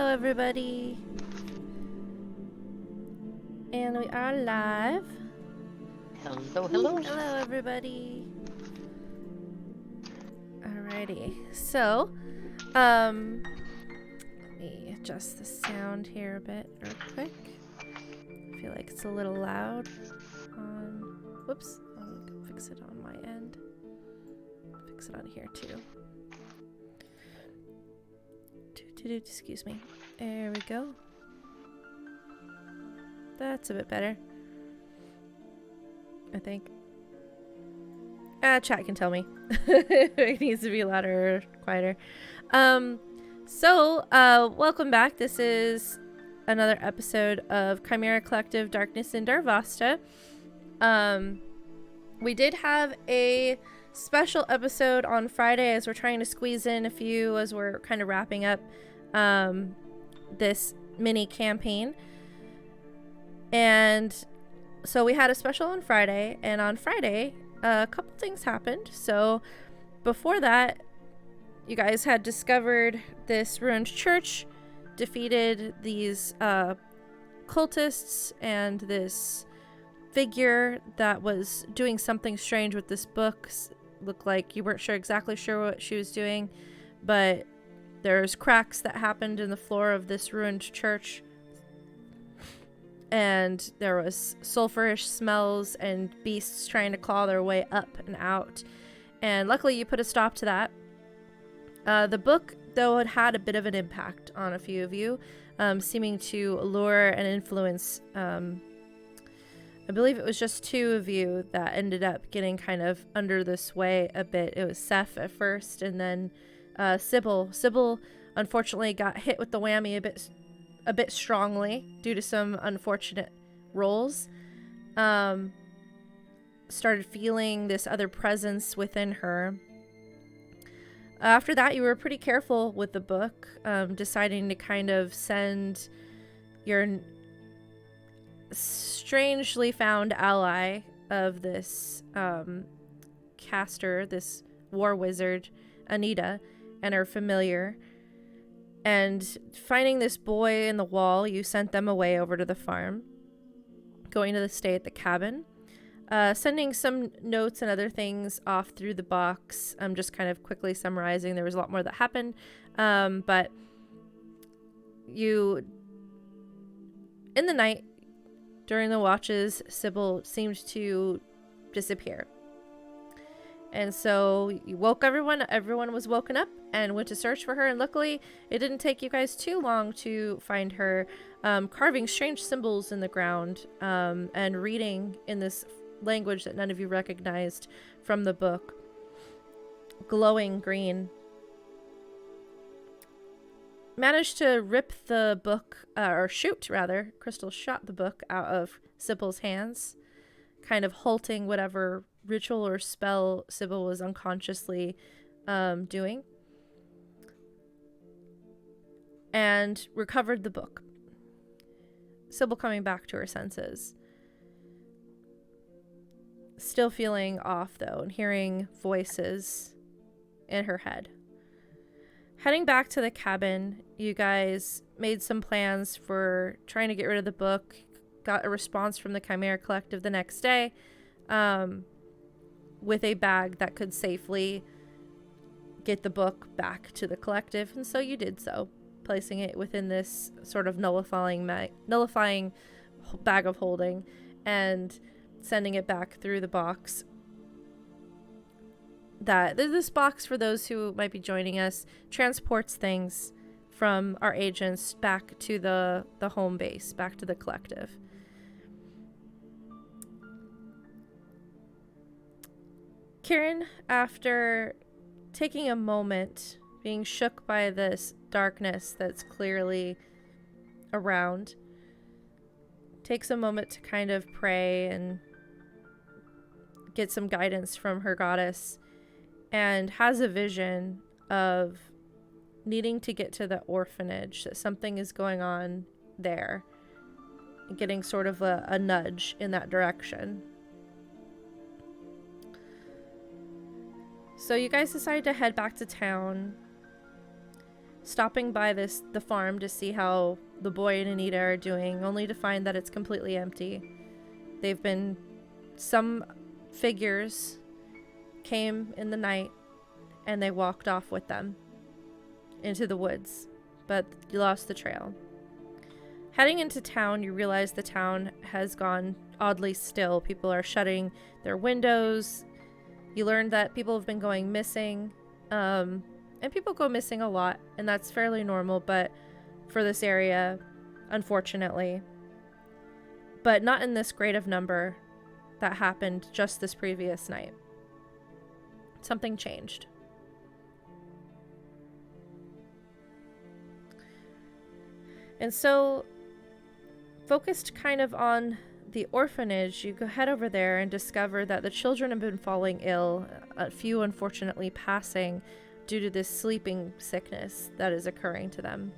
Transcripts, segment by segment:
everybody. And we are live. Hello. Hello, everybody. Alrighty. So, let me adjust the sound here a bit real quick. I feel like it's a little loud on... Whoops. I'll fix it on my end. Fix it on here, too. Excuse me. There we go. That's a bit better, I think. Chat can tell me. It needs to be louder or quieter. Welcome back. This is another episode of Chimera Collective, Darkness in Darvasta. We did have a special episode on Friday as we're trying to squeeze in a few as we're kind of wrapping up this mini campaign. And so we had a special on Friday, and on Friday a couple things happened. So before that, you guys had discovered this ruined church, defeated these cultists and this figure that was doing something strange with this book. Looked like you weren't exactly sure what she was doing, but there's cracks that happened in the floor of this ruined church, and there was sulfurish smells and beasts trying to claw their way up and out. And luckily you put a stop to that. The book, though, had a bit of an impact on a few of you, seeming to allure and influence. I believe it was just two of you that ended up getting kind of under the sway a bit. It was Seth at first, and then Sybil. Sybil, unfortunately, got hit with the whammy a bit strongly due to some unfortunate rolls. Started feeling this other presence within her. After that, you were pretty careful with the book, deciding to kind of send your strangely found ally of this caster, this war wizard, Anita, and her familiar. And finding this boy in the wall, you sent them away over to the farm, going to stay at the cabin, sending some notes and other things off through the box. I'm just kind of quickly summarizing. There was a lot more that happened, but you, in the night, during the watches, Sybil seemed to disappear. And so you woke everyone was woken up and went to search for her, and luckily it didn't take you guys too long to find her, carving strange symbols in the ground, and reading in this language that none of you recognized from the book. Glowing green. Managed to rip the book, Crystal shot the book out of Sybil's hands, kind of halting whatever ritual or spell Sybil was unconsciously doing, and recovered the book. Sybil coming back to her senses. Still feeling off, though, and hearing voices in her head. Heading back to the cabin, you guys made some plans for trying to get rid of the book. Got a response from the Chimera Collective the next day, with a bag that could safely get the book back to the collective, and so you did so, placing it within this sort of nullifying bag of holding and sending it back through the box. This box, for those who might be joining us, transports things from our agents back to the home base, back to the collective. Kieran, after taking a moment, being shook by this darkness that's clearly around, takes a moment to kind of pray and get some guidance from her goddess, and has a vision of needing to get to the orphanage, that something is going on there, getting sort of a nudge in that direction. So you guys decide to head back to town, stopping by the farm to see how the boy and Anita are doing, only to find that it's completely empty. Some figures came in the night and they walked off with them into the woods, but you lost the trail. Heading into town, you realize the town has gone oddly still. People are shutting their windows. You learn that people have been going missing, and people go missing a lot, and that's fairly normal, but for this area, unfortunately. But not in this great of number that happened just this previous night. Something changed. And so, focused kind of on the orphanage, you go head over there and discover that the children have been falling ill, a few unfortunately passing due to this sleeping sickness that is occurring to them.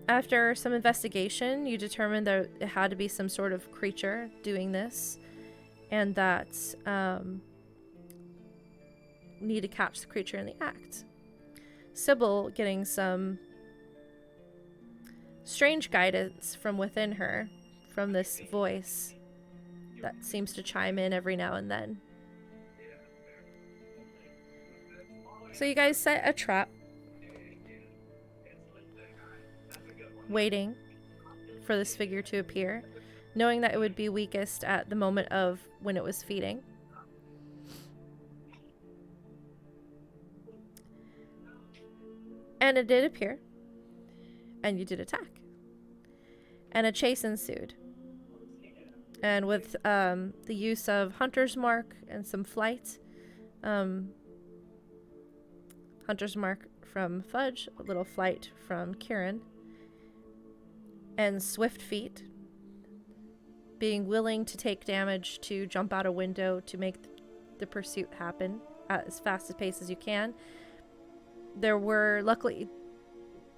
After some investigation, you determine that it had to be some sort of creature doing this, and that need to catch the creature in the act. Sybil, getting some strange guidance from within her, from this voice that seems to chime in every now and then. So you guys set a trap, waiting for this figure to appear, knowing that it would be weakest at the moment of when it was feeding. And it did appear, and you did attack. And a chase ensued. And with the use of Hunter's Mark and some flight, Hunter's Mark from Fudge, a little flight from Kieran, and swift feet, being willing to take damage to jump out a window to make the pursuit happen at as fast a pace as you can. There were luckily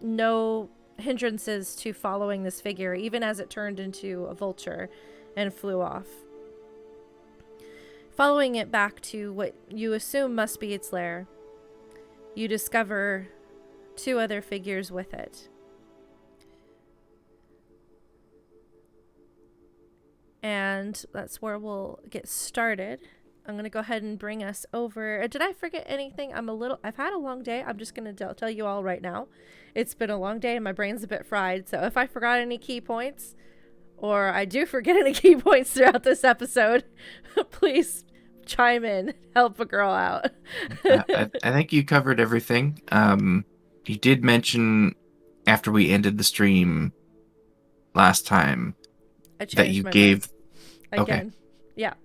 no hindrances to following this figure, even as it turned into a vulture and flew off. Following it back to what you assume must be its lair, you discover two other figures with it. And that's where we'll get started. I'm going to go ahead and bring us over. Did I forget anything? I've had a long day. I'm just going to tell you all right now. It's been a long day and my brain's a bit fried. So if I forgot any key points, or I do forget any key points throughout this episode, please chime in. Help a girl out. I think you covered everything. You did mention after we ended the stream last time that you gave... Again. Okay. Yeah.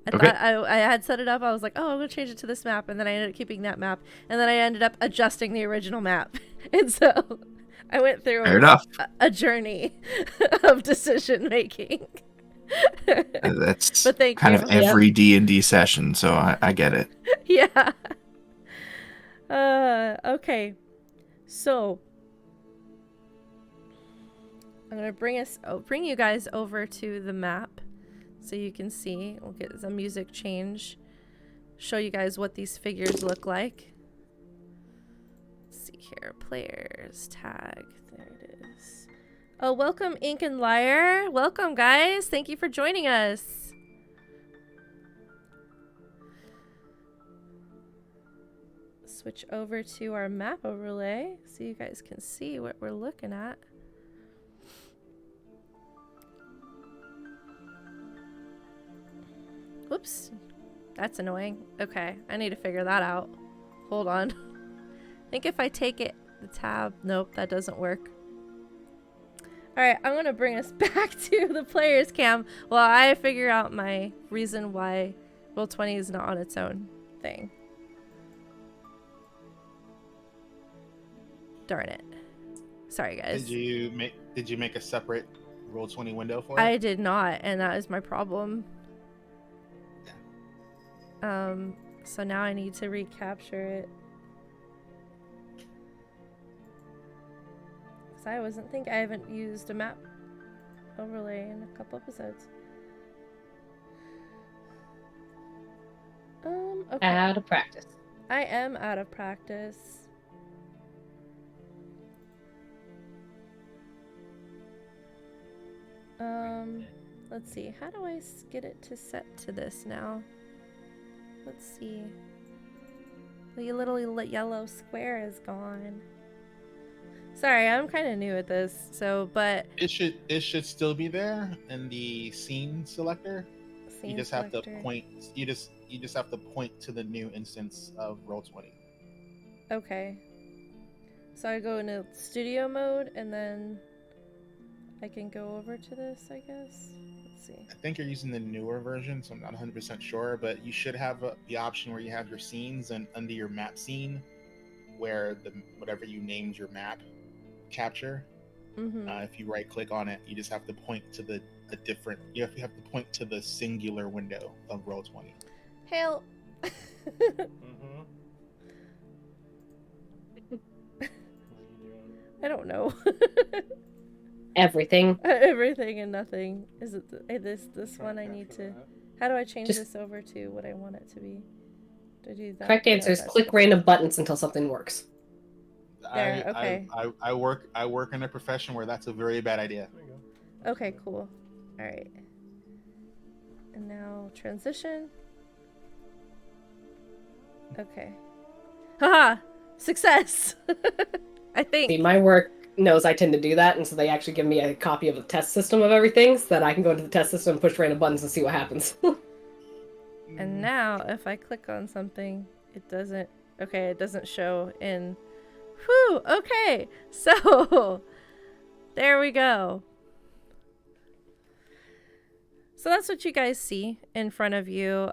I thought I had set it up. I was like, oh, I'm going to change it to this map. And then I ended up keeping that map. And then I ended up adjusting the original map. And so I went through a journey of decision making. That's kind of every D&D session. So I get it. Yeah. Okay. So I'm going to bring you guys over to the map. So you can see, we'll get some music change, show you guys what these figures look like. Let's see here, players, tag, there it is. Oh, welcome Ink and Liar. Welcome guys, thank you for joining us. Switch over to our map overlay so you guys can see what we're looking at. Whoops, that's annoying. Okay, I need to figure that out. Hold on. I think if I take the tab, nope, that doesn't work. Alright, I'm gonna bring us back to the players cam while I figure out my reason why Roll20 is not on its own thing. Darn it. Sorry guys. Did you make a separate Roll20 window for it? I did not, and that is my problem. So now I need to recapture it. Cause I haven't used a map overlay in a couple episodes. Okay. Out of practice. I am out of practice. Let's see. How do I get it to set to this now? Let's see. The little yellow square is gone. Sorry, I'm kind of new at this, so but it should still be there in the scene selector. You just have to point. You just have to point to the new instance of Roll20. Okay. So I go into studio mode and then I can go over to this, I guess. Let's see. I think you're using the newer version, so I'm not 100% sure, but you should have the option where you have your scenes, and under your map scene, where whatever you named your map capture. If you right click on it, you just have to point to you have to point to the singular window of Roll20. Hail. I don't know. Everything. Everything and nothing. Is it this one I need to... How do I change this over to what I want it to be? To do that? Correct answer is click random buttons until something works. There, okay. I work in a profession where that's a very bad idea. Okay, cool. All right. And now transition. Okay. Haha! Success! I think. See, my work knows I tend to do that, and so they actually give me a copy of the test system of everything so that I can go into the test system and push random buttons and see what happens. And now, if I click on something, it doesn't... Okay, it doesn't show in... Whew! Okay! So, there we go. So that's what you guys see in front of you.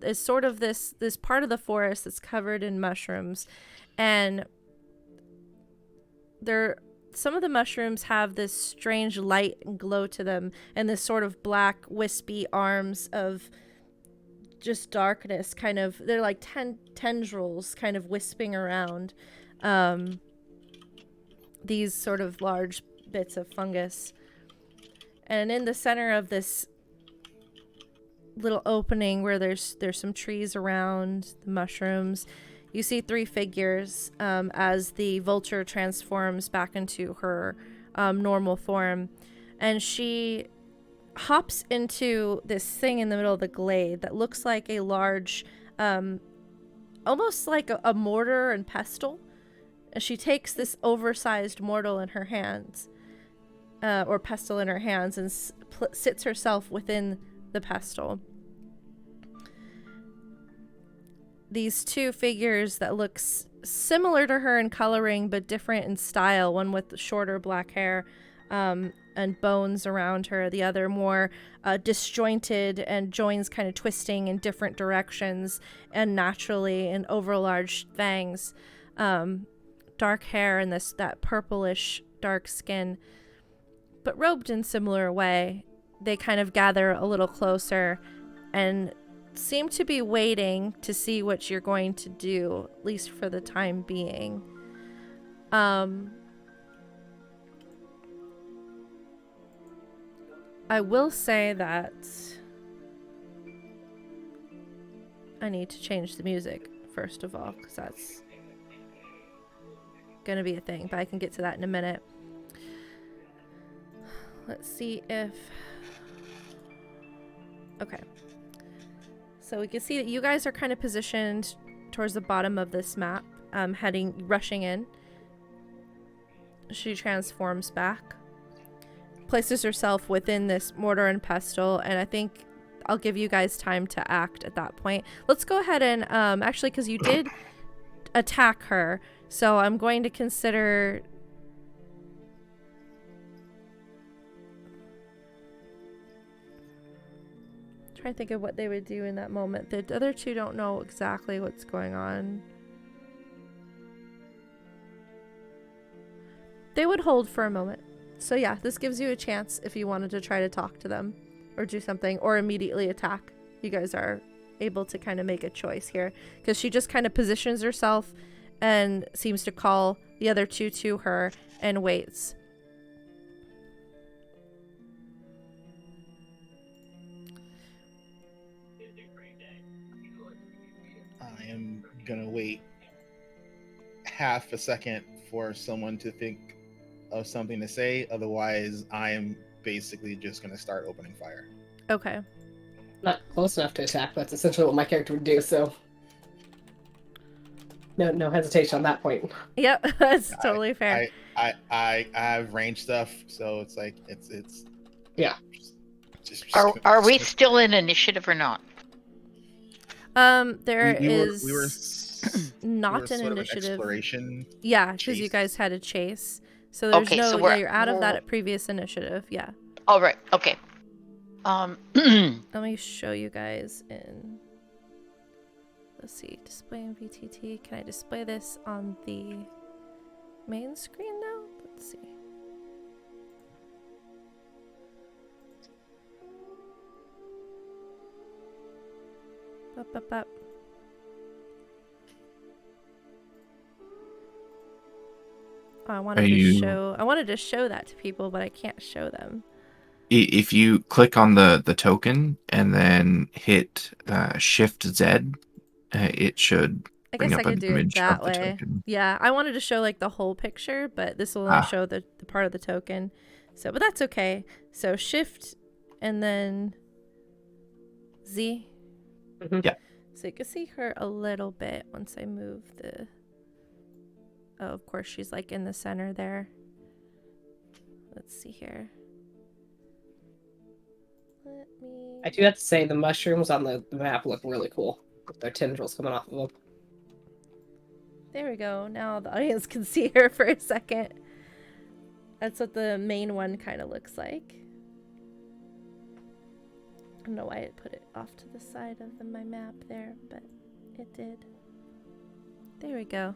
Is sort of this part of the forest that's covered in mushrooms. And some of the mushrooms have this strange light and glow to them, and this sort of black wispy arms of just darkness, kind of. They're like tendrils kind of wisping around these sort of large bits of fungus. And in the center of this little opening where there's some trees around the mushrooms, you see 3 figures as the vulture transforms back into her normal form. And she hops into this thing in the middle of the glade that looks like a large, almost like a mortar and pestle. And she takes this oversized mortar in her hands, or pestle in her hands, and sits herself within the pestle. These 2 figures that look similar to her in coloring but different in style, one with shorter black hair and bones around her, the other more disjointed and joins kind of twisting in different directions and naturally, and over large fangs, dark hair and that purplish dark skin, but robed in similar way. They kind of gather a little closer and seem to be waiting to see what you're going to do, at least for the time being. I will say that I need to change the music first of all, because that's gonna be a thing, but I can get to that in a minute. Let's see if... Okay. So we can see that you guys are kind of positioned towards the bottom of this map, rushing in. She transforms back, places herself within this mortar and pestle, and I think I'll give you guys time to act at that point. Let's go ahead and, actually, because you did attack her, so I'm going to consider... Trying to think of what they would do in that moment. The other 2 don't know exactly what's going on. They would hold for a moment. So yeah, this gives you a chance if you wanted to try to talk to them or do something or immediately attack. You guys are able to kind of make a choice here, because she just kind of positions herself and seems to call the other 2 to her and waits. I am gonna wait half a second for someone to think of something to say. Otherwise, I am basically just gonna start opening fire. Okay. Not close enough to attack, but that's essentially what my character would do, so no hesitation on that point. Yep, that's totally fair. I have range stuff, so it's like it's Yeah. Are we still in initiative or not? There we is were not an sort of initiative. Exploration. Yeah, because you chase. guys had a chase. So there's Okay, no, so yeah, you're out of that previous initiative. Yeah. All right. Okay. Let me show you guys in. Let's see, display in VTT. Can I display this on the main screen now? Let's see. Bup, bup, bup. Oh, I wanted to show that to people, but I can't show them. If you click on the token and then hit Shift Z, it should I bring guess I up an could do it image that of the way. token. Yeah, I wanted to show like the whole picture, but this will only show the part of the token. So, but that's okay. So Shift and then Z. Mm-hmm. Yeah. So you can see her a little bit once I move the... Oh, of course, she's like in the center there. Let's see here. I do have to say the mushrooms on the map look really cool with their tendrils coming off of them. There we go. Now the audience can see her for a second. That's what the main one kind of looks like. I don't know why it put it off to the side of my map there, but it did. There we go.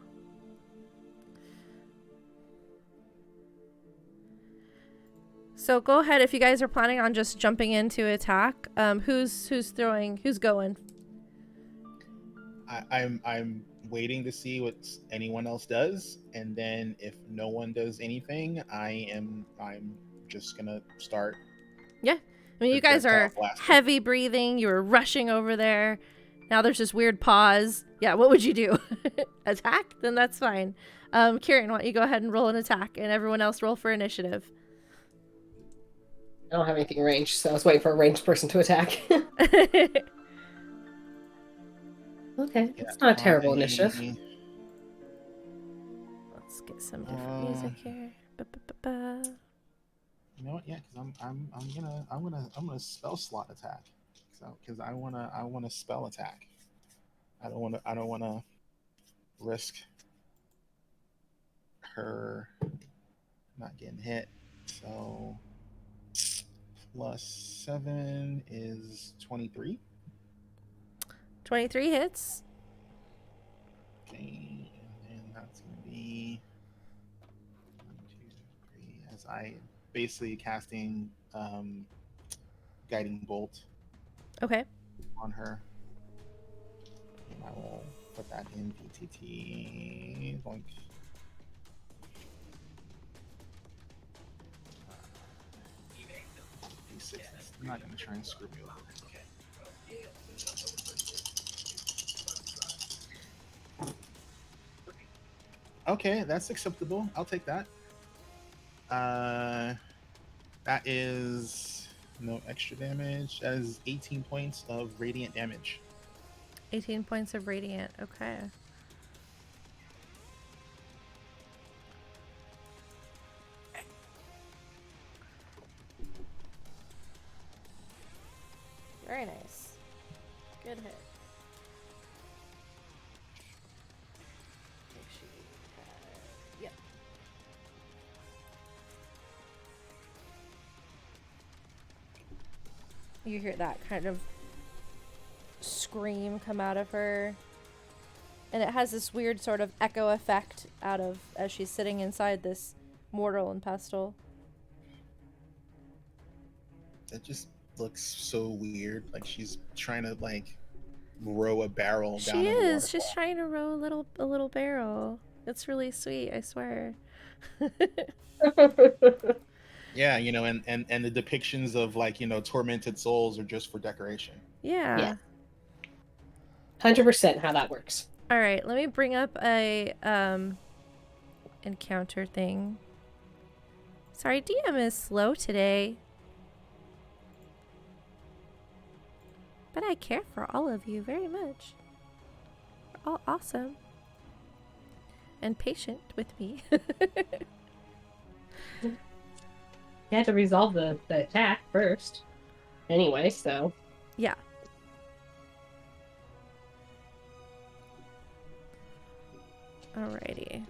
So go ahead if you guys are planning on just jumping into attack. Who's going? I'm waiting to see what anyone else does, and then if no one does anything, I'm just gonna start. Yeah, I mean you guys are heavy breathing. You were rushing over there. Now there's this weird pause. Yeah, what would you do? Attack? Then that's fine. Kieran, why don't you go ahead and roll an attack, and everyone else roll for initiative. I don't have anything ranged, so I was waiting for a ranged person to attack. Okay, Yeah, that's not a terrible initiative. Let's get some different music here. Ba-ba-ba-ba. You know what? Yeah, because I'm gonna spell slot attack. So because I wanna spell attack. I don't wanna risk her not getting hit. So +7 is 23. 23 hits. Okay, and that's gonna be 1, 2, 3. As I basically casting guiding bolt. Okay. On her, and I will put that in VTT. Boink. D6. I'm not gonna try and screw me over. Okay, that's acceptable. I'll take that. That is no extra damage. That is 18 points of radiant damage. 18 points of radiant. Okay. Very nice. Good hit. Yep. You hear that kind of scream come out of her, and it has this weird sort of echo effect out of as she's sitting inside this mortal and pestle. That just looks so weird. Like she's trying to like row a barrel down. She is. She's trying to row a little barrel. It's really sweet, I swear. Yeah, you know, and the depictions of like, you know, tormented souls are just for decoration. Yeah. 100% how that works. All right, let me bring up a encounter thing. Sorry, DM is slow today. But I care for all of you very much. You're all awesome. And patient with me. You had to resolve the attack first. Anyway, so. Yeah. Alrighty. I'm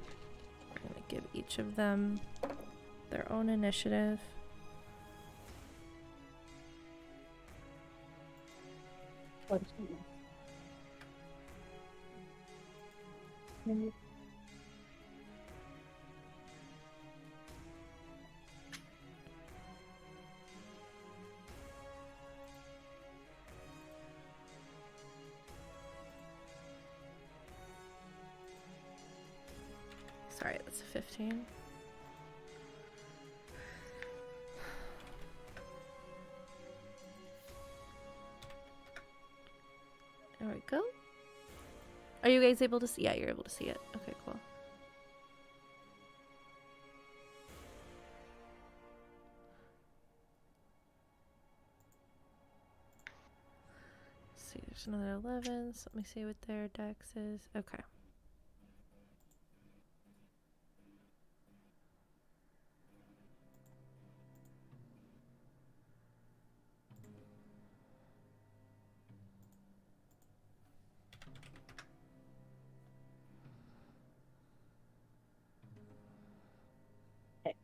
gonna give each of them their own initiative. Sorry, that's a 15. There we go. Are you guys able to see? Yeah, you're able to see it. Okay, cool. Let's see, there's another 11. So let me see what their dex is. Okay.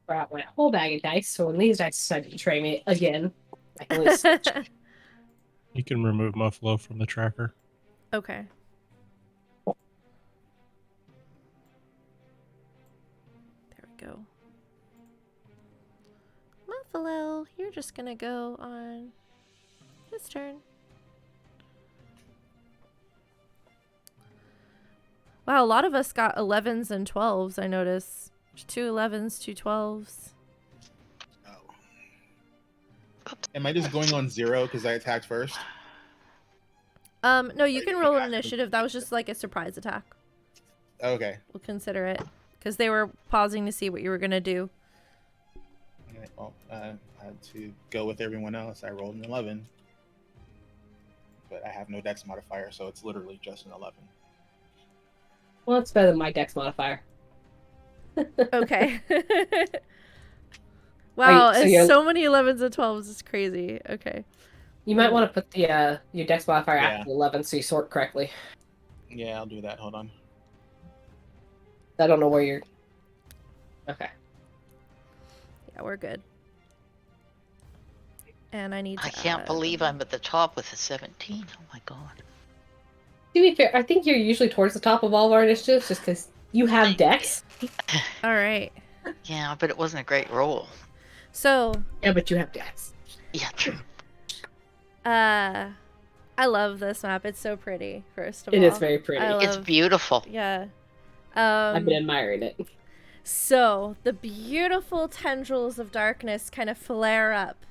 Brought my whole bag of dice, so when these dice decide to betray me again, I can at least You can remove Muffalo from the tracker. Okay. There we go. Muffalo, you're just gonna go on his turn. Wow, a lot of us got 11s and 12s, I notice. 2 11s, 2 12s. Oh. Am I just going on 0 because I attacked first? No, you can roll an initiative. That was just like a surprise attack. Okay. We'll consider it. Because they were pausing to see what you were going to do. Okay, well, I had to go with everyone else. I rolled an 11. But I have no dex modifier, so it's literally just an 11. Well, it's better than my dex modifier. Okay. Wow, so it's so many 11s and 12s. It's crazy. Okay. You might want to put the your dex modifier Yeah. after the 11 so you sort correctly. Yeah, I'll do that. Hold on. I don't know where you're... Okay. Yeah, we're good. And I need to I can't believe I'm at the top with a 17. Oh my god. To be fair, I think you're usually towards the top of all of our initiatives just because you have dex. All right. Yeah, but it wasn't a great roll. So, Yeah, but you have dex. Yeah, true. I love this map. It's so pretty, first of all. It is very pretty. It's beautiful. Yeah. I've been admiring it. So, the beautiful tendrils of darkness kind of flare up.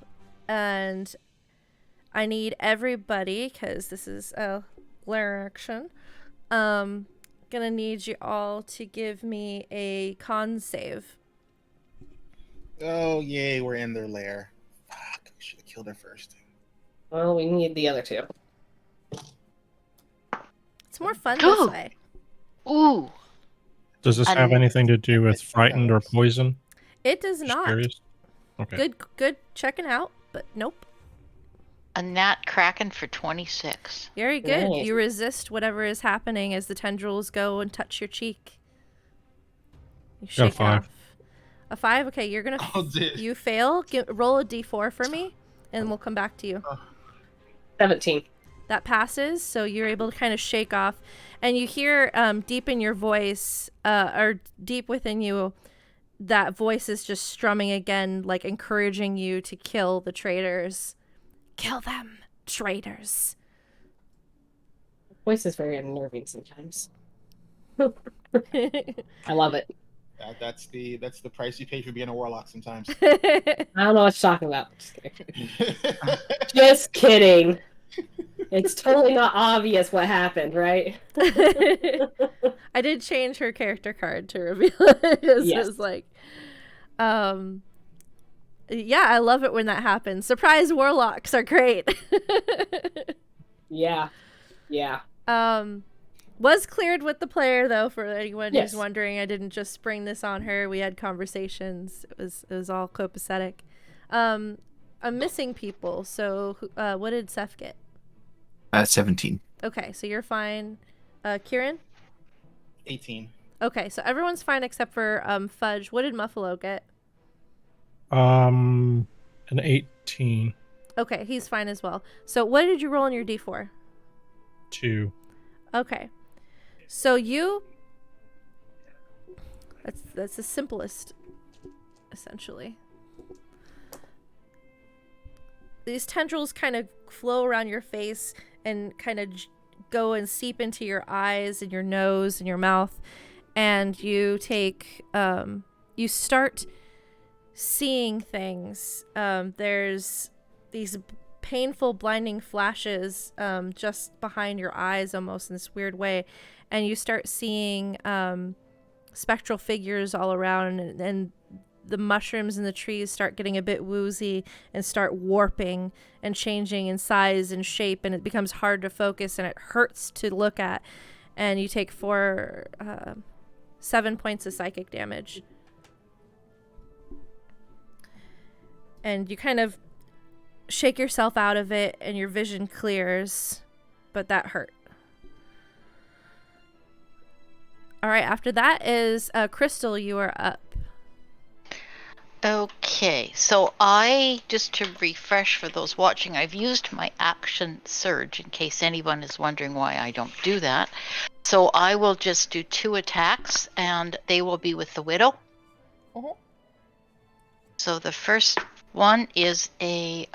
And I need everybody, because this is a glare action, gonna need you all to give me a con save. Oh, yay, we're in their lair. Fuck, we should have killed her first. Well, we need the other two. It's more fun this way. Ooh. Does this have anything to do with frightened or poison? It does Just not. curious. Okay. Good checking out, but nope. A gnat kraken for 26. Very good. Nice. You resist whatever is happening as the tendrils go and touch your cheek. You shake it 5. off. A 5? Okay, you're gonna... Oh, dude. You fail. Roll a d4 for me, and we'll come back to you. 17. That passes, so you're able to kind of shake off. And you hear deep in your voice, or deep within you, that voice is just strumming again, like encouraging you to kill the traitors. Kill them, traitors. Voice is very unnerving sometimes. I love it. That's the price you pay for being a warlock sometimes. I don't know what you're talking about. Just kidding. Just kidding. It's totally not obvious what happened, right? I did change her character card to reveal it. Yes. It's like, yeah, I love it when that happens. Surprise warlocks are great. Yeah. Was cleared with the player though, for anyone Yes. who's wondering. I didn't just spring this on her. We had conversations. It was all copacetic. I'm missing people. So what did Seth get? 17. Okay, so you're fine. Kieran? 18. Okay, so everyone's fine except for Fudge. What did Muffalo get? An 18. Okay, he's fine as well. So what did you roll on your D4? 2. Okay. So you... That's the simplest, essentially. These tendrils kind of flow around your face and kind of go and seep into your eyes and your nose and your mouth. And you take... you start seeing things. There's these painful, blinding flashes just behind your eyes, almost in this weird way. And you start seeing spectral figures all around, and the mushrooms in the trees start getting a bit woozy and start warping and changing in size and shape, and it becomes hard to focus and it hurts to look at. And you take 7 points of psychic damage. And you kind of shake yourself out of it and your vision clears, but that hurt. All right, after that is Crystal, you are up. Okay, so just to refresh for those watching, I've used my action surge in case anyone is wondering why I don't do that. So I will just do 2 attacks, and they will be with the Widow. Uh-huh. So the first one is a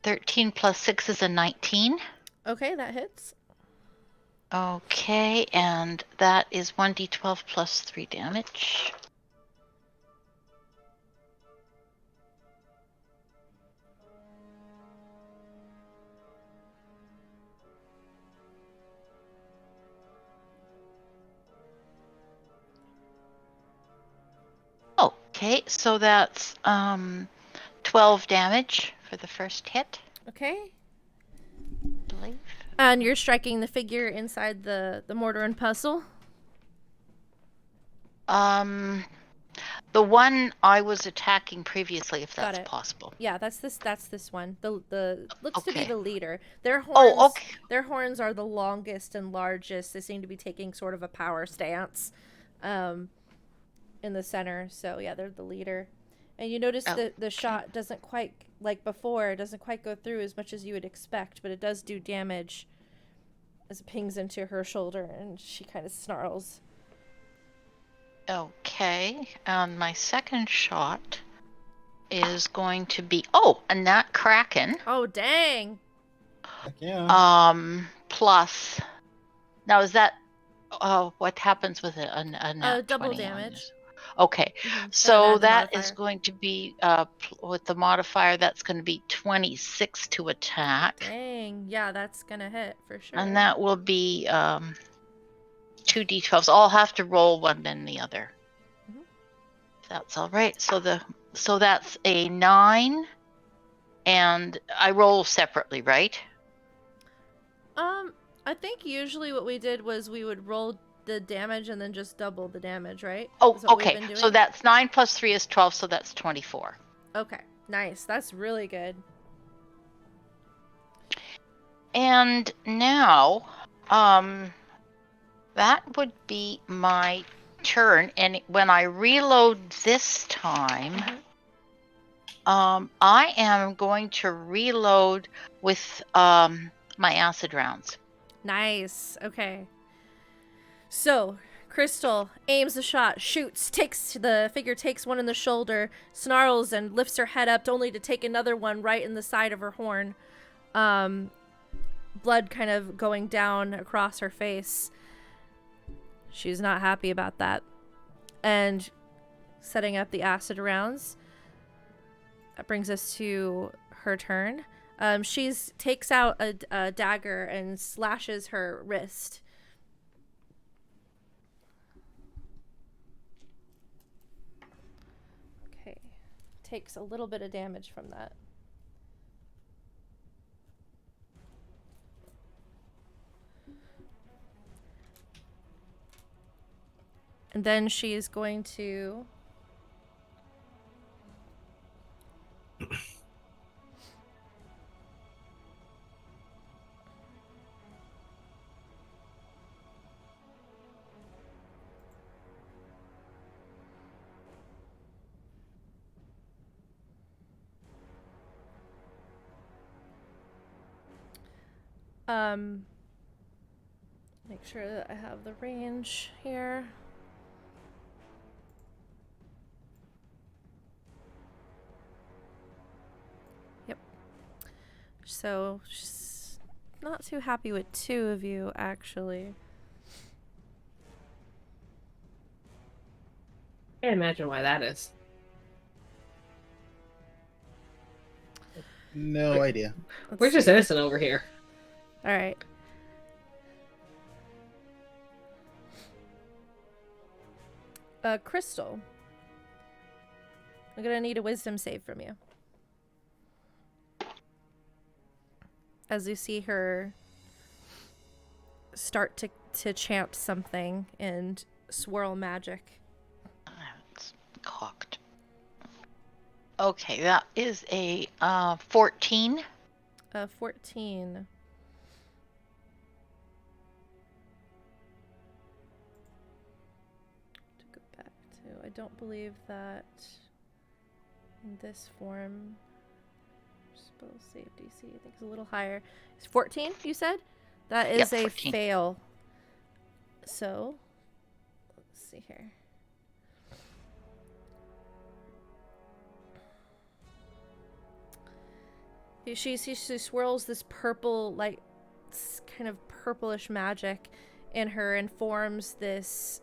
13 plus 6 is a 19. Okay, that hits. Okay, and that is 1d12 plus 3 damage. Okay, so that's 12 damage for the first hit. Okay. I believe. And you're striking the figure inside the mortar and pestle? The one I was attacking previously, if that's possible. Yeah, that's this one. The looks to be Okay. the leader. Their horns okay. Their horns are the longest and largest. They seem to be taking sort of a power stance. In the center, so yeah, they're the leader. And you notice that the shot doesn't quite, like before, it doesn't quite go through as much as you would expect, but it does do damage as it pings into her shoulder and she kind of snarls. Okay, and my second shot is going to be a Nat Kraken. Oh dang! Heck yeah. Plus, now is that what happens with a nat double 20 damage. Okay, Mm-hmm. so that is going to be, with the modifier, that's going to be 26 to attack. Dang, yeah, that's going to hit for sure. And that will be 2d12s. I'll have to roll one then the other. Mm-hmm. If that's all right. So that's a 9, and I roll separately, right? I think usually what we did was we would roll the damage and then just double the damage, right? Oh, okay. So that's 9 plus 3 is 12, so that's 24. Okay, nice. That's really good. And now, that would be my turn. And when I reload this time, I am going to reload with my acid rounds. Nice. Okay. So, Crystal aims the shot, shoots, the figure takes one in the shoulder, snarls and lifts her head up only to take another one right in the side of her horn. Blood kind of going down across her face. She's not happy about that. And setting up the acid rounds. That brings us to her turn. She takes out a dagger and slashes her wrist. Okay. Takes a little bit of damage from that. And then she's going to make sure that I have the range here. Yep. So she's not too happy with 2 of you, actually. Can't imagine why that is. No idea. We're just innocent over here. All right. Crystal. I'm gonna need a wisdom save from you. As you see her start to chant something and swirl magic. It's cocked. Okay, that is a 14. 14. To go back to, I don't believe that in this form. Spell save DC, I think it's a little higher. It's 14, you said? That is Yep, a 14. fail. So, let's see here. She swirls this purple, like, kind of purplish magic in her and forms this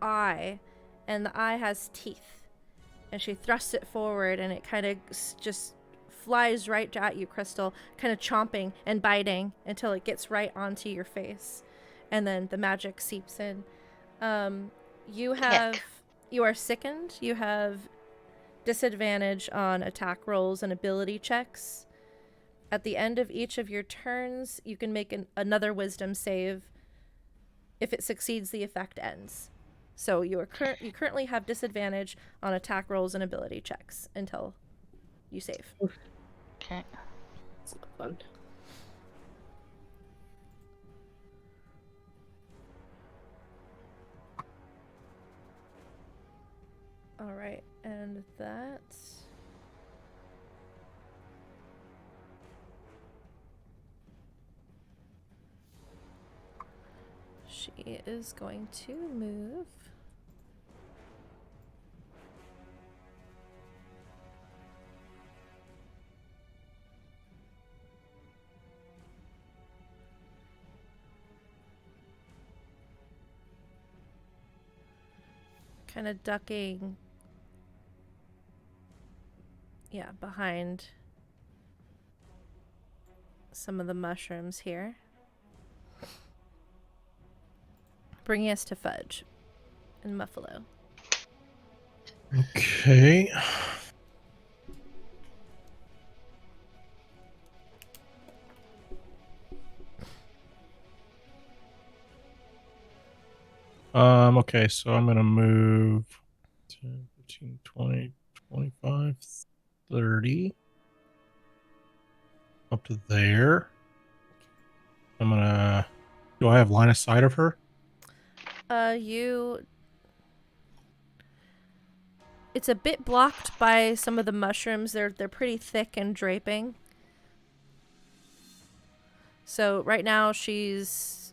eye, and the eye has teeth. And she thrusts it forward, and it kind of just flies right at you, Crystal, kind of chomping and biting until it gets right onto your face. And then the magic seeps in. You are sickened. You have disadvantage on attack rolls and ability checks. At the end of each of your turns, you can make another wisdom save. If it succeeds, the effect ends. So you currently have disadvantage on attack rolls and ability checks until you save. Okay. It's not fun. All right, and that she is going to move. Kind of ducking, yeah, behind some of the mushrooms here. Bringing us to Fudge and Muffalo. Okay. Okay, so I'm gonna move 10, 15, 20, 25, 30 up to there. I'm gonna. Do I have line of sight of her? It's a bit blocked by some of the mushrooms. They're pretty thick and draping. So right now she's,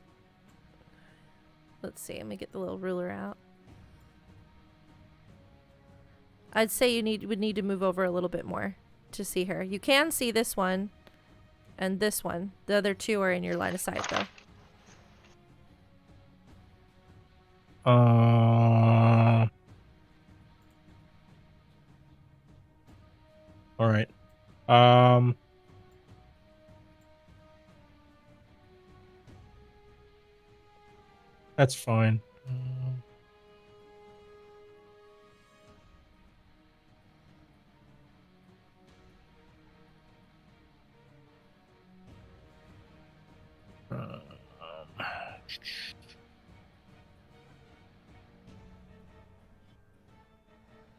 let's see, let me get the little ruler out. I'd say you would need to move over a little bit more to see her. You can see this one and this one. The other 2 are in your line of sight though. All right. That's fine.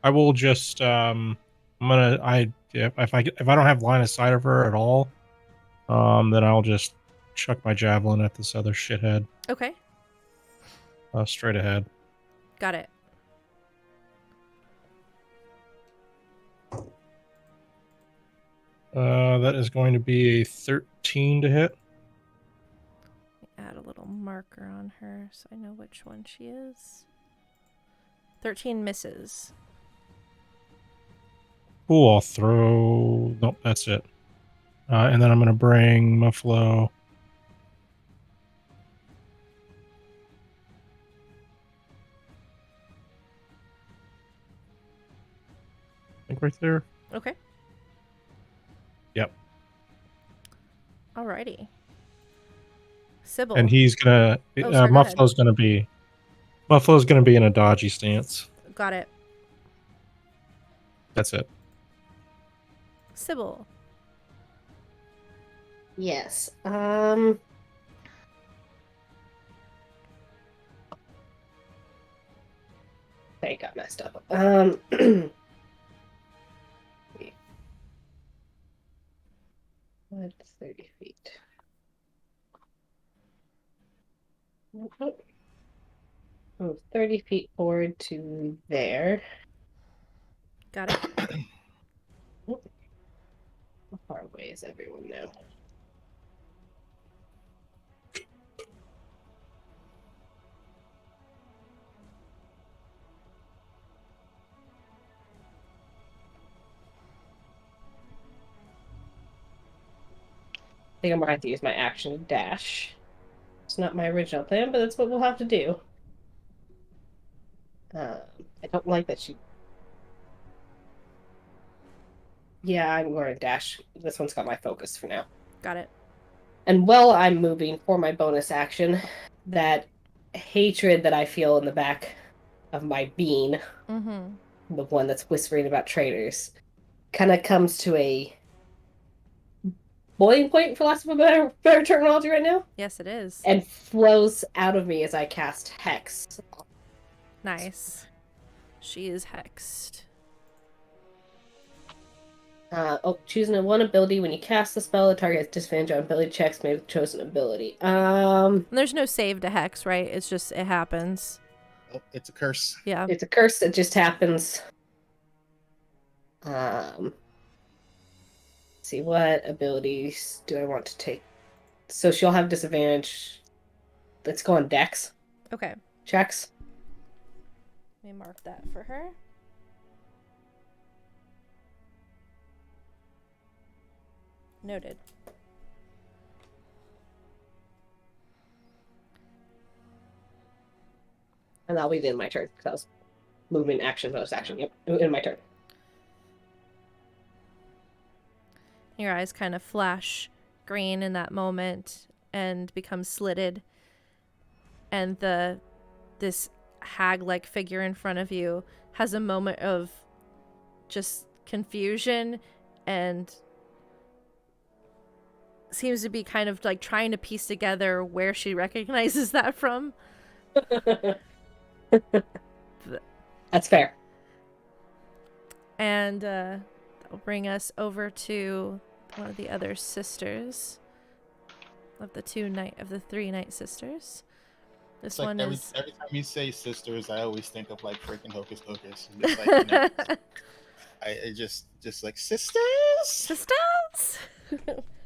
I will just if I don't have line of sight of her at all, then I'll just chuck my javelin at this other shithead. Okay. Straight ahead. Got it. That is going to be a 13 to hit. Add a little marker on her so I know which one she is. 13 misses. Cool, I'll throw... Nope, that's it. And then I'm going to bring Muffalo... I think right there. Okay. Yep. Alrighty. Sybil. And he's gonna... Oh, sorry, Muffalo's gonna be... Muffalo's gonna be in a dodgy stance. Got it. That's it. Sybil. Yes. They got messed up. What's 30 feet? Move 30 feet forward to there. Got it. How far away is everyone now? I think I'm gonna have to use my action to dash. It's not my original plan, but that's what we'll have to do. I don't like that she... Yeah, I'm going to dash. This one's got my focus for now. Got it. And while I'm moving for my bonus action, that hatred that I feel in the back of my being, the one that's whispering about traitors, kind of comes to a boiling point, for lack of a better terminology right now. Yes, it is. And flows out of me as I cast Hex. Nice. She is hexed. Choosing one ability. When you cast the spell, the target has disadvantage on ability checks made with chosen ability. There's no save to hex, right? It's just, it happens. Oh, it's a curse. Yeah. It's a curse that just happens. See, what abilities do I want to take? So she'll have disadvantage. Let's go on Dex. Okay. Checks. Let me mark that for her. Noted. And that'll be in my turn, because I was movement, action, bonus action. Yep, in my turn. Your eyes kind of flash green in that moment and become slitted. And this hag-like figure in front of you has a moment of just confusion and seems to be kind of like trying to piece together where she recognizes that from. That's fair. And that'll bring us over to one of the other sisters of the three night sisters. This like one every is time you say sisters, I always think of like freaking Hocus Pocus. Just like, I just like sisters.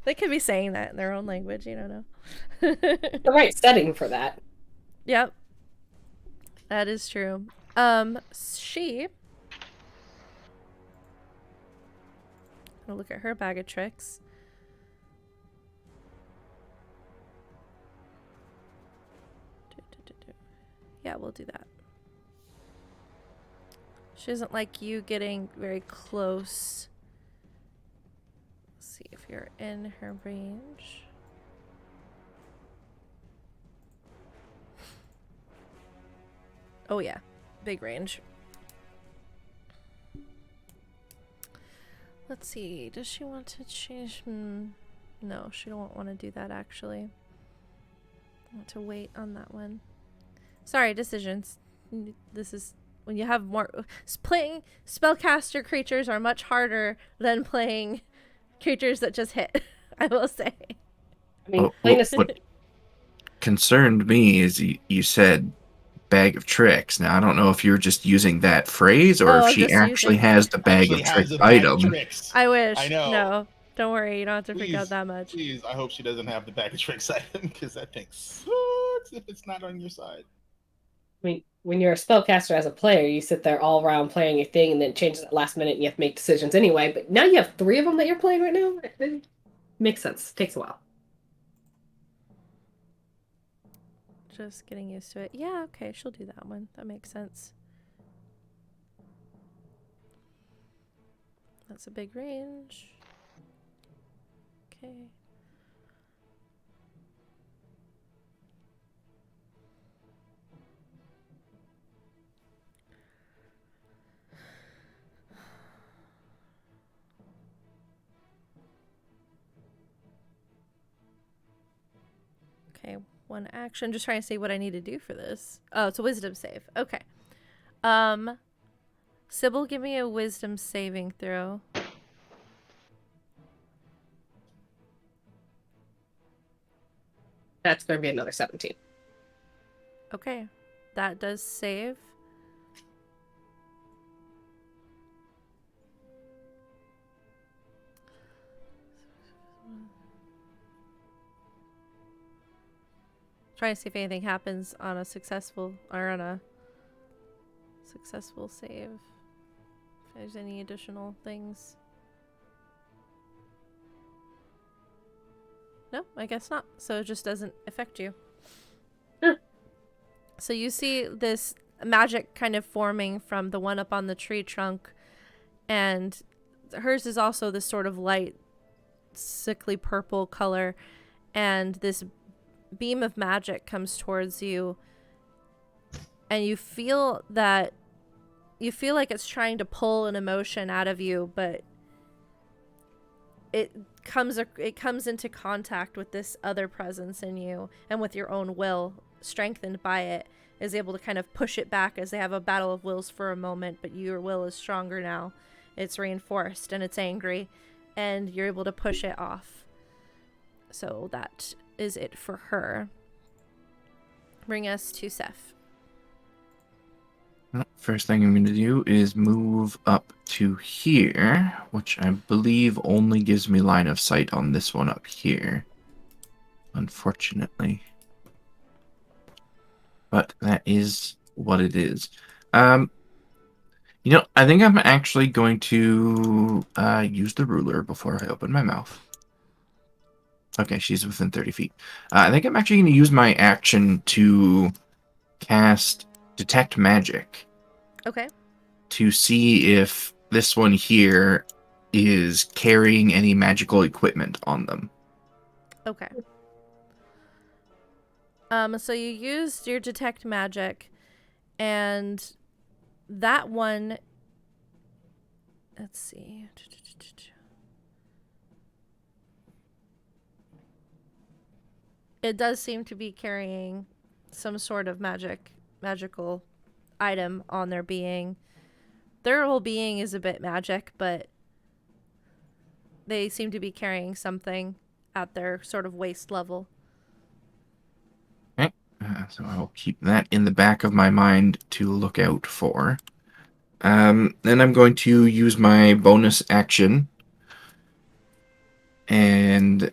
They could be saying that in their own language, you don't know. The right setting for that. Yep. That is true. She... I'll look at her bag of tricks. Yeah, we'll do that. She doesn't like you getting very close. Let's see if you're in her range. Oh yeah, big range. Let's see, does she want to change? No, she don't want to do that actually. I want to wait on that one. Sorry, decisions. This is when you have more playing spellcaster creatures are much harder than playing creatures that just hit. I will say. I mean, what concerned me is you said bag of tricks. Now I don't know if you're just using that phrase or if she actually has the bag of tricks item. I wish. I know. No, don't worry. You don't have to freak out that much. Please, I hope she doesn't have the bag of tricks item because that thing sucks if it's not on your side. I mean, when you're a spellcaster as a player, you sit there all around playing your thing and then it changes at the last minute and you have to make decisions anyway. But now you have 3 of them that you're playing right now. It makes sense. Takes a while. Just getting used to it. Yeah, okay, she'll do that one. That makes sense. That's a big range. Okay. Okay, one action. Just trying to see what I need to do for this. Oh, it's a wisdom save. Okay. Sybil, give me a wisdom saving throw. That's going to be another 17. Okay. That does save. Trying to see if anything happens on a successful save. If there's any additional things. No, I guess not. So it just doesn't affect you. So you see this magic kind of forming from the one up on the tree trunk, and hers is also this sort of light, sickly purple color, and this beam of magic comes towards you, and you feel like it's trying to pull an emotion out of you, but it comes into contact with this other presence in you, and with your own will, strengthened by it, is able to kind of push it back as they have a battle of wills for a moment, but your will is stronger now. It's reinforced and it's angry, and you're able to push it off. So that is it for her. Bring us to Seth. First thing I'm going to do is move up to here, which I believe only gives me line of sight on this one up here. Unfortunately. But that is what it is. I think I'm actually going to use the ruler before I open my mouth. Okay, she's within 30 feet. I think I'm actually going to use my action to cast Detect Magic. Okay. To see if this one here is carrying any magical equipment on them. Okay. So you used your Detect Magic, and that one, let's see. It does seem to be carrying some sort of magical item on their being. Their whole being is a bit magic, but they seem to be carrying something at their sort of waist level. Okay, so I'll keep that in the back of my mind to look out for. Then I'm going to use my bonus action, and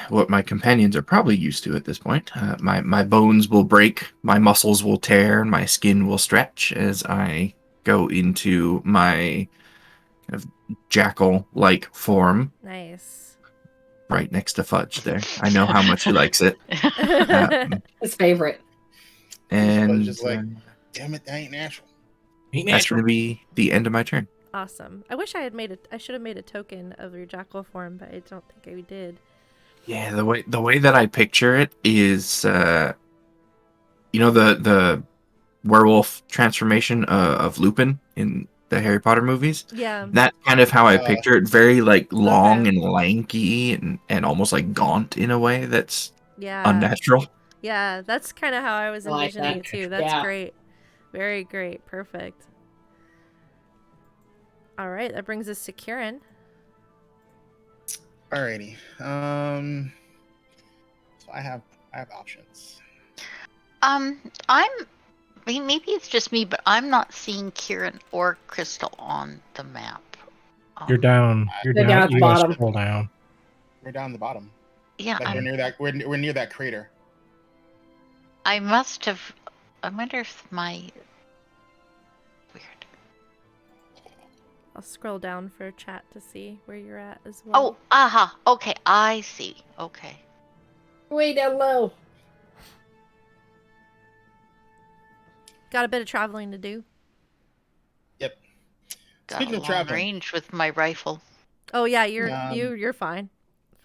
what my companions are probably used to at this point. My bones will break, my muscles will tear, my skin will stretch as I go into my kind of jackal-like form. Nice. Right next to Fudge there. I know how much he likes it. His favorite. And Fudge is like, damn it, that ain't natural. That's going to be the end of my turn. Awesome. I wish I should have made a token of your jackal form, but I don't think I did. Yeah, the way that I picture it is, the werewolf transformation of Lupin in the Harry Potter movies. Yeah. That's kind of how I picture it. Very long and lanky and almost gaunt in a way that's unnatural. Yeah, that's kind of how I was envisioning it too. That's great. Very great. Perfect. All right, that brings us to Kieran. Alrighty. So I have options. Maybe it's just me, but I'm not seeing Kieran or Crystal on the map. You're down. You're They're down. down at the You gotta bottom. scroll down. We're down the bottom. Yeah, Like we're near that. We're near that crater. I must have. I wonder if my weird. I'll scroll down for chat to see where you're at as well. Oh, aha. Okay, I see. Okay. Way down low. Got a bit of traveling to do. Yep. Got Speaking a of long traveling, range with my rifle. Oh yeah, you're Um, you're fine.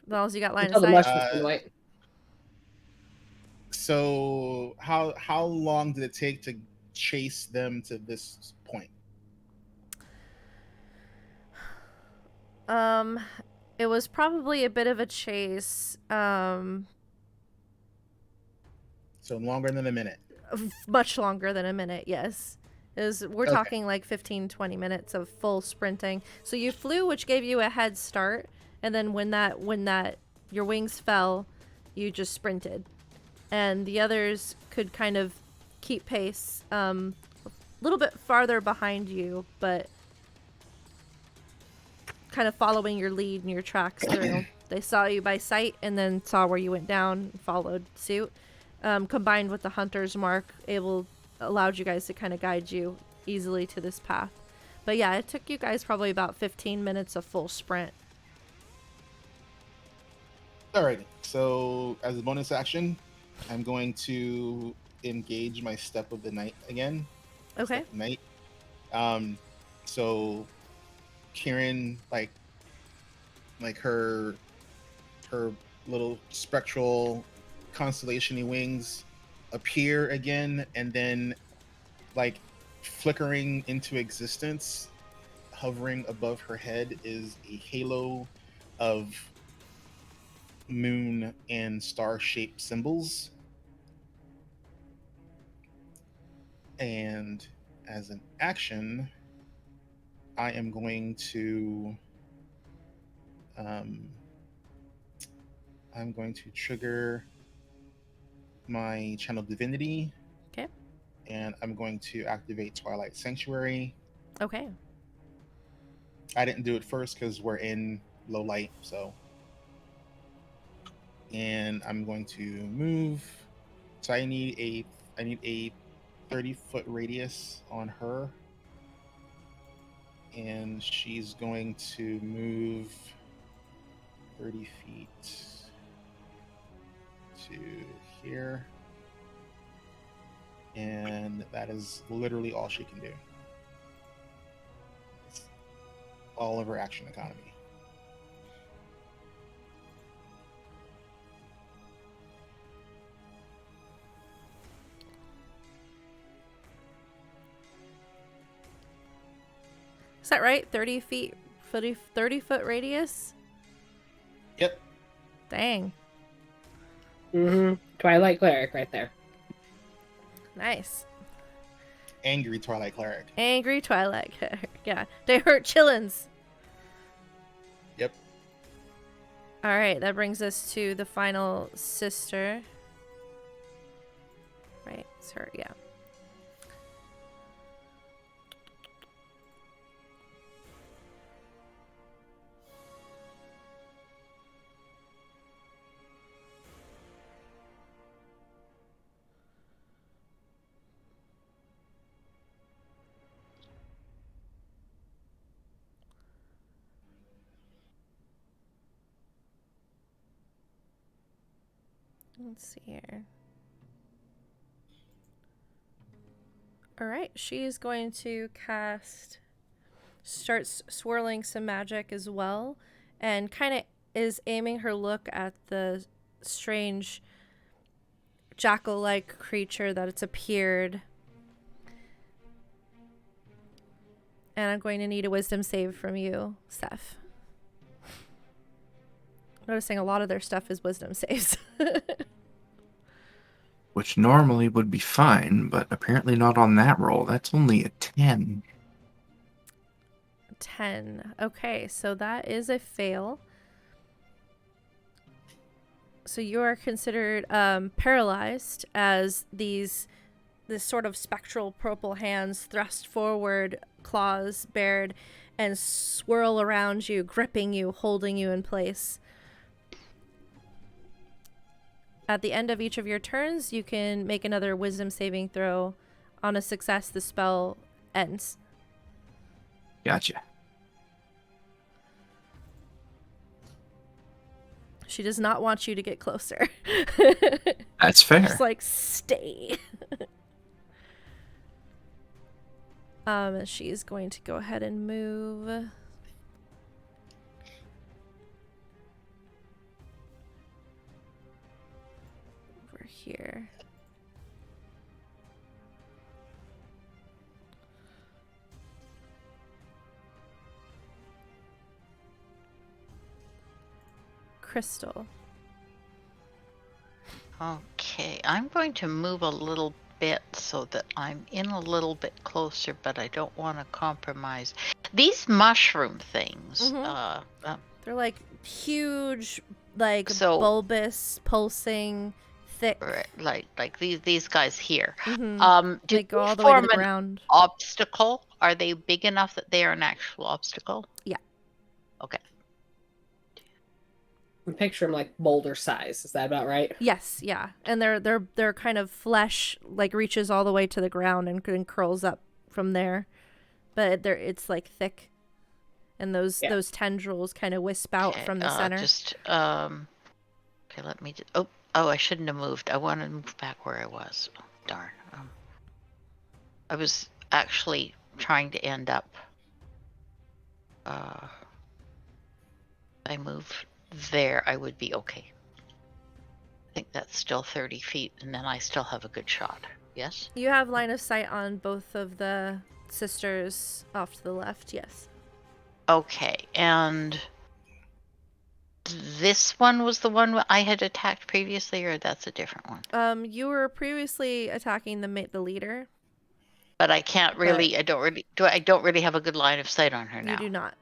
As long as you got line of Until the sight. mushrooms been white. so how long did it take to chase them to this point? It was probably a bit of a chase. So longer than a minute. Much longer than a minute, yes. We're Okay. talking like 15, 20 minutes of full sprinting. So you flew, which gave you a head start, and then when that your wings fell, you just sprinted. And the others could kind of keep pace, a little bit farther behind you, but kind of following your lead and your tracks through. They saw you by sight and then saw where you went down and followed suit. Combined with the hunter's mark, allowed you guys to kind of guide you easily to this path. But yeah, it took you guys probably about 15 minutes of full sprint. Alrighty. So as a bonus action, I'm going to engage my step of the night again. Okay. Step of night. So Kieran, like her little spectral constellation-y wings appear again, and then like flickering into existence, hovering above her head is a halo of moon and star-shaped symbols. And as an action, I am going to trigger my channel divinity. Okay. And I'm going to activate Twilight Sanctuary. Okay. I didn't do it first because we're in low light, so. And I'm going to move. So I need a 30-foot radius on her. And she's going to move 30 feet to here. And that is literally all she can do. It's all of her action economy. Is that right? 30 foot radius? Yep. Dang. Twilight Cleric right there. Nice. Angry Twilight Cleric. Angry Twilight. Yeah. They hurt chillins. Yep. All right, that brings us to the final sister. Right, it's her, yeah. Let's see here. All right, she is going to starts swirling some magic as well, and kind of is aiming her look at the strange jackal-like creature that it's appeared. And I'm going to need a wisdom save from you, Steph. Noticing a lot of their stuff is wisdom saves. which normally would be fine, but apparently not on that roll. That's only a 10. 10. Okay, so that is a fail. So you are considered paralyzed as this sort of spectral purple hands thrust forward, claws bared, and swirl around you, gripping you, holding you in place. At the end of each of your turns, you can make another wisdom saving throw. On a success, the spell ends. Gotcha. She does not want you to get closer. That's fair. Just like, stay. She's going to go ahead and move. Over here. Crystal. Okay, I'm going to move a little bit so that I'm in a little bit closer, but I don't want to compromise. These mushroom things, They're like huge, like So- bulbous, pulsing, thick. like these guys here. Mhm. Do They go all they the way to form the an ground. obstacle? Are they big enough that they are an actual obstacle? Yeah. Okay. I picture them like boulder size. Is that about right? Yes, yeah, and their kind of flesh like reaches all the way to the ground and curls up from there, but it's like thick, and those tendrils kind of wisp out Okay, from the center. Okay, let me just, oh, I shouldn't have moved. I wanted to move back where I was. Oh, darn. I was actually trying to end up. I move there, I would be okay. I think that's still 30 feet, and then I still have a good shot. Yes? You have line of sight on both of the sisters off to the left. Yes. Okay, and this one was the one I had attacked previously, or that's a different one? You were previously attacking the leader. But I can't really. I don't really have a good line of sight on her now. You do not.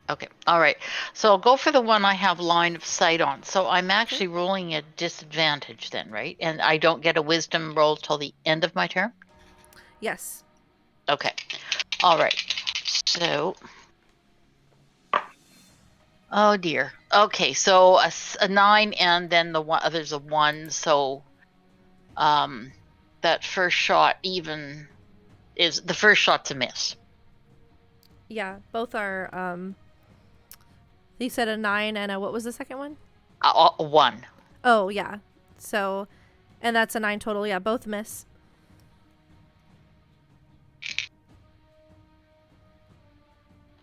Okay. All right. So I'll go for the one I have line of sight on. So I'm actually rolling a disadvantage then, right? And I don't get a wisdom roll till the end of my turn? Yes. Okay. All right. So. Oh dear. Okay. So a 9 and then the one, there's a 1. So that first shot even is the first shot's a miss. Yeah, both are. You said a 9 and a what was the second one? A 1. Oh yeah. So, and that's a 9 total. Yeah, both miss.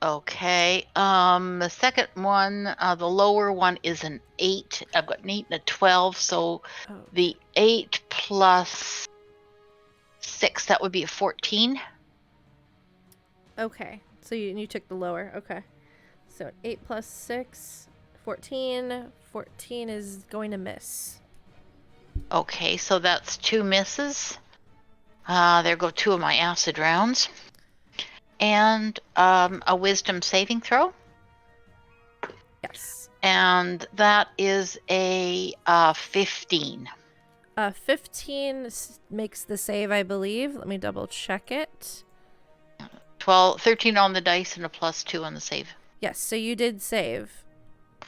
Okay. The second one, the lower one is an 8. I've got an 8 and a 12. So the 8 plus 6, that would be a 14. Okay. So you took the lower. Okay. So 8 plus 6, 14. 14 is going to miss. Okay, so that's 2 misses. There go 2 of my acid rounds. And a wisdom saving throw. Yes. And that is a 15. 15 makes the save, I believe. Let me double check it. 13 on the dice and a +2 on the save. Yes, so you did save.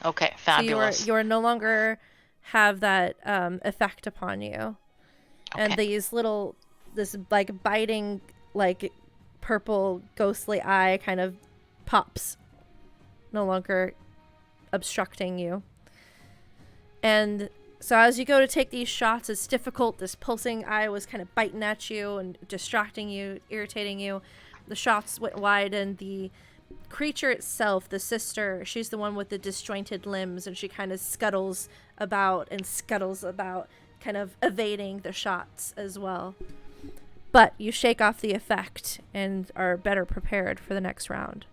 Okay, fabulous. So you are no longer have that effect upon you. Okay. And this like biting, like purple ghostly eye kind of pops. No longer obstructing you. And so as you go to take these shots, it's difficult. This pulsing eye was kind of biting at you and distracting you, irritating you. The shots went wide, and the creature itself, the sister, she's the one with the disjointed limbs, and she kind of scuttles about, kind of evading the shots as well. But you shake off the effect and are better prepared for the next round.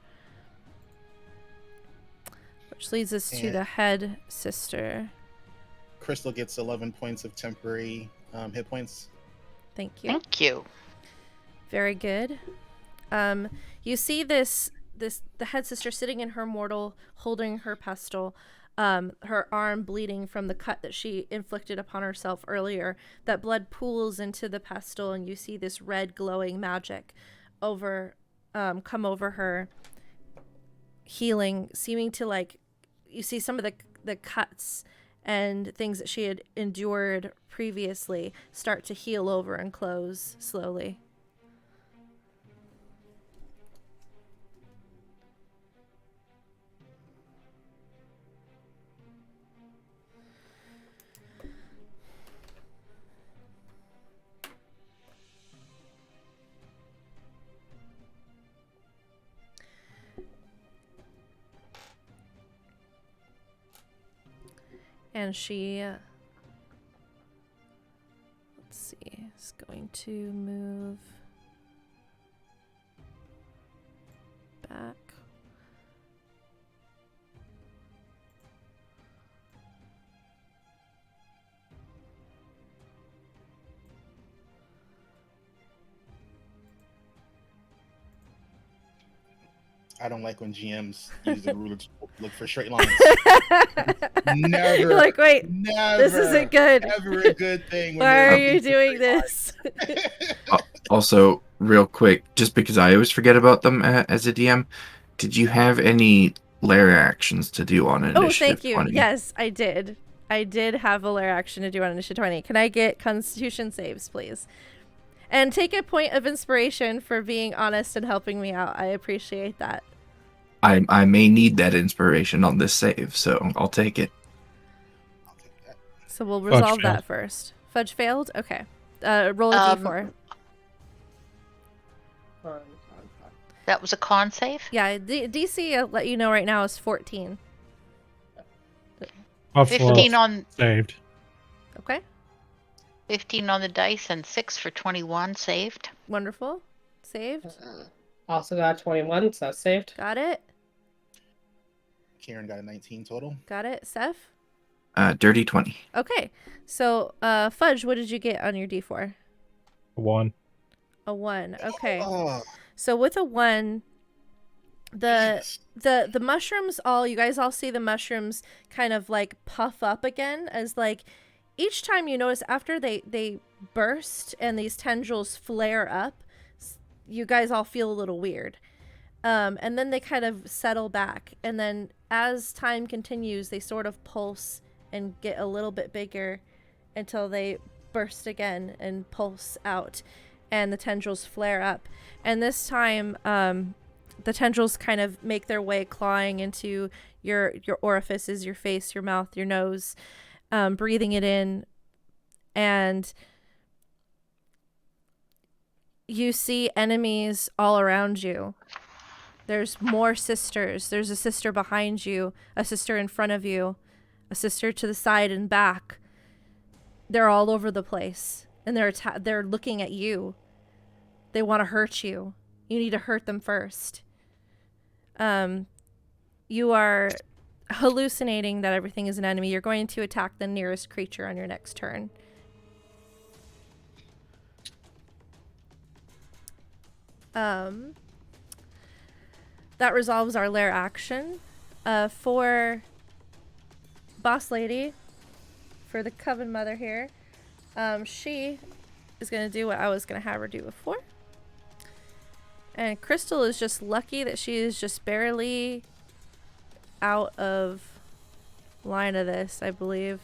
Which leads us to the head sister. Crystal gets 11 points of temporary hit points. Thank you. Thank you. Very good. You see the head sister sitting in her mortal, holding her pestle, her arm bleeding from the cut that she inflicted upon herself earlier. That blood pools into the pestle, and you see this red glowing magic come over her, healing, seeming to like, you see some of the cuts and things that she had endured previously start to heal over and close slowly. And she, let's see, is going to move back. I don't like when GMs use the ruler to look for straight lines. Never. You're like, wait, never, this isn't good. Ever a good thing. When Why are they're you looking doing for this? straight Also, real quick, just because I always forget about them as a DM, did you have any lair actions to do on Oh, initiative thank you. 20? Yes, I did. I did have a lair action to do on initiative 20. Can I get Constitution saves, please? And take a point of inspiration for being honest and helping me out. I appreciate that. I may need that inspiration on this save, so I'll take it. I'll take that. So we'll Fudge resolve failed. that first. Fudge failed? Okay. Roll a d4. That was a con save? Yeah, DC, I'll let you know right now, is 14. Buffalo 15 on saved. Okay, 15 on the dice and 6 for 21 saved. wonderful. Saved. Also got 21, so saved. Got it. Kieran got a 19 total. Got it. Seth? Dirty 20. Okay, so Fudge, what did you get on your d4? 1. A 1. Okay. Oh, So with a 1, Jesus. the mushrooms you guys all see the mushrooms kind of like puff up again, as like each time you notice after they burst and these tendrils flare up, you guys all feel a little weird. And then they kind of settle back, and then as time continues they sort of pulse and get a little bit bigger until they burst again and pulse out, and the tendrils flare up. And this time the tendrils kind of make their way clawing into your orifices, your face, your mouth, your nose, breathing it in. And you see enemies all around you. There's more sisters. There's a sister behind you, a sister in front of you, a sister to the side and back. They're all over the place, and they're looking at you. They want to hurt you. You need to hurt them first. You are hallucinating that everything is an enemy. You're going to attack the nearest creature on your next turn. That resolves our lair action. For Boss Lady, for the Coven Mother here, she is going to do what I was going to have her do before. And Crystal is just lucky that she is just barely out of line of this, I believe.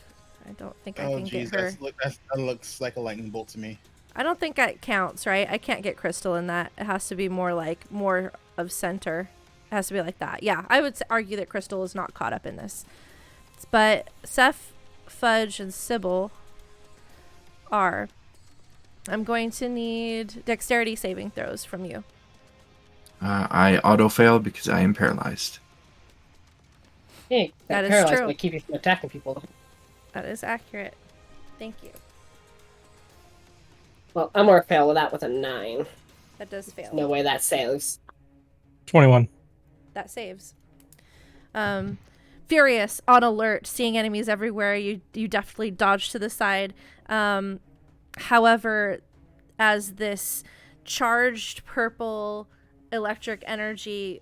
I don't think I can get her. That looks like a lightning bolt to me. I don't think that counts, right? I can't get Crystal in that. It has to be more of center. It has to be like that. Yeah, I would argue that Crystal is not caught up in this. But Seth, Fudge, and Sybil are. I'm going to need dexterity saving throws from you. I auto-fail because I am paralyzed. Hey, That is paralyzed true. will keep you from attacking people. That is accurate. Thank you. Well, I'm gonna fail with that with a 9. That does fail. No way that saves. 21. That saves. Furious, on alert, seeing enemies everywhere, you definitely dodge to the side. However, as this charged purple electric energy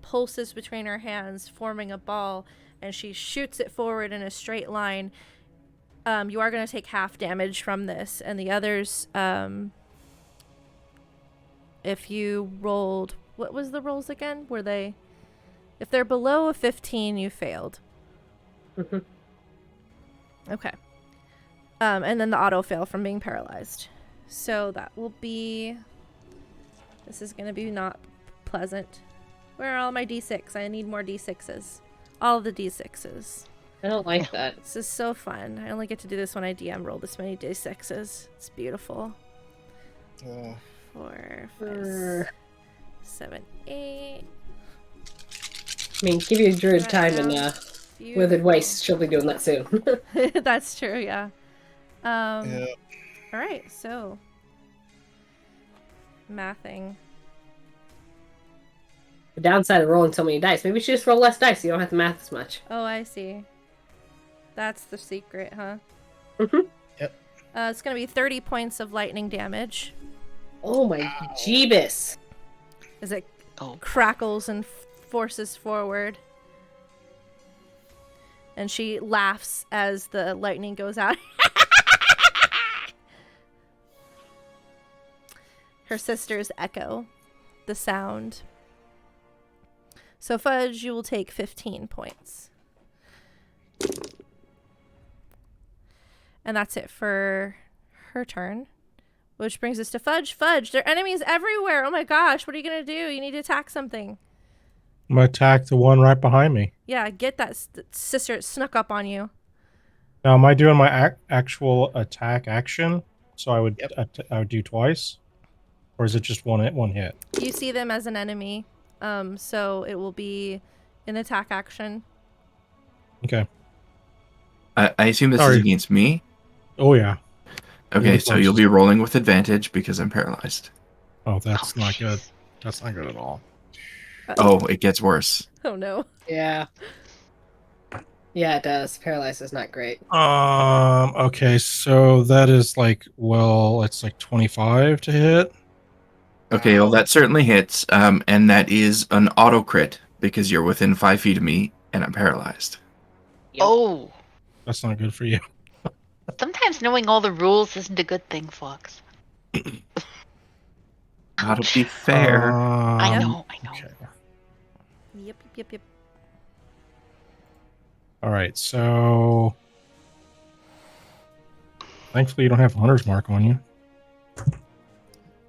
pulses between her hands, forming a ball, and she shoots it forward in a straight line, you are going to take half damage from this. And the others, if you rolled... What was the rolls again? Were they... If they're below a 15, you failed. Mm-hmm. Okay. And then the auto fail from being paralyzed. So that will be... This is going to be not pleasant. Where are all my d6? I need more d6s. All the d6s. I don't like that. This is so fun. I only get to do this when I DM roll this many d6s. It's beautiful. 4, 5, 7, 8. I mean, give your druid time and withered waste. She'll be doing that soon. That's true, yeah. Yeah. All right, so mathing. The downside of rolling so many dice. Maybe you should just roll less dice so you don't have to math as much. Oh, I see. That's the secret, huh? Mm-hmm. Yep. It's going to be 30 points of lightning damage. Oh my jeebus. As it crackles and forces forward. And she laughs as the lightning goes out. Her sisters echo the sound. So Fudge, you will take 15 points. And that's it for her turn. Which brings us to Fudge. Fudge, there are enemies everywhere. Oh my gosh, what are you going to do? You need to attack something. I'm going to attack the one right behind me. Yeah, get that sister. It snuck up on you. Now, am I doing my actual attack action? So I would I would do twice? Or is it just one hit? You see them as an enemy. So it will be an attack action. Okay. I assume this is against me? Oh, yeah. Okay, so you'll be rolling with advantage because I'm paralyzed. Oh, that's not good. That's not good at all. Oh, it gets worse. Oh, no. Yeah. Yeah, it does. Paralyzed is not great. Okay, so that is like, well, it's like 25 to hit. Okay, well, that certainly hits, and that is an auto crit because you're within 5 feet of me and I'm paralyzed. Yep. Oh. That's not good for you. Sometimes knowing all the rules isn't a good thing, Fox. Gotta be fair. I know. Okay. Yep. All right, so thankfully you don't have a hunter's mark on you.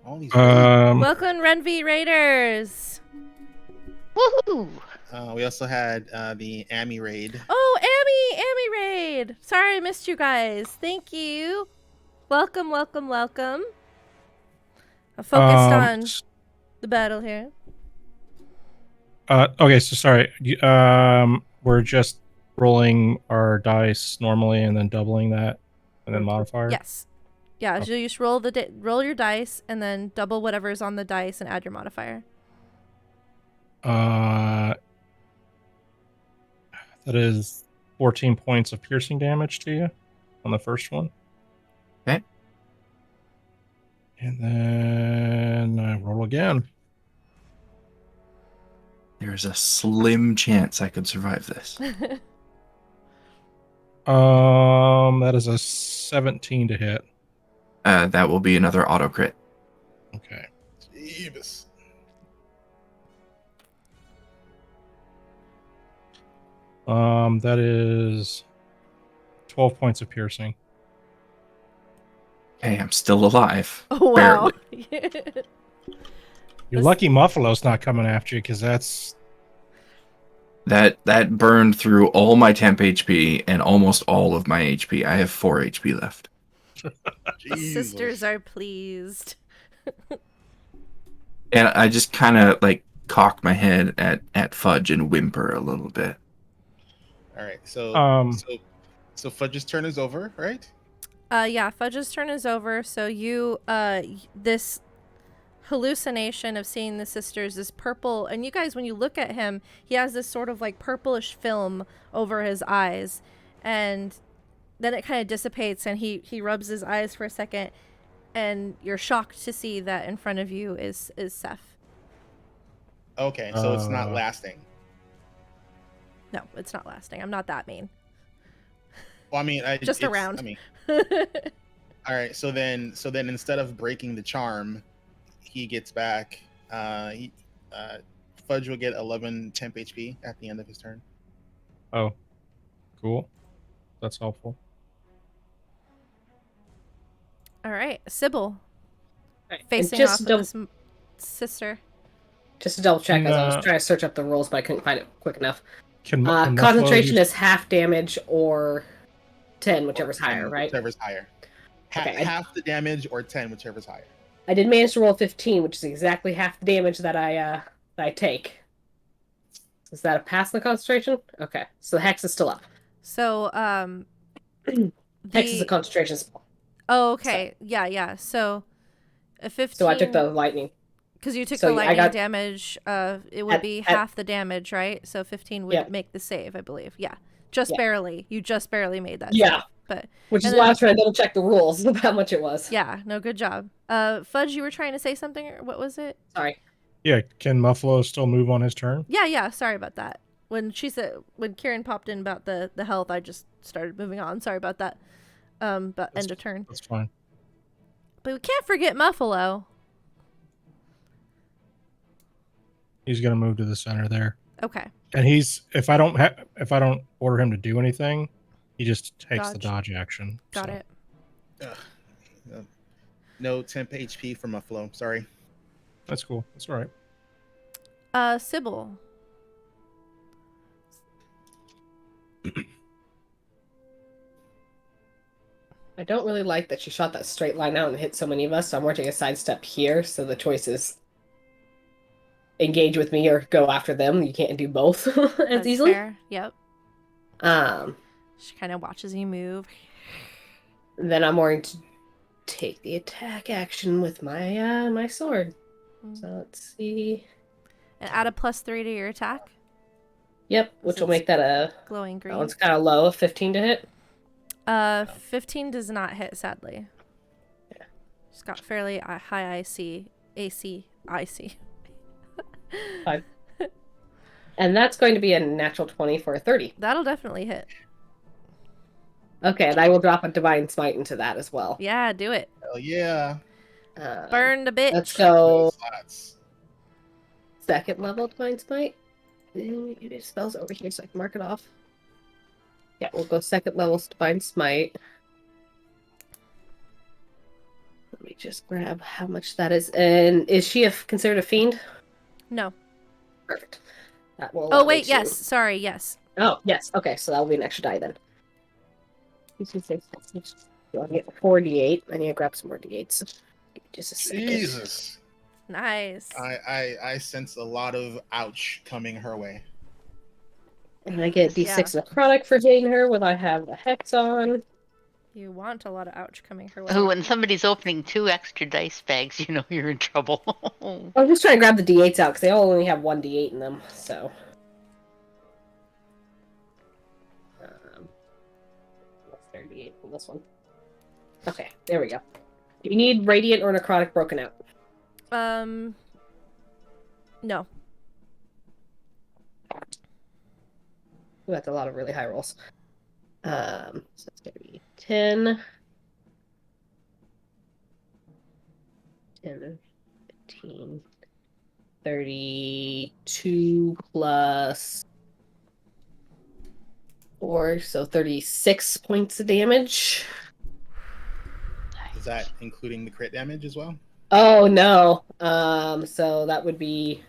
All these Welcome, Renvi Raiders. Woohoo! we also had the Amy raid. Oh, Amy Raid. Sorry I missed you guys. Thank you. Welcome. I'm focused on the battle here. Okay, so sorry. We're just rolling our dice normally and then doubling that and then modifier? Yes. Yeah, so you just roll roll your dice and then double whatever's on the dice and add your modifier. That is 14 points of piercing damage to you on the first one. Okay. And then I roll again. There's a slim chance I could survive this. That is a 17 to hit. That will be another auto crit. Okay. Jeebus. That is 12 points of piercing. Hey, I'm still alive. Oh, wow. You're lucky Muffalo's not coming after you, because That burned through all my temp HP and almost all of my HP. I have 4 HP left. The sisters are pleased. And I just kind of like cock my head at Fudge and whimper a little bit. All right, so Fudge's turn is over, right? Yeah, Fudge's turn is over. So you, this hallucination of seeing the sisters is purple, and you guys, when you look at him, he has this sort of like purplish film over his eyes, and then it kind of dissipates, and he rubs his eyes for a second, and you're shocked to see that in front of you is Seth. Okay, so it's not lasting. No, it's not lasting. I'm not that mean. Well, I mean, Just around. I mean, all right. So then instead of breaking the charm, he gets back. Fudge will get 11 temp HP at the end of his turn. Oh, cool. That's helpful. All right, Sybil. Right. Facing off with his sister. Just to double check, as I was trying to search up the rules, but I couldn't find it quick enough. Can concentration is half damage or 10, whichever's higher, right? Whichever's higher. Okay, half the damage or 10, whichever's higher. I did manage to roll 15, which is exactly half the damage that I take. Is that a pass in the concentration? Okay, so the hex is still up. So, Hex is a concentration spell. Oh, okay. So, yeah. So, a 15. So I took the lightning. Because you took the lightning damage, it would be half the damage, right? So 15 would make the save, I believe. Yeah. Just barely. You just barely made that save. But which is why I was trying to double check the rules of how much it was. Yeah, no, good job. Fudge, you were trying to say something, or what was it? Sorry. Yeah, can Muffalo still move on his turn? Yeah, sorry about that. When Kieran popped in about the health, I just started moving on. Sorry about that. But end of turn. That's fine. But we can't forget Muffalo. He's gonna move to the center there. Okay. And if I don't order him to do anything, he just takes the dodge action. Got it. No temp HP from Muffalo. Sorry. That's cool. That's all right. Sybil. I don't really like that she shot that straight line out and hit so many of us, so I'm working a sidestep here, so the choice is engage with me or go after them. You can't do both as easily. Fair. Yep. She kind of watches you move. Then I'm going to take the attack action with my my sword. So let's see. And add a +3 to your attack. Yep, which will make that a glowing green. That one's kind of low. 15 to hit. 15 does not hit, sadly. Yeah. She's got fairly high AC. 5. And that's going to be a natural 20 for a 30. That'll definitely hit. Okay, and I will drop a Divine Smite into that as well. Yeah, do it. Hell yeah. Burn the bitch. Let's go. Second level Divine Smite. Maybe spells over here so I can mark it off. Yeah, we'll go second level Divine Smite. Let me just grab how much that is. And is she considered a fiend? No. Perfect. That will. Oh wait, yes. Sorry, yes. Oh yes. Okay, so that will be an extra die then. You want to get 48? I need to grab some more d8s. Just a second. Jesus. Nice. I sense a lot of ouch coming her way. And I get d6 necrotic for hitting her when I have a hex on. You want a lot of ouch coming her way. Oh, when somebody's opening 2 extra dice bags, you know you're in trouble. I was just trying to grab the d8s out because they all only have 1 d8 in them, so. 38 from this one. Okay, there we go. Do you need radiant or necrotic broken out? No. Ooh, that's a lot of really high rolls. So it's gonna be 10, 15, 32 plus 4, so 36 points of damage. Is that including the crit damage as well? Oh no. So that would be,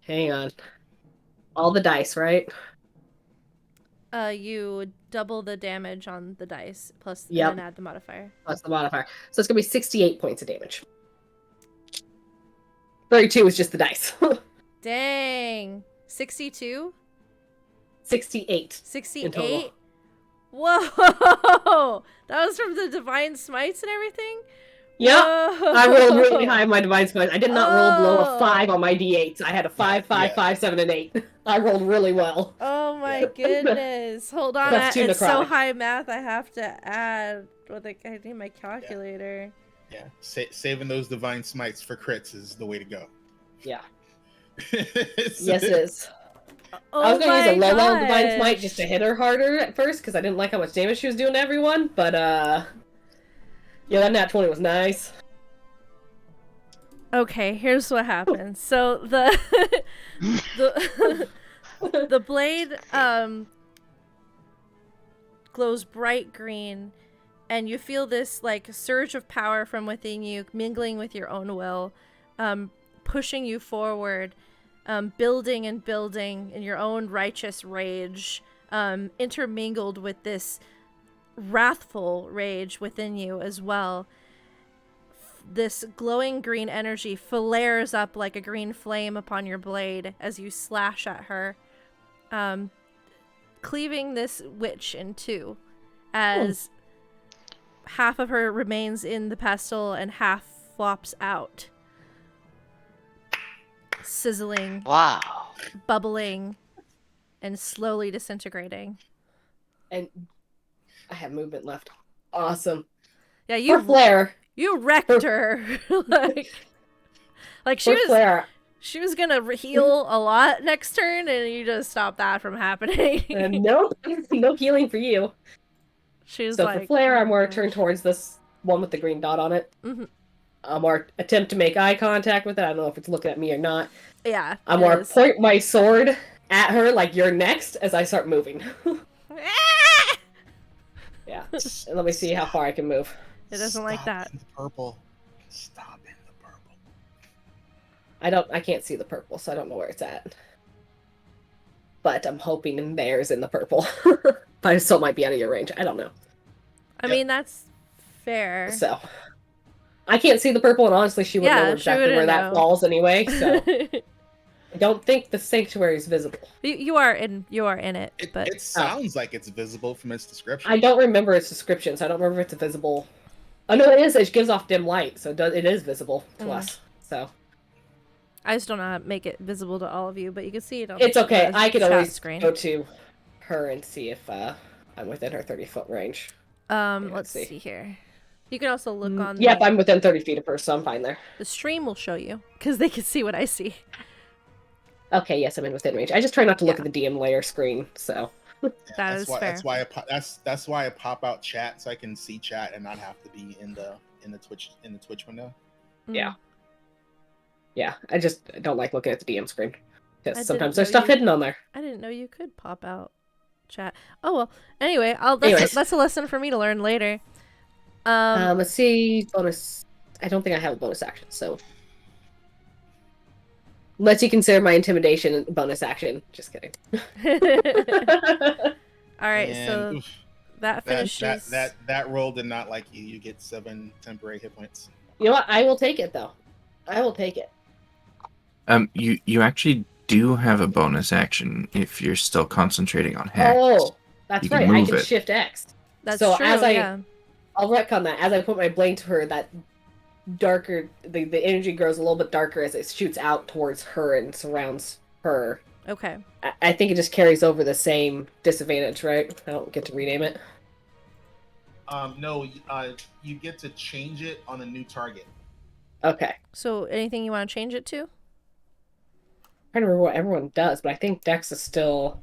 hang on, all the dice, right? You double the damage on the dice plus and then add the modifier. Plus the modifier. So it's gonna be 68 points of damage. 32 is just the dice. Dang. 62? 68. 68? Whoa! That was from the Divine Smites and everything? Yep. I rolled really high on my Divine Smites. I did not roll below a 5 on my d8s. I had a 5, 5, 5, 7, and 8. I rolled really well. Oh my goodness. Hold on. That's too It's so necrotic. high math, I have to add. I need my calculator. Yeah, saving those divine smites for crits is the way to go. Yeah. Yes, Yes, it is. Oh I was gonna use a my low level divine gosh. smite just to hit her harder at first because I didn't like how much damage she was doing to everyone. But yeah, that nat 20 was nice. Okay, here's what happens. So the the blade glows bright green, and you feel this like surge of power from within you, mingling with your own will, pushing you forward, building and building in your own righteous rage, intermingled with this wrathful rage within you as well. This glowing green energy flares up like a green flame upon your blade as you slash at her, cleaving this witch in two, as half of her remains in the pestle and half flops out, sizzling, Wow. bubbling, and slowly disintegrating. And I have movement left. Awesome. Yeah, For Flare. You wrecked her. like she For was Flare. she was gonna heal a lot next turn, and you just stopped that from happening. Nope. No healing for you. She was So like, for Flare, oh I'm more gosh. turned towards this one with the green dot on it. Mhm. I'm more attempt to make eye contact with it. I don't know if it's looking at me or not. Yeah. I'm it more is. point my sword at her like you're next as I start moving. Yeah. And let me see how far I can move. It doesn't like that. In the purple. Stop in the purple. I can't see the purple, so I don't know where it's at. But I'm hoping theirs in the purple. But I still might be out of your range. I don't know. I mean, that's fair. So I can't see the purple, and honestly, she would know exactly where that falls anyway. So I don't think the sanctuary is visible. You are in it, but It sounds like it's visible from its description. I don't remember its description, so I don't remember if it's visible. Oh no, it is. It gives off dim light, so it is visible to us. So I just don't know how to make it visible to all of you, but you can see it on it's okay. the I can chat always screen. go to her and see if I'm within her 30-foot range. Let's see here. You can also look on. Yep, I'm within 30 feet of her, so I'm fine there. The stream will show you because they can see what I see. Okay, yes, I'm in within range. I just try not to look at the DM layer screen, so. That's fair. That's why I pop out chat so I can see chat and not have to be in the Twitch window. Yeah. Yeah, I just don't like looking at the DM screen because sometimes know there's stuff hidden on there. I didn't know you could pop out chat. Oh well. Anyway, that's a lesson for me to learn later. Let's see bonus. I don't think I have a bonus action, so unless you consider my intimidation a bonus action. Just kidding. All right, And, so oof, that finishes. that roll did not like you. You get 7 temporary hit points. You know what? I will take it though. I will take it. You actually do have a bonus action if you're still concentrating on hex. Oh, that's You can right. I move can it. shift X. That's so true. as Yeah. I'll retcon that. As I put my blade to her, that darker, the energy grows a little bit darker as it shoots out towards her and surrounds her. Okay. I think it just carries over the same disadvantage, right? I don't get to rename it. No, you get to change it on a new target. Okay. So anything you want to change it to? I'm trying to remember what everyone does, but I think Dex is still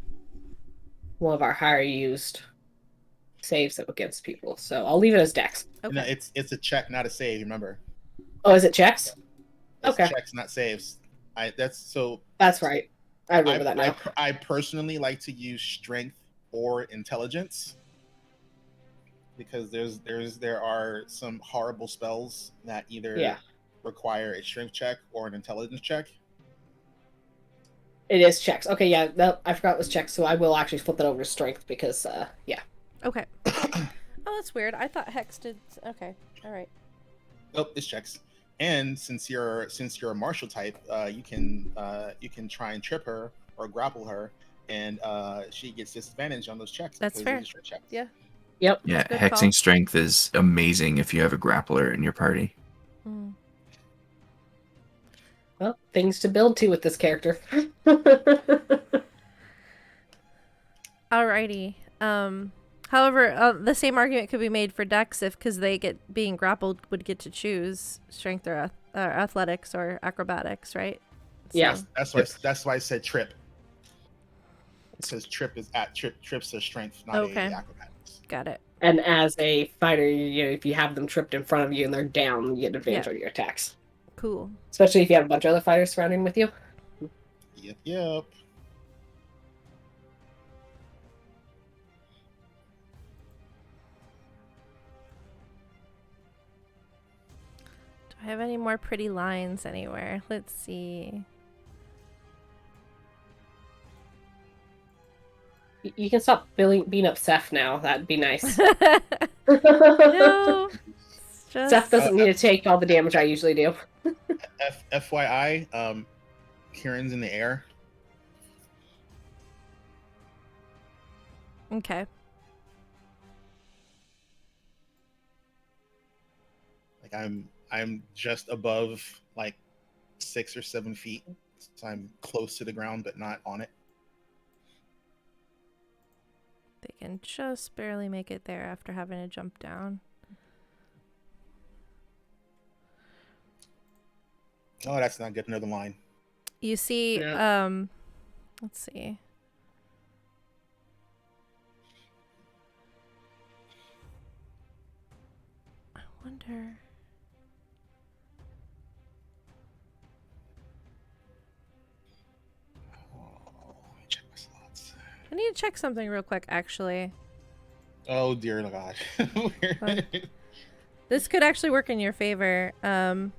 one of our higher used saves against people. So I'll leave it as Dex. Okay. No, it's a check, not a save. Remember. Oh, is it checks? It's Okay. checks, not saves. That's right. I remember that now. I personally like to use strength or intelligence because there are some horrible spells that either require a strength check or an intelligence check. It is checks. Okay, yeah, I forgot it was checks, so I will actually flip that over to strength because, yeah. Okay. Oh, that's weird. I thought Hex did. Okay. All right. Nope, it's checks. And since you're a martial type, you can try and trip her or grapple her, and she gets disadvantage on those checks. That's fair. Checks. Yeah. Yep. Yeah, Good hexing call. strength is amazing if you have a grappler in your party. Mm. Well, things to build to with this character. Alrighty. However, the same argument could be made for Dex if, because they get being grappled, would get to choose strength or athletics or acrobatics, right? Yeah. So- That's why I said trip. It says trip is at trip. Trip says strength, not Okay. a acrobatics. Got it. And as a fighter, if you have them tripped in front of you and they're down, you get advantage on your attacks. Cool. Especially if you have a bunch of other fighters surrounding with you. Yep. Do I have any more pretty lines anywhere? Let's see. You can stop beating up Seth now. That'd be nice. No. It's just... Seth doesn't need to take all the damage I usually do. FYI, Kieran's in the air. Okay. Like I'm just above like 6 or 7 feet, so I'm close to the ground but not on it. They can just barely make it there after having to jump down. Oh, that's not good. Another line. You see, Yeah. let's see. I wonder. Oh, let me check my slots. I need to check something real quick, actually. Oh dear God. Fun. This could actually work in your favor. I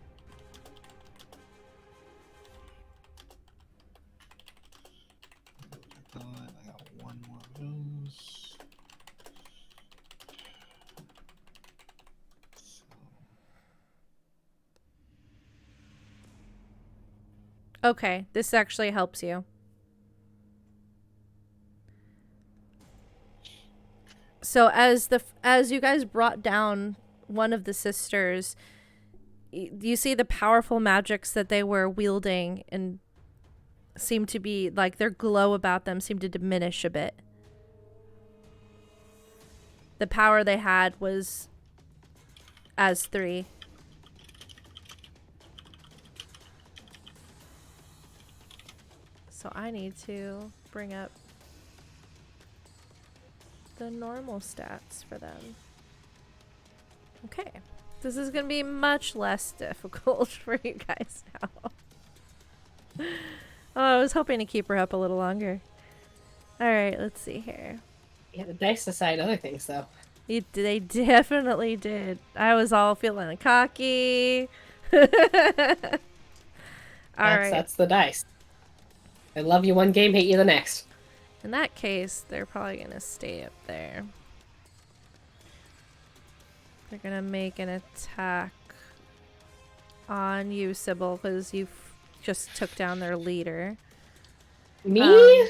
got one more of those. Okay, this actually helps you. So as you guys brought down one of the sisters, you see the powerful magics that they were wielding and seem to be like their glow about them seemed to diminish a bit. The power they had was as 3. So I need to bring up the normal stats for them. Okay. This is going to be much less difficult for you guys now. Oh, I was hoping to keep her up a little longer. Alright, let's see here. Yeah, the dice decide other things, though. They definitely did. I was all feeling cocky. Alright. That's the dice. I love you one game, hate you the next. In that case, they're probably going to stay up there. They're going to make an attack on you, Sybil, because you just took down their leader. Me?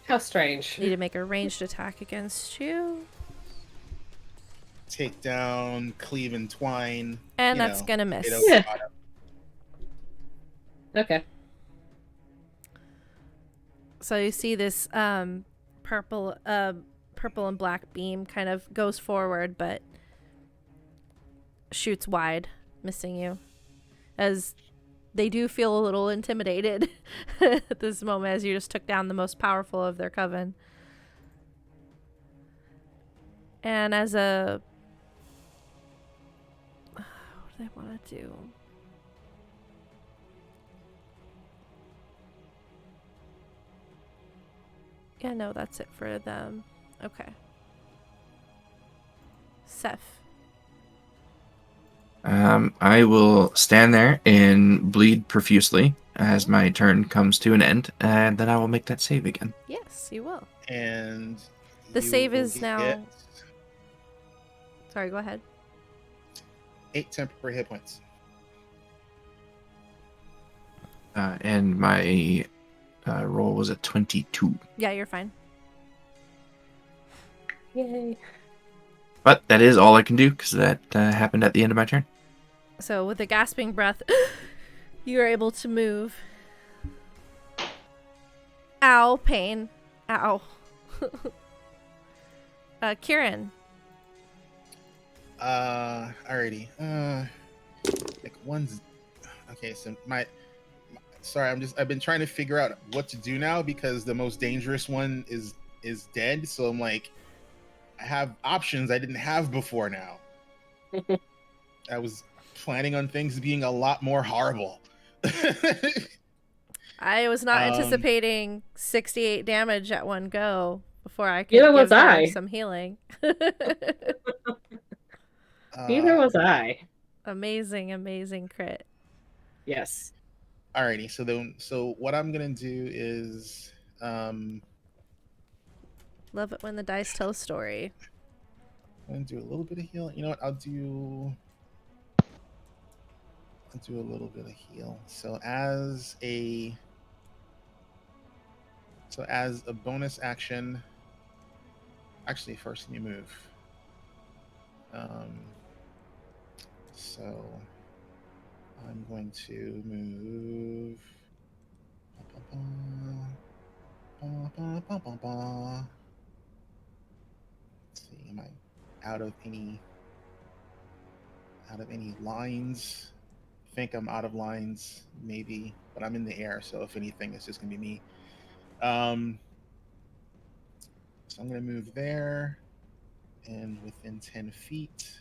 How strange. Need to make a ranged attack against you. Take down, cleave and twine. And that's going to miss. Yeah. Okay. So you see this purple and black beam kind of goes forward, but shoots wide, missing you. As they do feel a little intimidated at this moment, as you just took down the most powerful of their coven. And as a... what do they want to do? Yeah, no, that's it for them. Okay. Seth. I will stand there and bleed profusely as my turn comes to an end, and then I will make that save again. Yes, you will. And The you save will is now... get Sorry, go ahead. 8 temporary hit points. And my roll was a 22. Yeah, you're fine. Yay. But that is all I can do, because that happened at the end of my turn. So with a gasping breath, you are able to move. Ow, pain. Ow. Kieran. Alrighty. Like one's okay. So sorry, I've been trying to figure out what to do now because the most dangerous one is dead. So I'm like, I have options I didn't have before now. I was planning on things being a lot more horrible. I was not anticipating 68 damage at one go before I could Neither give was her I. some healing. Neither was I. Amazing crit. Yes. Alrighty, so what I'm gonna do is Love it when the dice tell a story. I'm gonna do a little bit of heal. You know what? I'll do a little bit of heal. So as a bonus action, actually first let me move. So I'm going to move. Let's see, am I out of any lines? I think I'm out of lines, maybe, but I'm in the air, so if anything, it's just gonna be me. So I'm gonna move there and within 10 feet.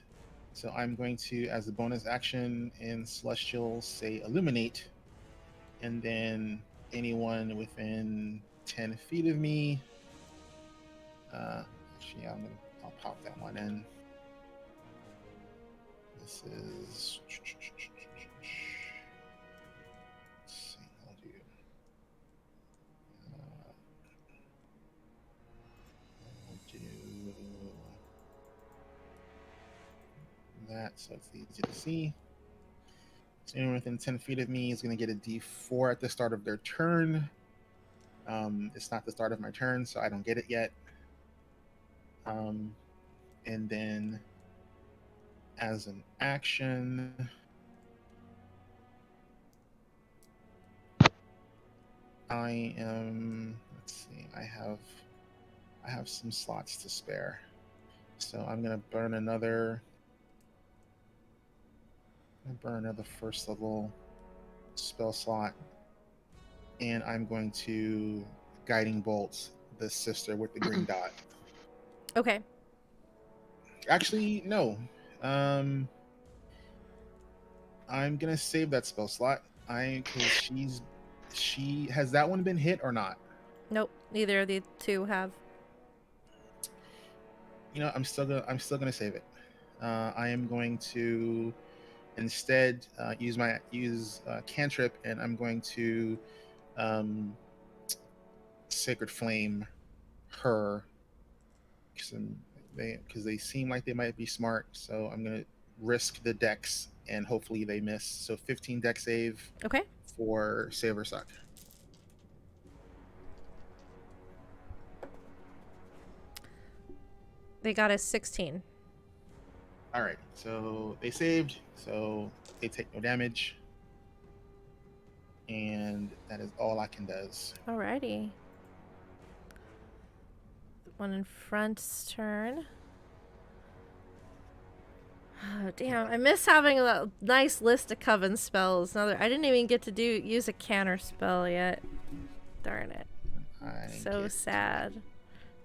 So I'm going to, as a bonus action in Celestial, say Illuminate, and then anyone within 10 feet of me. Actually, I'll pop that one in. This is. Let's see, I'll do. I'll do that, so it's easy to see. So anyone within 10 feet of me is going to get a D4 at the start of their turn. It's not the start of my turn, so I don't get it yet. And then as an action, I am, let's see, I have some slots to spare. So I'm going to burn another first level spell slot, and I'm going to guiding bolt the sister with the green dot. Okay. Actually, no. I'm gonna save that spell slot. Because she has that one been hit or not? Nope. Neither of the two have. You know, I'm still gonna save it. I am going to instead use cantrip, and I'm going to sacred flame her because they seem like they might be smart. So I'm gonna risk the dex and hopefully they miss. So 15 dex save. Okay. For save or suck. They got a 16. All right, so they saved, so they take no damage, and that is all Akin does. Alrighty. One in front's turn. Oh, damn, I miss having a nice list of coven spells. I didn't even get to use a canner spell yet. Darn it. So sad.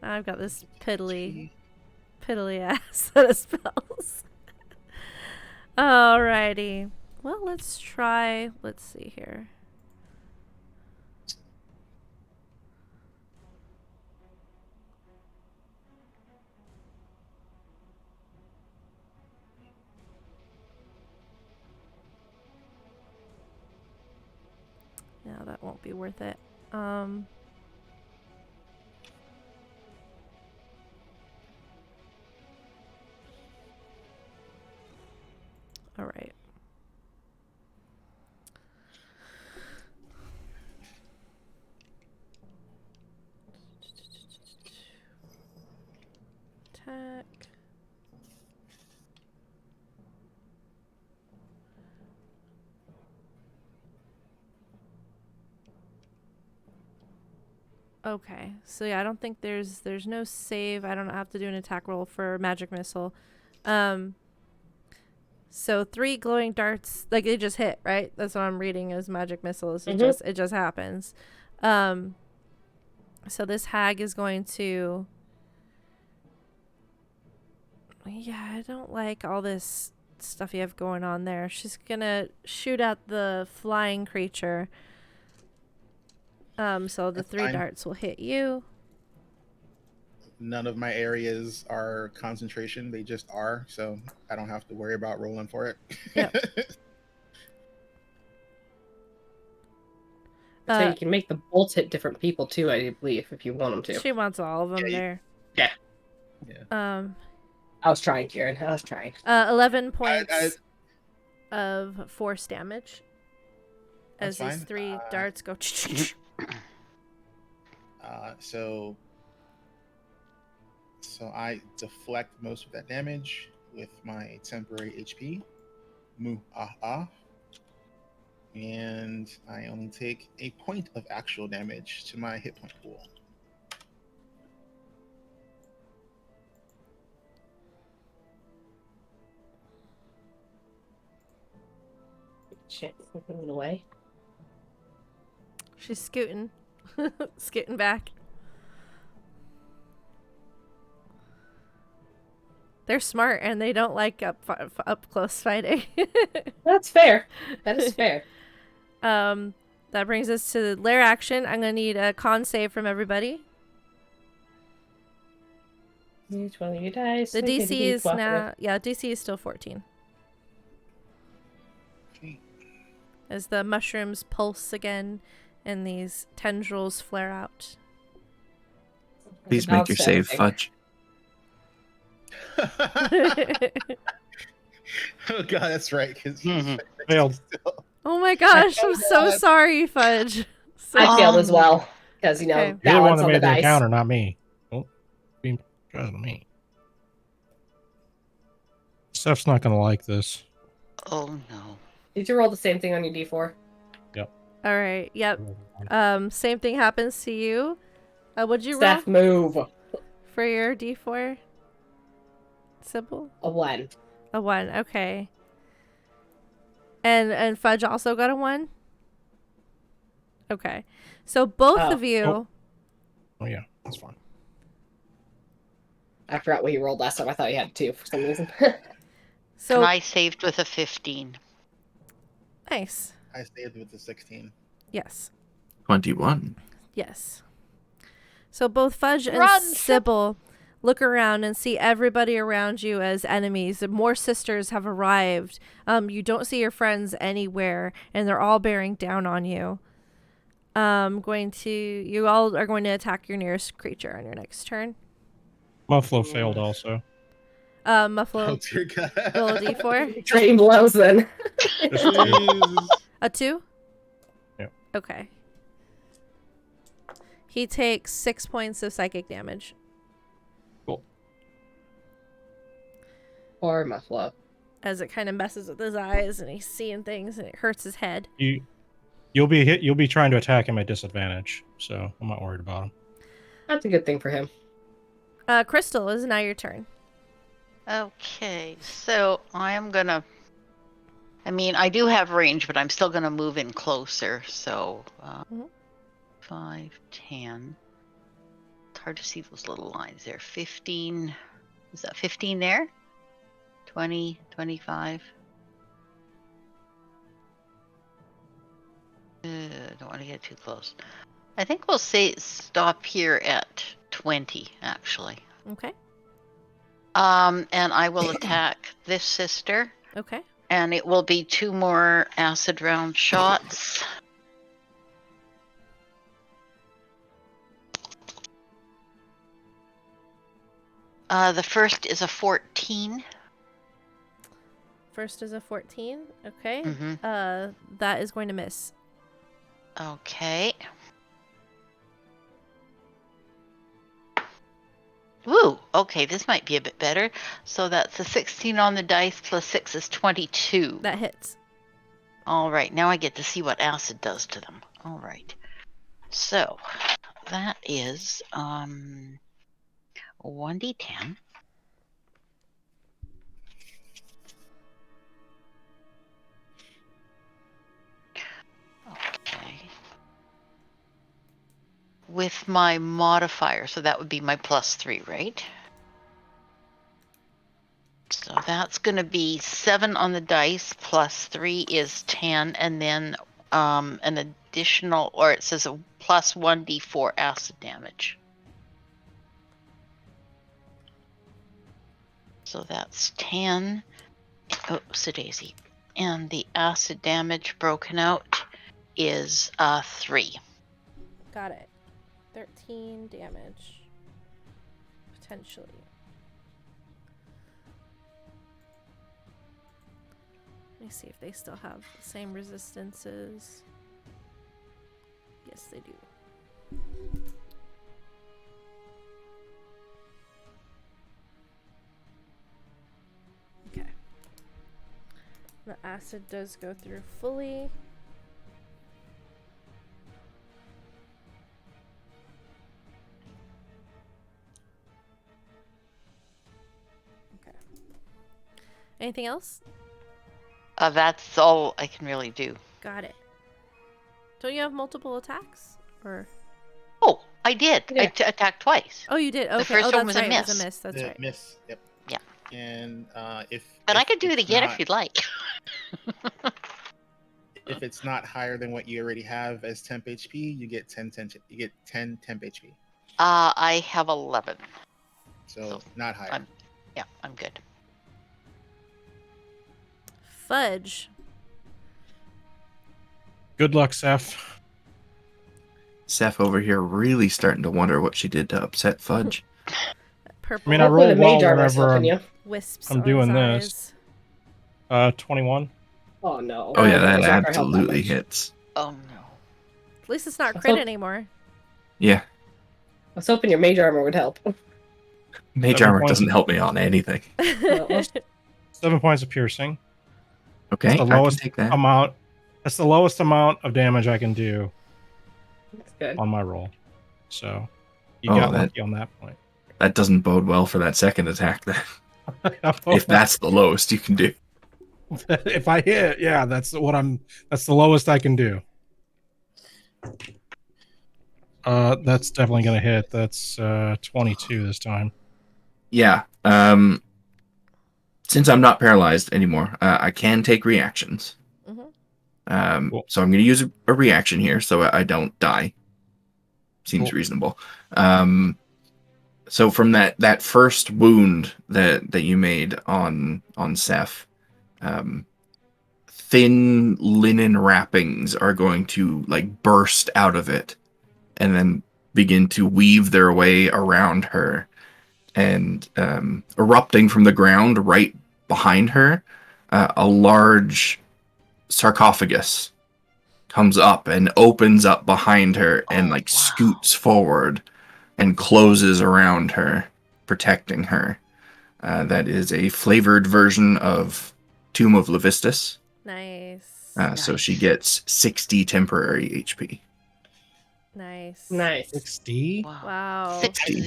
Now I've got this piddly ass set of spells. Alrighty. Well, let's see here. No, that won't be worth it. All right. Attack. Okay. So yeah, I don't think there's no save. I don't have to do an attack roll for magic missile. So 3 glowing darts, like it just hit, right? That's what I'm reading as magic missiles. It just happens. So this hag is going to. Yeah, I don't like all this stuff you have going on there. She's gonna shoot at the flying creature. So the That's 3 fine. darts will hit you. None of my areas are concentration. They just are, so I don't have to worry about rolling for it. Yep. So you can make the bolts hit different people too, I believe, if you want them to. She wants all of them there. Yeah. I was trying, Kieran. I was trying. 11 points of force damage. As That's these fine. 3 darts go. So I deflect most of that damage with my temporary HP. And I only take a point of actual damage to my hit point pool. Shit, moving away. She's scooting. Scooting back. They're smart and they don't like up close fighting. That's fair. That is fair. That brings us to lair action. I'm gonna need a con save from everybody. Each one of you dice. The DC is now, DC is still 14. Okay. As the mushrooms pulse again and these tendrils flare out. Please make your save, Fudge. Oh god, that's right. Failed. Oh my gosh, I'm so sorry, Fudge. I failed as well because Okay. You're the one balance that on the made the dice. encounter, not me. Don't be judging me. Steph's not gonna like this. Oh no. Did you roll the same thing on your D4? All right. Yep. Same thing happens to you. What'd you Steph, roll move. for your D4? Sybil? A 1. A 1. Okay. And Fudge also got a 1. Okay. So both of you. Oh yeah, that's fine. I forgot what you rolled last time. I thought you had 2 for some reason. So And I saved with a 15. nice. I stayed with the 16. Yes. 21. Yes. So both Fudge and Run, Sybil look around and see everybody around you as enemies. More sisters have arrived. You don't see your friends anywhere, and they're all bearing down on you. You all are going to attack your nearest creature on your next turn. Muffalo failed also. Muffalo, Oh dear god. roll a d4. Trading blows then. Jesus. A 2? Yep. Okay. He takes 6 points of psychic damage. Cool. Or Muffalo. As it kind of messes with his eyes and he's seeing things and it hurts his head. You'll be trying to attack him at disadvantage, so I'm not worried about him. That's a good thing for him. Crystal, is now your turn. Okay, so I am gonna. I mean, I do have range, but I'm still gonna move in closer. So, 5, 10. It's hard to see those little lines there. 15. Is that 15 there? 20, 25. Don't want to get too close. I think we'll say stop here at 20, actually. Okay. And I will attack this sister. Okay. And it will be 2 more acid round shots. The first is a 14. First is a 14. Okay. Mm-hmm. That is going to miss. Okay. Woo! Okay, this might be a bit better. So that's a 16 on the dice plus 6 is 22. That hits. All right, now I get to see what acid does to them. All right. So that is 1d10. Okay. With my modifier, so that would be my +3, right? So that's going to be 7 on the dice, +3 is 10, and then an additional, or it says a +1d4 acid damage. So that's 10. Oh, Daisy. And the acid damage broken out is 3. Got it. 13 damage. Potentially. Let me see if they still have the same resistances. Yes, they do. Okay. The acid does go through fully. Okay. Anything else? That's all I can really do. Got it. Don't you have multiple attacks? Or Oh, I did. Yeah. I attacked twice. oh, you did. Okay. first oh, one that's was a right. It was miss. a miss. That's The right. miss. Yep. Yeah. And if But if I could do it it's again not- if you'd like. If it's not higher than what you already have as temp HP, you get 10 temp HP. I have 11. So not higher. I'm good. Fudge. Good luck, Seth. Seth over here really starting to wonder what she did to upset Fudge. Purple I mean, I Hopefully roll the mage well armor's whenever helping you. wisps I'm on doing his this. eyes. 21. Oh no. Oh yeah, that Berserker helped that absolutely much. hits. Oh no. At least it's not Let's crit hope- anymore. Yeah, I was hoping your mage armor would help. mage 7 armor points. doesn't help me on anything. Well, 7 points of piercing. Okay, That's the I can lowest take that. amount. That's the lowest amount of damage I can do that's good. on my roll. So you Oh, got that- lucky on that point. That doesn't bode well for that second attack then. If that's the lowest you can do. If I hit, yeah, that's the lowest I can do. That's definitely gonna hit. That's 22 this time. Yeah. Since I'm not paralyzed anymore, I can take reactions. Mhm. Cool. So I'm going to use a reaction here so I don't die. Seems Cool. reasonable. So from that first wound that you made on Seth, thin linen wrappings are going to like burst out of it and then begin to weave their way around her. And erupting from the ground right behind her, a large sarcophagus comes up and opens up behind her and Oh, like wow. scoots forward and closes around her, protecting her. That is a flavored version of Tomb of Levistus. Nice. So she Nice. gets 60 temporary HP. Nice. Nice. 60. Wow. 60?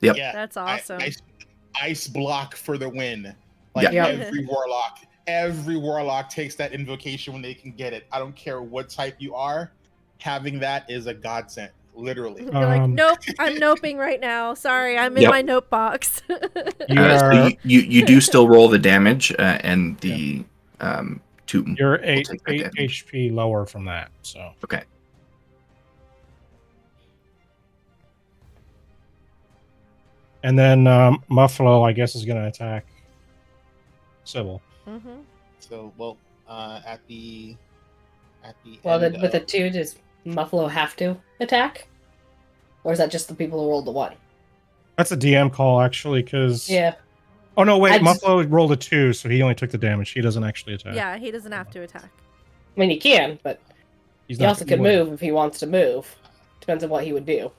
Yep. Yeah. That's awesome. Ice block for the win. Yeah. Every warlock takes that invocation when they can get it. I don't care what type you are. Having that is a godsend, literally. You're like, nope, I'm noping right now. Sorry, I'm in Yep. my note box. You So are you do still roll the damage and the tomb. you're will 8 take that damage. HP lower from that. So Okay. and then Muffalo, I guess, is going to attack Sybil. Mm-hmm. So, well, at the Well, end then with a of- 2, does Muffalo have to attack? Or is that just the people who rolled the 1? That's a DM call actually, because Yeah. Oh no, wait, I just- Muffalo rolled a 2, so he only took the damage. He doesn't actually attack. Yeah, he doesn't have to attack. I mean, he can, but He's he not, also can wouldn't. move if he wants to move. Depends on what he would do.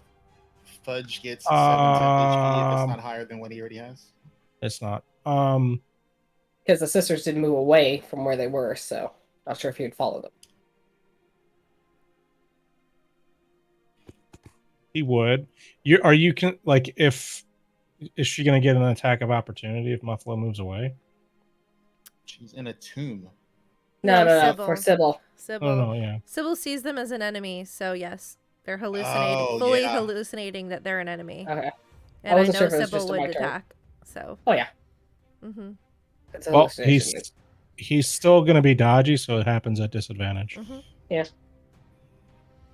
Fudge gets 7 temp HP if it's Um, not higher than what he already has. It's not. Because the sisters did move away from where they were, so not sure if he would follow them. He would. Like if is she gonna get an attack of opportunity if Muffalo moves away? She's in a tomb. No, for Sybil. Sybil. Oh no, yeah. Sybil sees them as an enemy, so yes, they're hallucinating, fully hallucinating that they're an enemy. Okay. And I wasn't know sure if it was Sybil just would my turn. attack. So. Oh yeah. Mm-hmm. It's a Well, hallucination. he's still gonna be dodgy, so it happens at disadvantage. Mm-hmm. Yeah.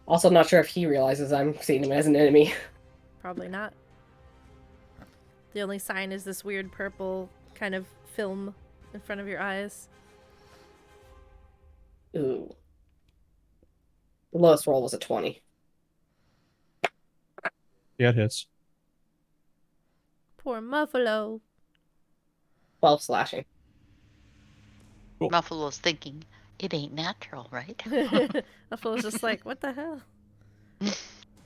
Also, not sure if he realizes I'm seeing him as an enemy. Probably not. The only sign is this weird purple kind of film in front of your eyes. Ooh. The lowest roll was a 20. Yeah, it hits. Poor Muffalo. 12 slashing. Cool. Muffalo's thinking, it ain't natural, right? Muffalo's just like, what the hell?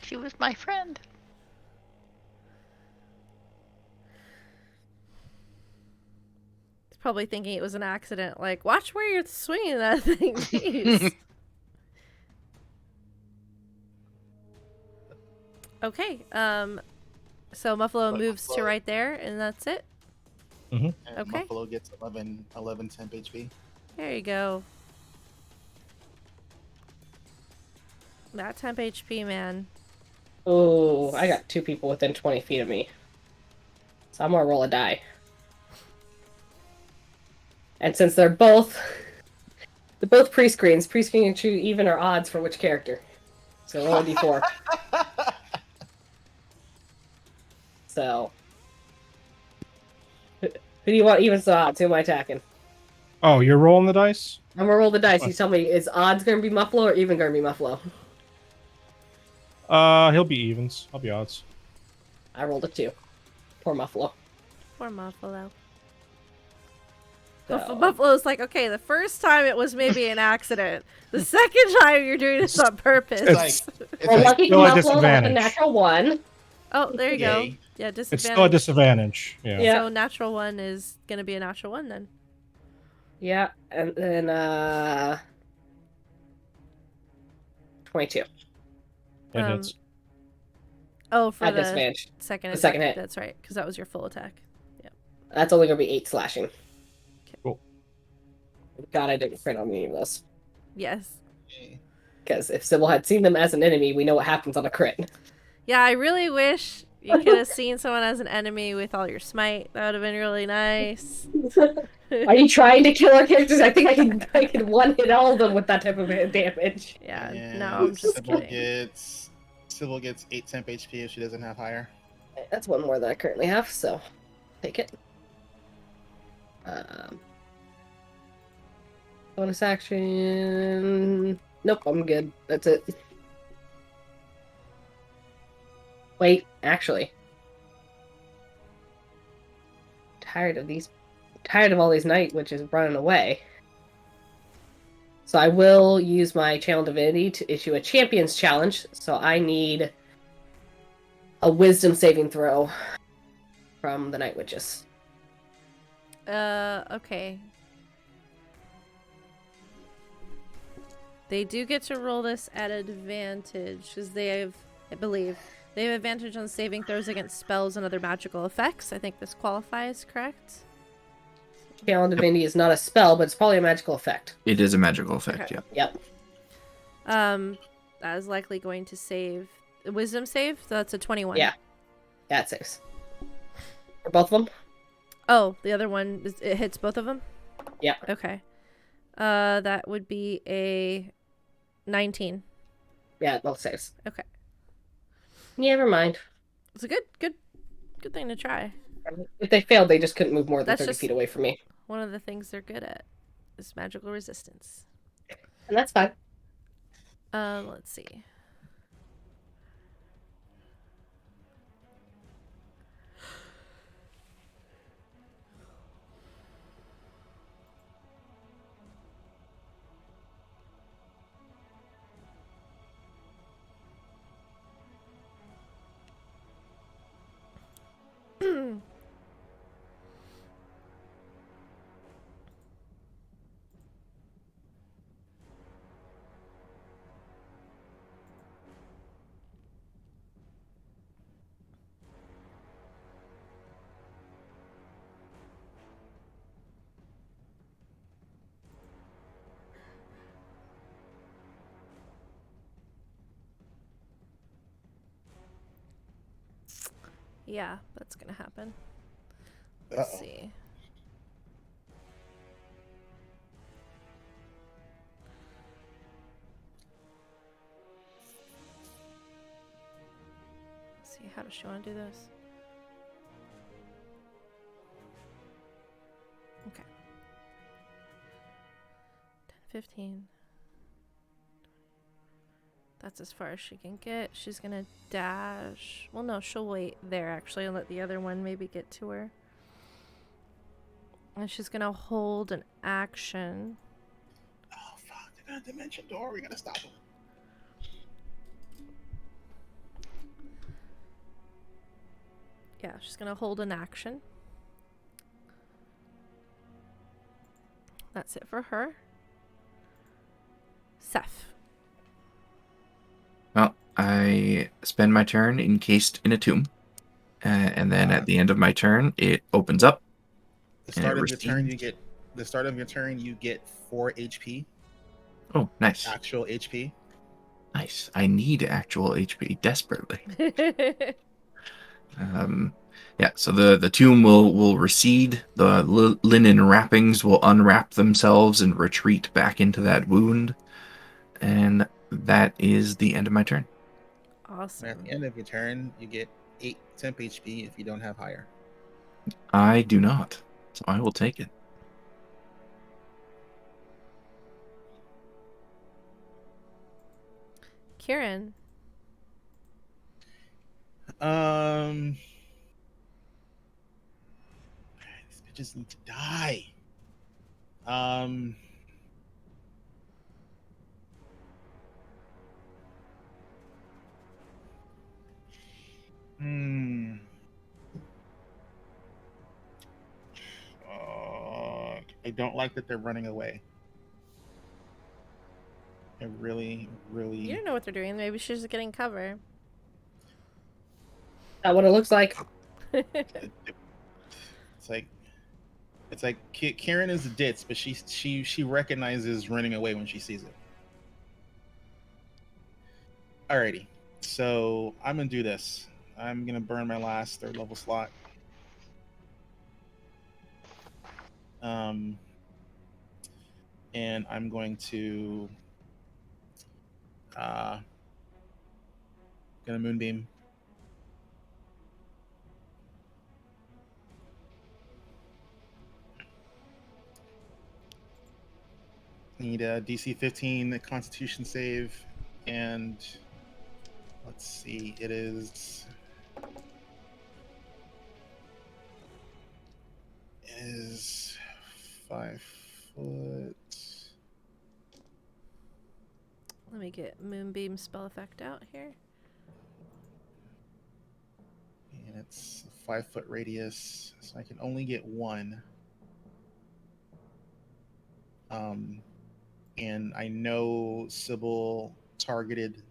She was my friend. He's probably thinking it was an accident. Like, watch where you're swinging that thing. Jeez. Okay. So Muffalo moves to right there, and that's it. And Okay. Buffalo gets 11 temp HP. There you go. That temp HP, man. Oh, I got 2 people within 20 feet of me. So I'm gonna roll a die. And since they're both pre-screens can choose even or odds for which character. So roll a d4. So who do you want even odds? Who am I attacking? Oh, you're rolling the dice? I'm gonna roll the dice. You tell me, is odds gonna be Muffalo or even gonna be Muffalo? He'll be evens. I'll be odds. I rolled a 2. Poor Muffalo. Poor Muffalo. So- Buffalo's like, okay, the first time it was maybe an accident. The second time you're doing this on purpose. It's Well, like, lucky still a Muffalo got a disadvantage. natural 1. Oh, there you go. Yay. Yeah, It's disadvantage. still a disadvantage. Yeah. Yeah. So natural 1 is going to be a natural 1 then. Yeah, and then 22. It hits. Oh, for At the disadvantage. second The attack. second hit. That's right, because that was your full attack. That's only gonna be 8 slashing. Cool. God, I didn't print on any of those. Yes. Because if Sybil had seen them as an enemy, we know what happens on a crit. Yeah, I really wish you could have seen someone as an enemy with all your smite. That would have been really nice. Are you trying to kill our characters? I think I can one hit all of them with that type of damage. Yeah, and no, I'm just Sybil kidding. Sybil gets 8 temp HP if she doesn't have higher. That's one more than I currently have, so take it. Bonus action. Nope, I'm good. That's it. Wait, actually. Tired of all these night witches running away. So I will use my channel divinity to issue a champion's challenge. So I need a wisdom saving throw from the night witches. Okay. They do get to roll this at advantage, because they have, I believe, they have advantage on saving throws against spells and other magical effects. I think this qualifies, correct? Channel divinity is not a spell, but it's probably a magical effect. It is a magical effect, Okay. yeah. Yep. That is likely going to save a wisdom save. So that's a 21. Yeah. Yeah, it saves. For both of them? Oh, the other one, it hits both of them? Yeah. Okay. That would be a 19. Yeah, both saves. Okay. Never mind. It's a good thing to try. If they failed, they just couldn't move more than That's 30 just- feet away from me. One of the things they're good at is magical resistance. And that's fine. Let's see. Yeah, that's gonna happen. Let's Uh-oh. see. Let's see, how does she want to do this? Okay. 10, 15. That's as far as she can get. She's gonna dash. Well, no, she'll wait there actually and let the other one maybe get to her. And she's gonna hold an action. Oh fuck! They're gonna dimension door. We gotta stop them. Yeah, she's gonna hold an action. That's it for her. Seth. Well, I spend my turn encased in a tomb. And then at the end of my turn, it opens up. The and it start of your turn, recedes. you get 4 HP. Oh, nice. Actual HP. Nice. I need actual HP desperately. Yeah, so the tomb will recede. The linen wrappings will unwrap themselves and retreat back into that wound. And that is the end of my turn. Awesome. And at the end of your turn, you get 8 temp HP if you don't have higher. I do not, so I will take it. Kieran. These bitches need to die. I don't like that they're running away. I really, really. You don't know what they're doing. Maybe she's just getting cover. That's what it looks like. It's like Karen is a ditz, but she recognizes running away when she sees it. Alrighty, so I'm gonna do this. I'm gonna burn my last 3rd level slot. And I'm going to gonna moonbeam. Need a DC 15 Constitution save, and let's see, it is 5 foot. Let me get Moonbeam spell effect out here. And it's a 5 foot radius, so I can only get 1. And I know Sybil targeted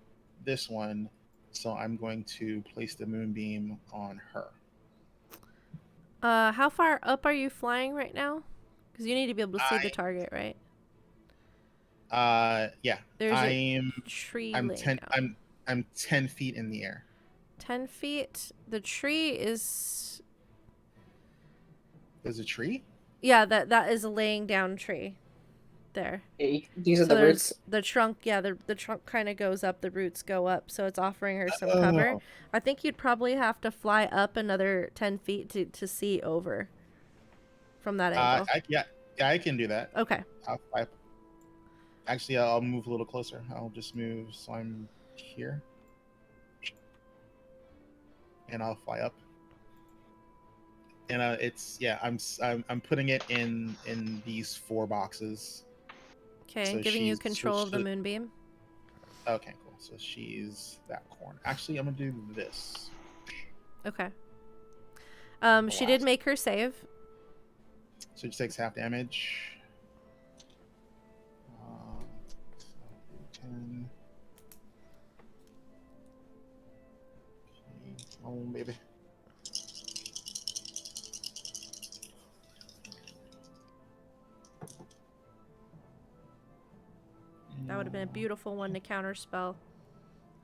this one, so I'm going to place the moonbeam on her. How far up are you flying right now? Because you need to be able to see the target, right? Yeah. There's a tree laying down. I'm 10 feet in the air. 10 feet. The tree is. There's a tree? Yeah, that is a laying down tree. There. These are the roots. The trunk, yeah, the trunk kind of goes up, the roots go up, so it's offering her some cover. I think you'd probably have to fly up another 10 feet to see over from that angle. I can do that. Okay. I'll move a little closer. I'll just move so I'm here. And I'll fly up. And I'm putting it in these 4 boxes. Okay, So giving you control of the moonbeam. Okay, cool. So she's that corner. Actually, I'm gonna do this. Okay. She did make her save. So she takes half damage. 10. Oh, baby. That would have been a beautiful one to counterspell.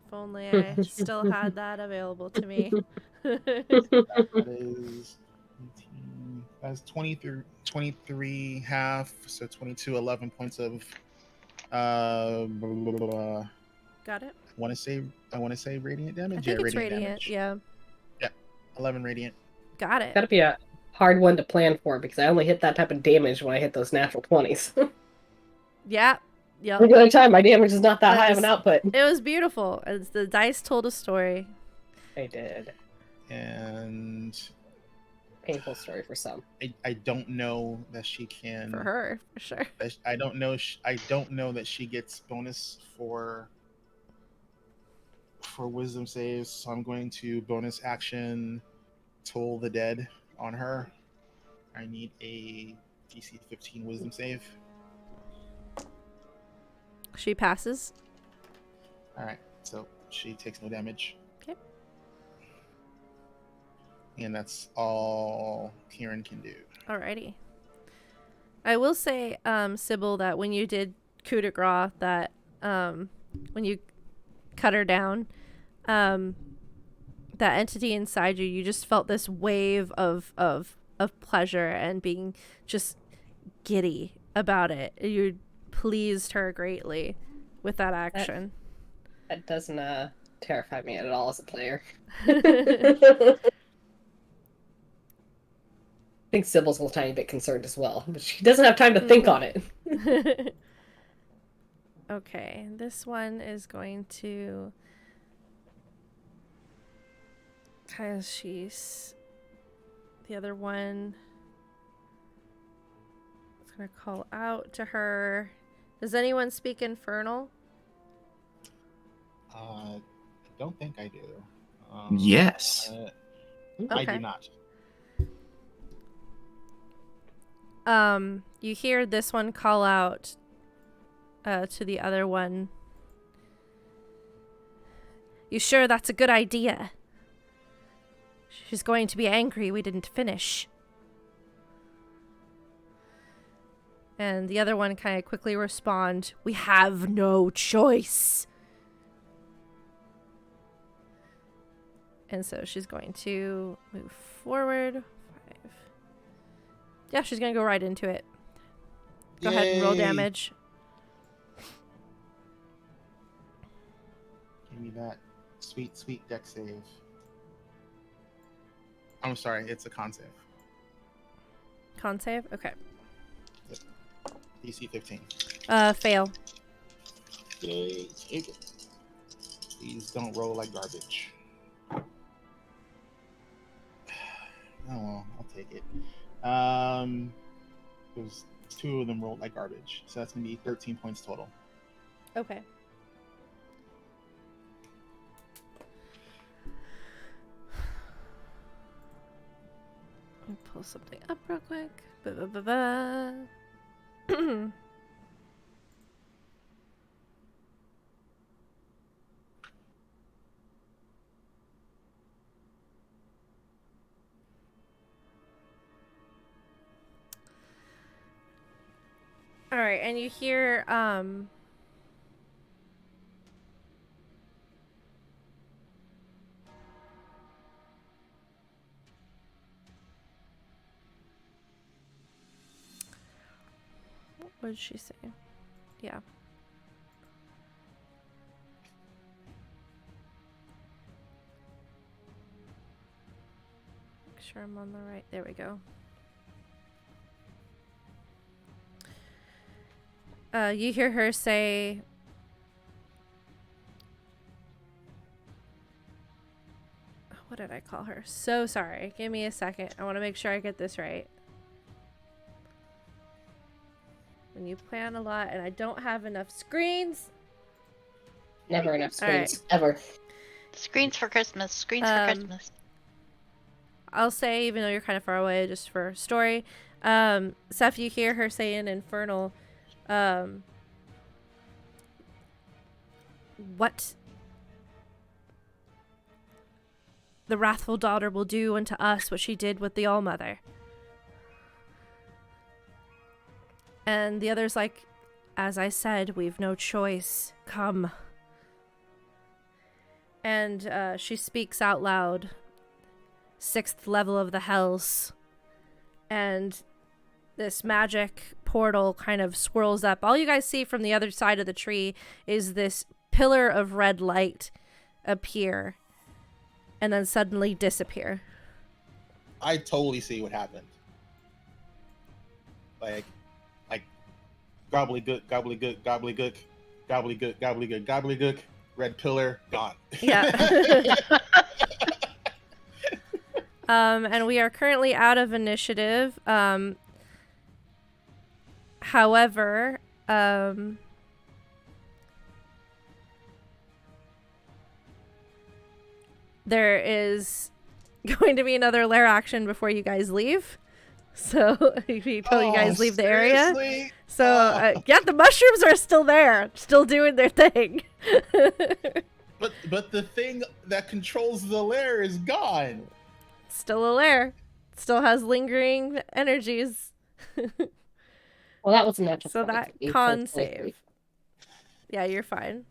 If only I still had that available to me. That is 18, that's 23 half, so 22, 11 points of blah, blah, blah, blah. Got it. I want to say radiant damage. I think it's radiant radiant. damage. Yeah. Yeah, 11 radiant. Got it. Gotta be a hard one to plan for because I only hit that type of damage when I hit those natural 20s. Yeah. Yep. Every other time, my damage is not that high of an output. It was beautiful. As the dice told a story. They did. And Painful story for some. I don't know that she can. For her, for sure. I don't know. I don't know that she gets bonus for wisdom saves. So I'm going to bonus action Toll the Dead on her. I need a DC 15 wisdom save. She passes. All right, so she takes no damage. Okay. And that's all Kieran can do. Alrighty. I will say, Sybil, that when you did coup de grace, that when you cut her down, that entity inside you, you just felt this wave of pleasure and being just giddy about it. You pleased her greatly with that action. That doesn't terrify me at all as a player. I think Sybil's a tiny bit concerned as well, but she doesn't have time to think on it. Okay, this one is going to... Because she's... The other one is going to call out to her. Does anyone speak Infernal? I don't think I do. Yes. I Okay. do not. You hear this one call out to the other one. You sure that's a good idea? She's going to be angry we didn't finish. And the other one kind of quickly respond, we have no choice. And so she's going to move forward. 5. Yeah, she's going to go right into it. Go ahead and roll Yay. damage. Give me that sweet, sweet deck save. I'm sorry, it's a con save. Con save? Okay. DC 15. Fail. Yay, take it. Please don't roll like garbage. Oh well, I'll take it. There's 2 of them rolled like garbage, so that's gonna be 13 points total. Okay. Let me pull something up real quick. Ba-ba-ba-ba. All right, and you hear what did she say? Yeah. Make sure I'm on the right. There we go. You hear her say, what did I call her? So sorry. Give me a second. I want to make sure I get this right. When you plan a lot and I don't have enough screens. Never enough screens. Right. Ever. Screens for Christmas. Screens for Christmas. I'll say, even though you're kind of far away, just for story. Seth, you hear her say in Infernal, what the wrathful daughter will do unto us what she did with the All-Mother. And the other's like, as I said, we've no choice. Come. And she speaks out loud. 6th level of the hells. And this magic portal kind of swirls up. All you guys see from the other side of the tree is this pillar of red light appear and then suddenly disappear. I totally see what happened. Like gobbledygook, gobbledygook, gobbledygook, gobbledygook, gobbledygook, gobbledygook, red pillar, gone. Yeah. And we are currently out of initiative. However, there is going to be another lair action before you guys leave. So until you guys leave the area. Seriously? So yeah, the mushrooms are still there, still doing their thing. But the thing that controls the lair is gone. Still a lair. Still has lingering energies. Well, that was a natural. So that con save. Yeah, you're fine.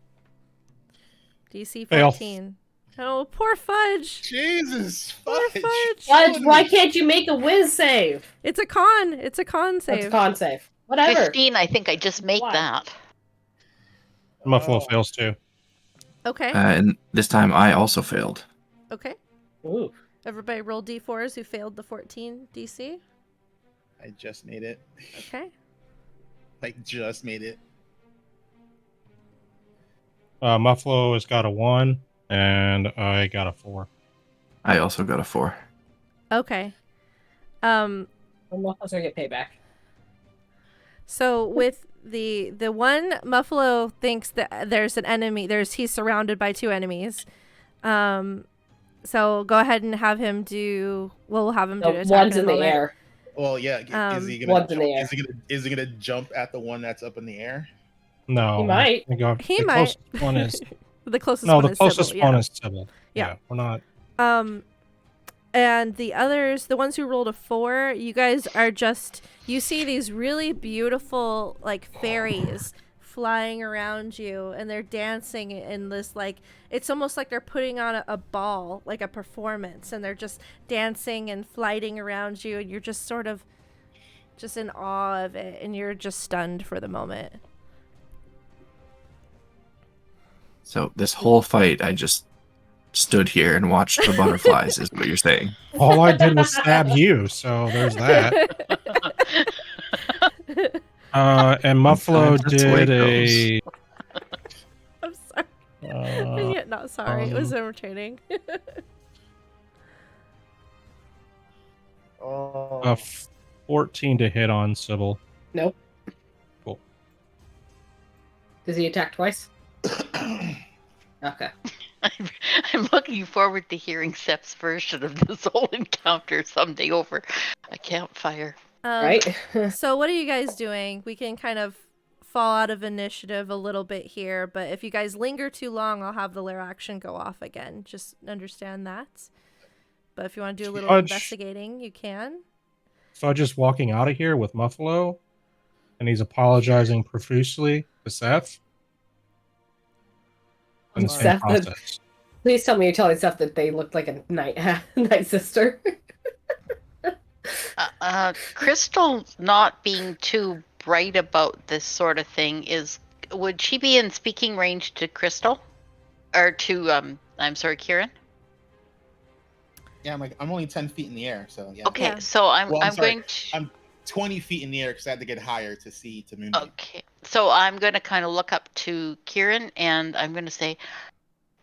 DC 14. Oh, poor Fudge. Jesus, Poor Fudge. Fudge. Why can't you make a whiz save? It's a con. It's a con save. It's a con save. Whatever. 15, I think I just make Why? that. Muffalo fails too. Okay. And this time I also failed. Okay. Ooh. Everybody roll d4s who failed the 14 DC. I just made it. Okay. Like, just made it. Muffalo has got a 1, and I got a 4. I also got a 4. Okay. I'm not supposed to get payback. So with the one, Muffalo thinks that there's an enemy. He's surrounded by 2 enemies. So go ahead and have him do. We'll have him do an attack. One's in in a the moment. air. Well, yeah. Is he gonna? One's in Jump, the air. is he gonna jump at the one that's up in the air? No. He might. He the might. Closest one is, The closest no, one the is closest Sybil, one yeah. is Sybil. Yeah. We're not. And the others, the ones who rolled a 4, you guys are just, you see these really beautiful, like, fairies flying around you, and they're dancing in this, like, it's almost like they're putting on a ball, like a performance, and they're just dancing and flighting around you, and you're just sort of just in awe of it, and you're just stunned for the moment. So this whole fight, I just stood here and watched the butterflies, is what you're saying. All I did was stab you, so there's that. And Muffalo Sometimes that's the way did it a. I'm sorry. And yet not sorry. It was entertaining. A 14 to hit on Sybil. Nope. Cool. Does he attack twice? Okay. I'm looking forward to hearing Sep's version of this whole encounter someday over a campfire. Right? So what are you guys doing? We can kind of fall out of initiative a little bit here, but if you guys linger too long, I'll have the lair action go off again. Just understand that. But if you want to do a little Fudge. investigating, you can. Fudge is walking out of here with Muffalo, and he's apologizing profusely to Seth. In the same Seth, process. Please tell me you're telling Seth that they looked like a night sister. Crystal not being too bright about this sort of thing would she be in speaking range to Crystal? Or to, I'm sorry, Kieran? Yeah, I'm only 10 feet in the air, so yeah. Okay, Yeah. so I'm Well, sorry. going to... I'm 20 feet in the air because I had to get higher to see to Moonbeam. Okay, so I'm going to kind of look up to Kieran, and I'm going to say,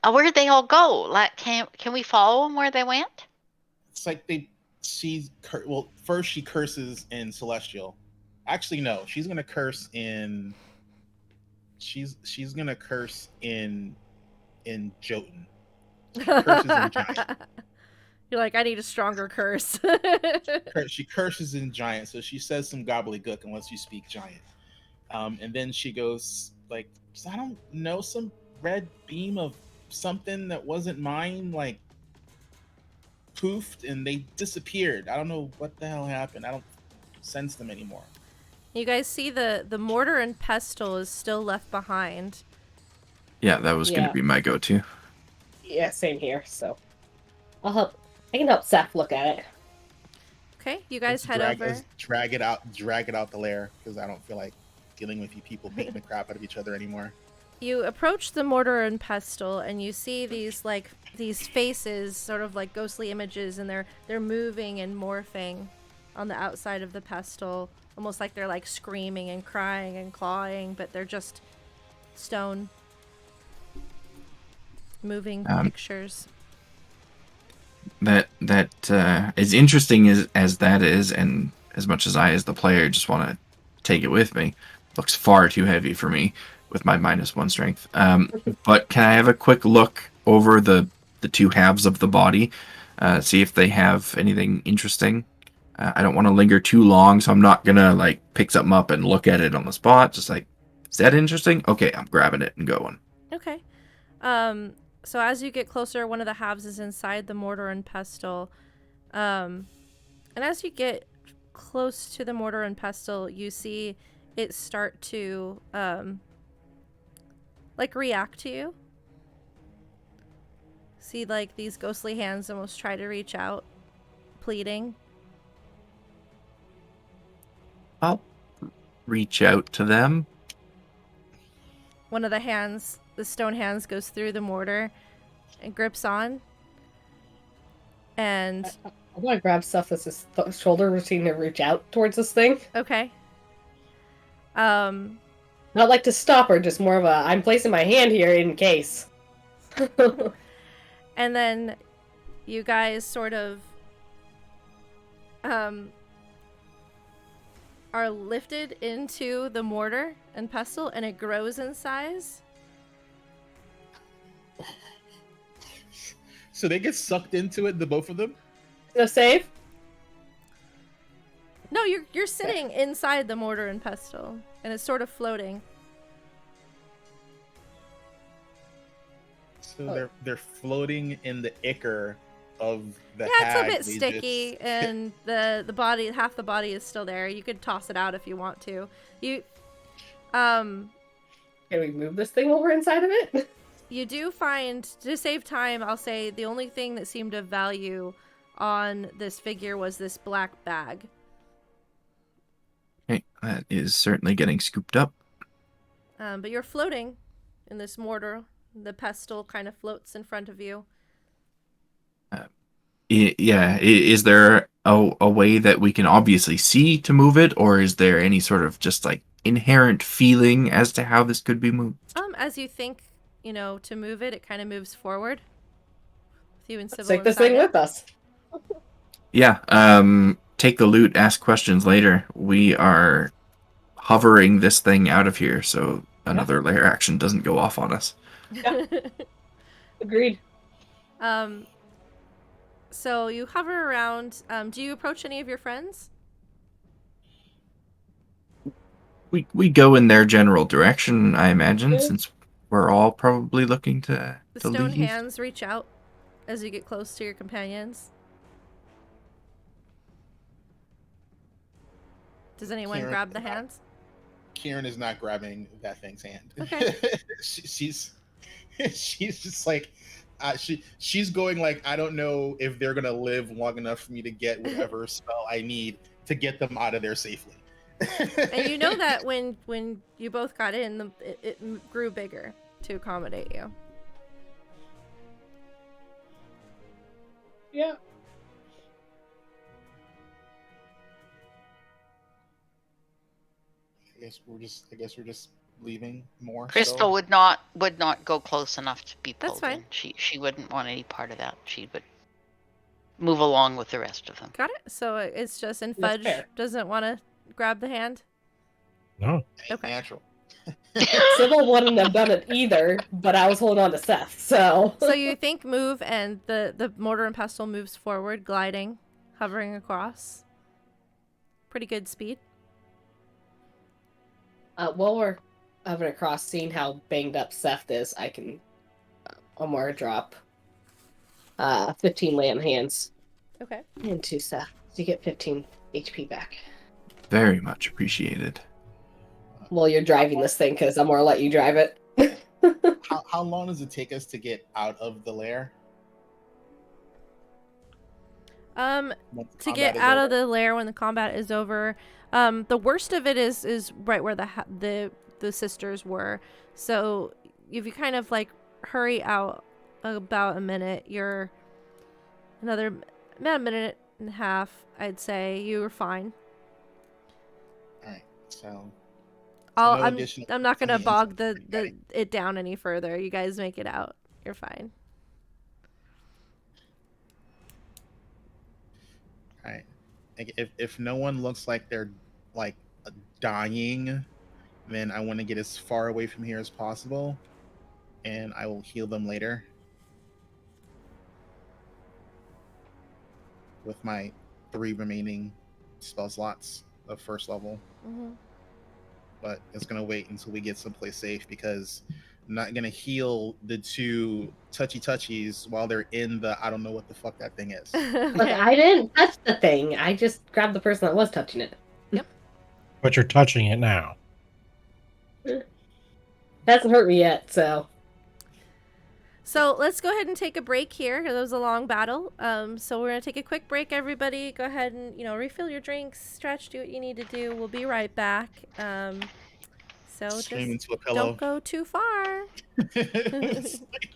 where'd they all go? Like, can we follow them where they went? It's like first she curses in Celestial. Actually, no, she's gonna curse in. She's gonna curse in Jotun. She curses in Giant. You're like, I need a stronger curse. She curses in Giant, so she says some gobbledygook unless you speak Giant. And then she goes like, I don't know, some red beam of something that wasn't mine, like poofed and they disappeared. I don't know what the hell happened. I don't sense them anymore. You guys see the mortar and pestle is still left behind. Yeah, that was going to be my go-to. Yeah, same here. So I'll help I can help Seth look at it. Okay, you guys head drag, over. drag it out the lair, because I don't feel like dealing with you people beating the crap out of each other anymore. You approach the mortar and pestle, and you see these faces, sort of like ghostly images, and they're moving and morphing on the outside of the pestle, almost like they're like screaming and crying and clawing, but they're just stone moving pictures. That as interesting as that is, and as much as I, as the player, just want to take it with me, looks far too heavy for me with my -1 strength. But can I have a quick look over the two halves of the body, see if they have anything interesting? I don't want to linger too long, so I'm not gonna like pick something up and look at it on the spot. Just like, is that interesting? Okay, I'm grabbing it and going. Okay. So as you get closer, one of the halves is inside the mortar and pestle. And as you get close to the mortar and pestle, you see it start to like react to you. See like these ghostly hands almost try to reach out, pleading. I'll reach out to them. One of the hands, the stone hands, goes through the mortar and grips on. And I want to grab Seth as his shoulder routine to reach out towards this thing. okay. Not like to stop her, just more of a I'm placing my hand here in case. And then you guys sort of are lifted into the mortar and pestle, and it grows in size. So they get sucked into it, the both of them? No save? No, you're sitting inside the mortar and pestle, and it's sort of floating. So they're floating in the ichor of the Yeah, hag. it's a bit sticky, and the body, half the body is still there. You could toss it out if you want to. Can we move this thing over inside of it? You do find, to save time, I'll say the only thing that seemed of value on this figure was this black bag. Okay, that is certainly getting scooped up. But you're floating in this mortar. The pestle kind of floats in front of you. Is there a way that we can obviously see to move it, or is there any sort of just like inherent feeling as to how this could be moved? As you think, to move it, it kind of moves forward. With you and Sybil Take this inside thing it. with us. Yeah, take the loot, ask questions later. We are hovering this thing out of here so another layer action doesn't go off on us. Yeah. Agreed. So you hover around. Do you approach any of your friends? We go in their general direction, I imagine, since we're all probably looking to The stone leave. hands reach out as you get close to your companions. Does anyone grab the hands? Kieran is not grabbing that thing's hand. Okay. she's just like she's going like, I don't know if they're gonna live long enough for me to get whatever spell I need to get them out of there safely. And you know that when you both got in, it grew bigger to accommodate you. Yeah. I guess we're just leaving more. Crystal so. would not go close enough to be That's pulled fine. in. She wouldn't want any part of that. She would move along with the rest of them. Got it? So it's just, and That's Fudge fair. doesn't want to grab the hand? No. Okay. Natural. Sybil wouldn't have done it either, but I was holding on to Seth, so. So you think move, and the mortar and pestle moves forward, gliding, hovering across. Pretty good speed. While we're hovering across, seeing how banged up Seth is, I can one more drop 15 lay on hands Okay. into Seth. So you get 15 HP back. Very much appreciated. While you're driving this thing, because I'm gonna let you drive it. How long does it take us to get out of the lair? Once To combat get is out over? of the lair when the combat is over, the worst of it is right where the sisters were. So if you kind of like hurry out about a minute, you're about a minute and a half, I'd say. You were fine. All right. So no I'm additional not on gonna the bog inside. the it down any further. You guys make it out. You're fine. All right. Like, if no one looks like they're like dying, then I want to get as far away from here as possible, and I will heal them later with my 3 remaining spell slots of first level. Mm-hmm. But it's gonna wait until we get someplace safe because I'm not gonna heal the 2 touchies while they're in the I don't know what the fuck that thing is. Look, I didn't touch the thing. I just grabbed the person that was touching it. But you're touching it now. Hasn't hurt me yet, so. So let's go ahead and take a break here. It was a long battle. So we're gonna take a quick break. Everybody, go ahead and refill your drinks, stretch, do what you need to do. We'll be right back. So Scream just into a pillow. don't go too far. It's like-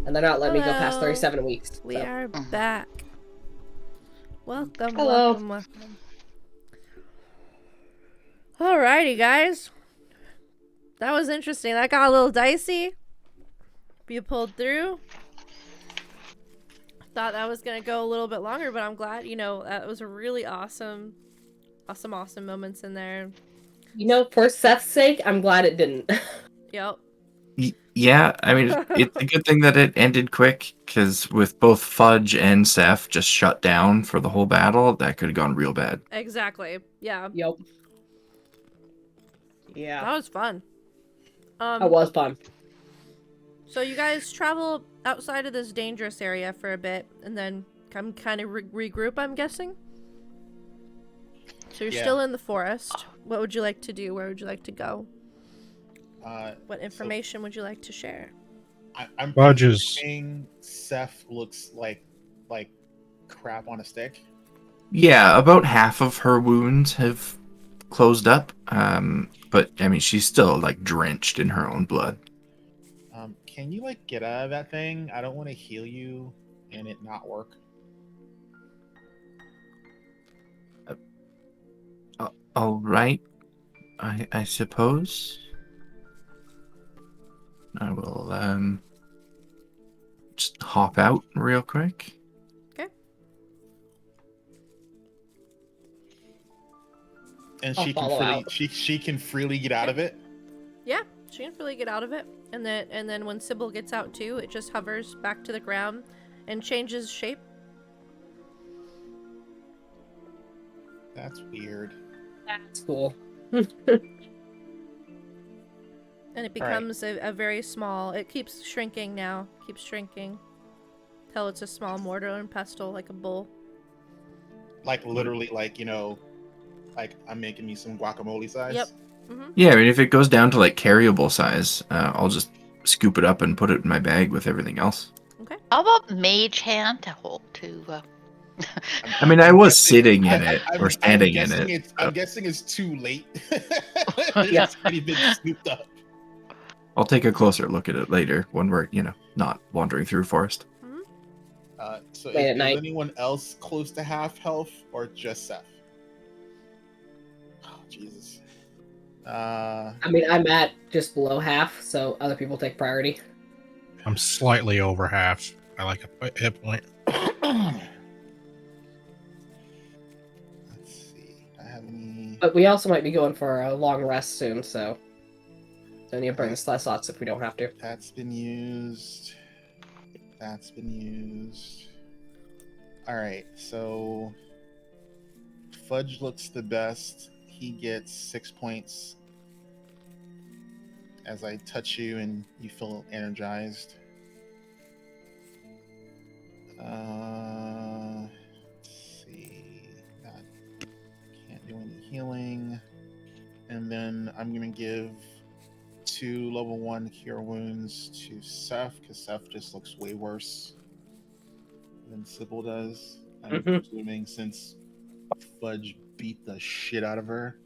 and they're not letting me go past Hello. 37 weeks. We so. are back. Welcome, Hello. welcome. Alrighty, guys. That was interesting. That got a little dicey. You pulled through. Thought that was gonna go a little bit longer, but I'm glad. That was a really awesome moments in there. For Seth's sake, I'm glad it didn't. Yep. Yeah, I mean, it's a good thing that it ended quick, because with both Fudge and Seth just shut down for the whole battle, that could have gone real bad. Exactly. Yeah. Yep. Yeah. That was fun. That was fun. So you guys travel outside of this dangerous area for a bit, and then come kind of regroup, I'm guessing? So you're still in the forest. What would you like to do? Where would you like to go? What information would you like to share? I'm Fudge's. thinking Seth looks like crap on a stick. Yeah, about half of her wounds have closed up, but I mean, she's still drenched in her own blood. Can you get out of that thing? I don't want to heal you and it not work. All right, I suppose. I will just hop out real quick. Okay. And I'll she can follow freely out. she can freely get out of it. Yeah, she can really get out of it. And then when Sybil gets out too, it just hovers back to the ground and changes shape. That's weird. That's cool. And it becomes a very small... It keeps shrinking now. Keeps shrinking. Till it's a small mortar and pestle, like a bowl. Literally, I'm making me some guacamole size. Yep. Mm-hmm. Yeah, I mean, if it goes down to carryable size, I'll just scoop it up and put it in my bag with everything else. Okay. How about mage hand to hold to? I mean, I was sitting in it or standing in guessing it. I'm guessing it's too late. Yeah. It's already been scooped up. I'll take a closer look at it later when we're, not wandering through forest. So Late at is night. anyone else close to half health or just Seth? Oh, Jesus. I mean, I'm at just below half, so other people take priority. I'm slightly over half. I like a hit point. Let's see. Do I have any? But we also might be going for a long rest soon, so don't need to burn the slots if we don't have to. That's been used. That's been used. Alright, so Fudge looks the best. He gets 6 points as I touch you and you feel energized. Let's see. Can't do any healing. And then I'm going to give 2 level 1 cure wounds to Seth, because Seth just looks way worse than Sybil does. I'm assuming since Fudge beat the shit out of her.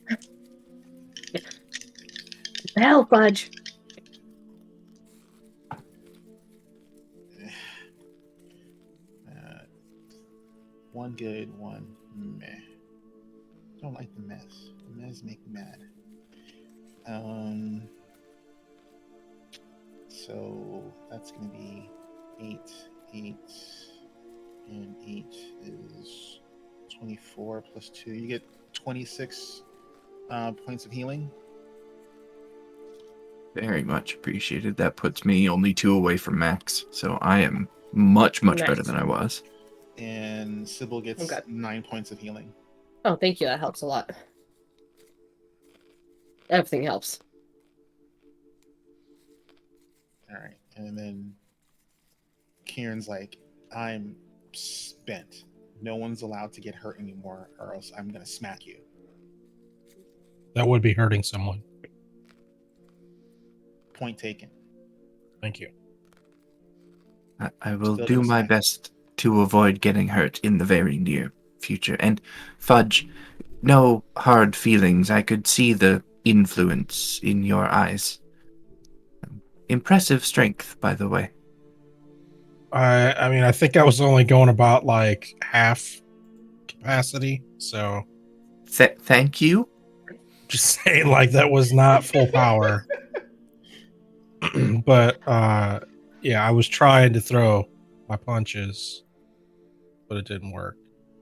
Hell, Fudge! One good, one meh. Don't like the mess. The mess make me mad. So that's gonna be 8, 8, and 8 is 24 plus 2. You get 26 points of healing. Very much appreciated. That puts me only 2 away from max, so I am much better than I was. And Sybil gets 9 points of healing. Oh, thank you. That helps a lot. Everything helps. All right, and then Kieran's like, I'm spent. No one's allowed to get hurt anymore, or else I'm gonna smack you. That would be hurting someone. Point taken. Thank you. I will Still do gonna my smack. best to avoid getting hurt in the very near future. And Fudge, no hard feelings. I could see the influence in your eyes. Impressive strength, by the way. I mean, I think I was only going about like half capacity, so Thank you. just saying, like that was not full power. But yeah, I was trying to throw my punches, but it didn't work.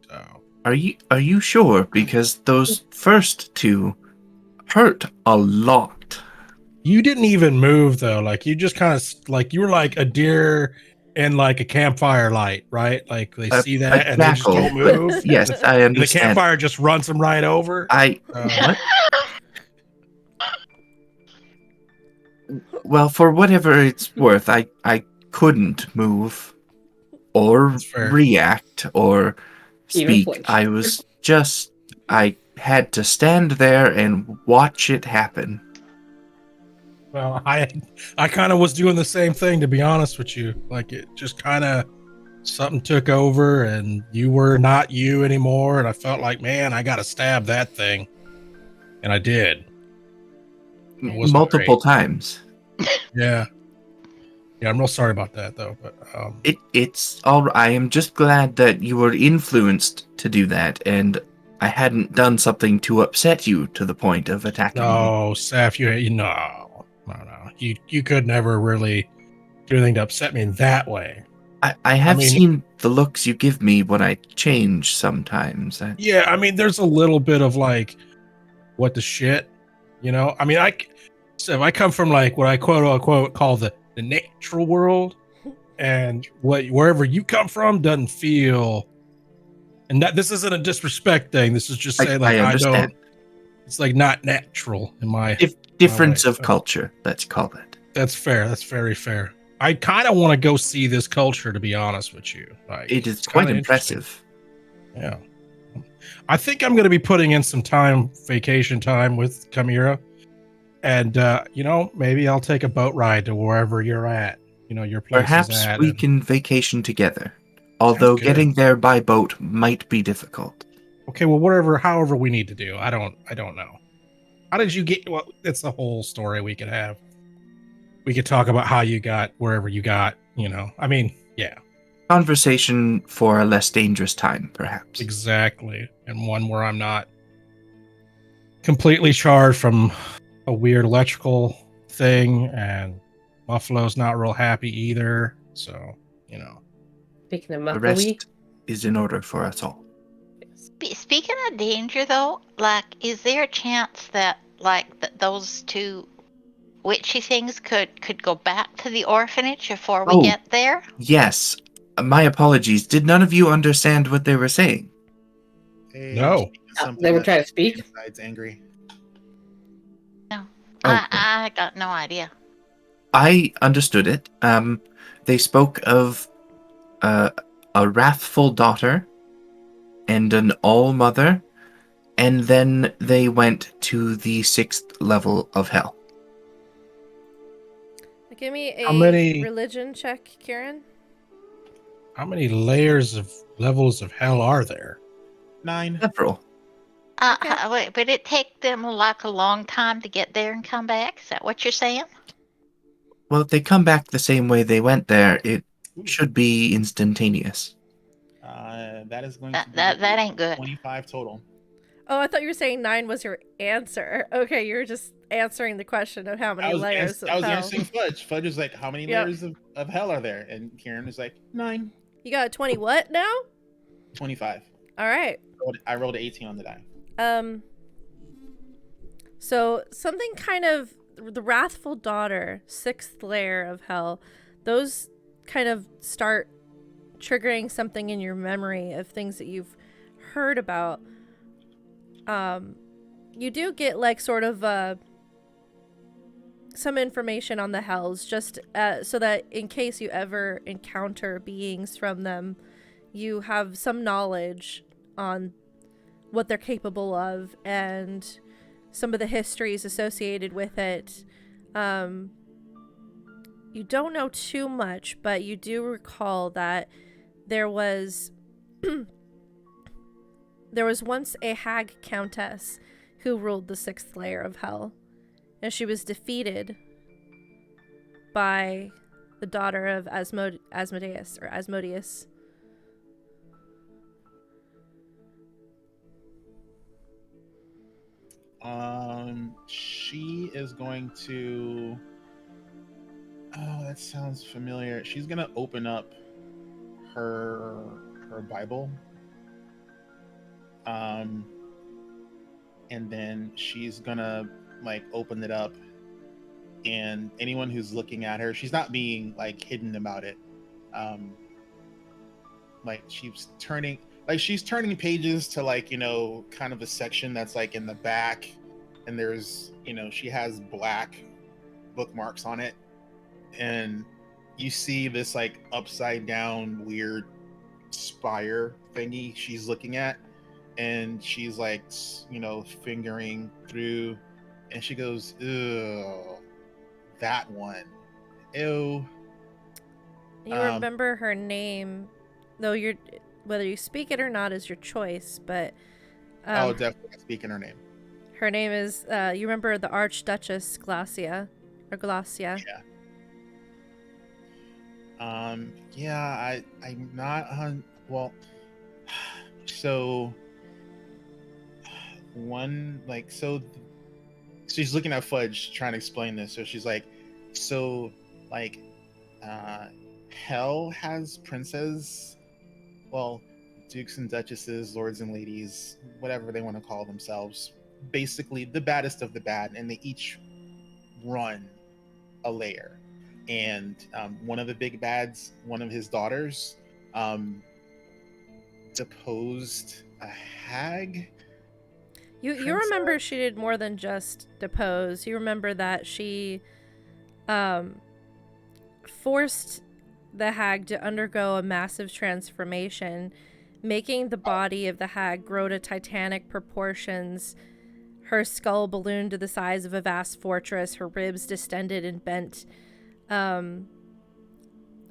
So Are you sure? Because those first two hurt a lot. you didn't even move though. Like you just kind of like you were like a deer in like a campfire light, right? Like they see that and they just jackal, don't move. but yes, I And the understand. campfire just runs them right over. What? Well, for whatever it's worth, I couldn't move or That's fair. react or Even speak. flinch. I had to stand there and watch it happen. Well, I kind of was doing the same thing, to be honest with you. Like it just kind of something took over, and you were not you anymore. And I felt like, man, I got to stab that thing, and I did. It wasn't Multiple great. times. Yeah, I'm real sorry about that, though. But It's all. I am just glad that you were influenced to do that, and I hadn't done something to upset you to the point of attacking me. no, Saf, no. You could never really do anything to upset me in that way. I have seen the looks you give me when I change sometimes. Yeah, I mean, there's a little bit of like, what the shit, you know? I mean, so I come from like what I quote unquote call the natural world, and wherever you come from doesn't feel, and that this isn't a disrespect thing. This is just saying like I don't. It's like not natural in my difference my way. of culture. Let's call it. That's fair. That's very fair. I kind of want to go see this culture, to be honest with you. Like, It is quite impressive. Yeah. I think I'm going to be putting in some vacation time with Chimera. And, maybe I'll take a boat ride to wherever you're at. Your place Perhaps is at. we can vacation together. Although getting there by boat might be difficult. Okay, well, however we need to do. I don't know. How did you get, well, it's a whole story we could have. We could talk about how you got wherever you got, I mean, yeah. Conversation for a less dangerous time, perhaps. Exactly. And one where I'm not completely charged from a weird electrical thing, and Buffalo's not real happy either. So, Speaking of the rest is in order for us all. Speaking of danger, though, like, is there a chance that, like, those two witchy things could go back to the orphanage before we get there? Yes. My apologies. Did none of you understand what they were saying? No. They were trying to speak? Inside's angry. No. Okay. I got no idea. I understood it. They spoke of a wrathful daughter and an all-mother, and then they went to the 6th level of hell. Give me a religion check, Kieran. How many levels of hell are there? 9. Several. Wait, would it take them like a long time to get there and come back? Is that what you're saying? Well, if they come back the same way they went there, it should be instantaneous. That is going to be that ain't good. 25 total. Oh, I thought you were saying 9 was your answer. Okay, you were just answering the question of how many layers of hell. I was answering Fudge. Fudge was like, how many layers of hell are there? And Kieran was like, 9. You got a 20 what now? 25. All right. I rolled an 18 on the die. So something kind of, the wrathful daughter, 6th layer of hell, those kind of start triggering something in your memory of things that you've heard about. You do get like sort of some information on the hells, just so that in case you ever encounter beings from them, you have some knowledge on what they're capable of and some of the histories associated with it. You don't know too much, but you do recall that there was once a hag countess who ruled the 6th layer of hell, and she was defeated by the daughter of Asmodeus or Asmodeus. She is going to. Oh, that sounds familiar. She's gonna open up her Bible. And then she's gonna like open it up, and anyone who's looking at her, she's not being like hidden about it. Like she's turning pages to like, you know, kind of a section that's like in the back, and there's, you know, she has black bookmarks on it, and you see this like upside down weird spire thingy she's looking at, and she's like, you know, fingering through, and she goes, ew, that one, ew. You remember her name, though whether you speak it or not is your choice, but definitely speaking her name. Her name is you remember the Archduchess Glacia or Glacia? Yeah. Yeah, I'm not on. Well, so one like so she's looking at Fudge trying to explain this. So she's like, so like, hell has princes, well, dukes and duchesses, lords and ladies, whatever they want to call themselves. Basically, the baddest of the bad, and they each run a layer. And one of the big bads, one of his daughters, deposed a hag. You remember she did more than just depose. You remember that she forced the hag to undergo a massive transformation, making the body of the hag grow to titanic proportions. Her skull ballooned to the size of a vast fortress, her ribs distended and bent.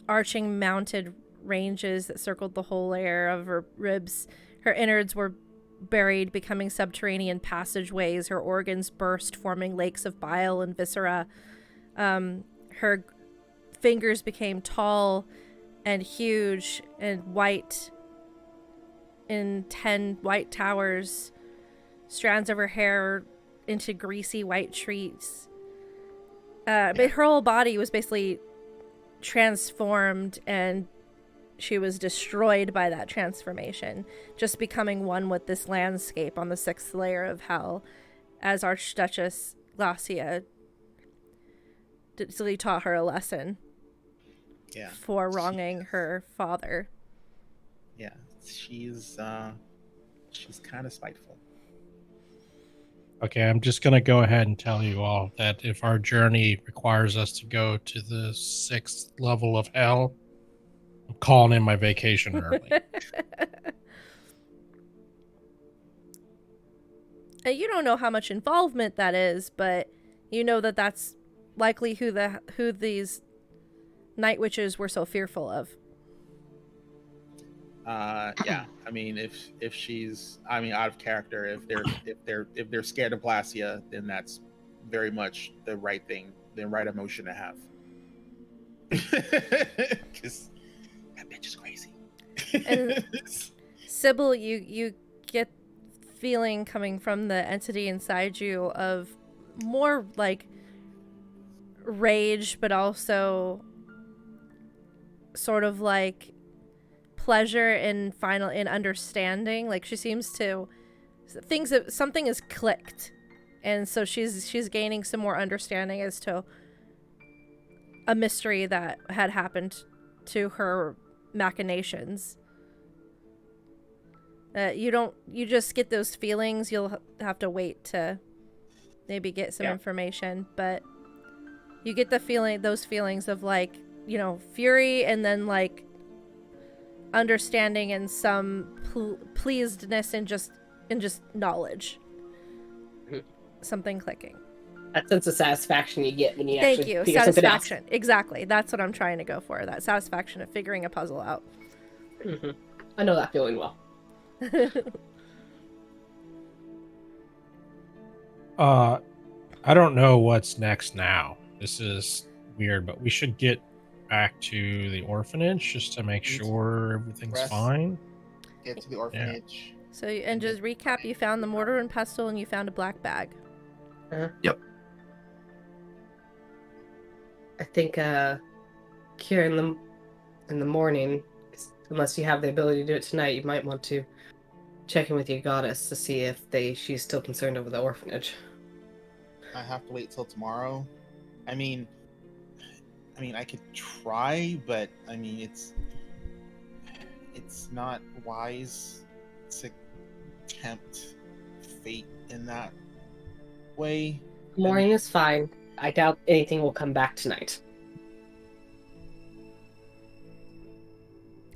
Arching mounted ranges that circled the whole layer of her ribs. Her innards were buried, becoming subterranean passageways. Her organs burst, forming lakes of bile and viscera. Her fingers became tall and huge and white in 10 white towers. Strands of her hair into greasy white trees. But her whole body was basically transformed, and she was destroyed by that transformation, just becoming one with this landscape on the 6th layer of hell, as Archduchess Glacia taught her a lesson for wronging her father. Yeah, she's kind of spiteful. Okay, I'm just going to go ahead and tell you all that if our journey requires us to go to the 6th level of hell, I'm calling in my vacation early. You don't know how much involvement that is, but you know that that's likely who these night witches were so fearful of. Yeah, I mean, if she's, I mean, out of character, if they're scared of Glacia, then that's very much the right thing, the right emotion to have. Because that bitch is crazy. And Sybil, you get feeling coming from the entity inside you of more like rage, but also sort of like pleasure in understanding. Like she seems to something is clicked, and so she's gaining some more understanding as to a mystery that had happened to her machinations. You just get those feelings. You'll have to wait to maybe get some information, but you get those feelings of like, you know, fury, and then like understanding and some pleasedness and just knowledge. Something clicking. That sense of satisfaction you get when you Thank actually you. figure something out. Satisfaction. Exactly. That's what I'm trying to go for. That satisfaction of figuring a puzzle out. Mm-hmm. I know that feeling well. I don't know what's next now. This is weird, but we should get back to the orphanage just to make sure everything's Rest. fine. Get to the orphanage. So, and just recap, you found the mortar and pestle and you found a black bag. Yep. I think here in the morning, unless you have the ability to do it tonight, you might want to check in with your goddess to see if she's still concerned over the orphanage. I have to wait till tomorrow. I mean, I could try, but I mean, it's not wise to tempt fate in that way. Morning is fine. I doubt anything will come back tonight.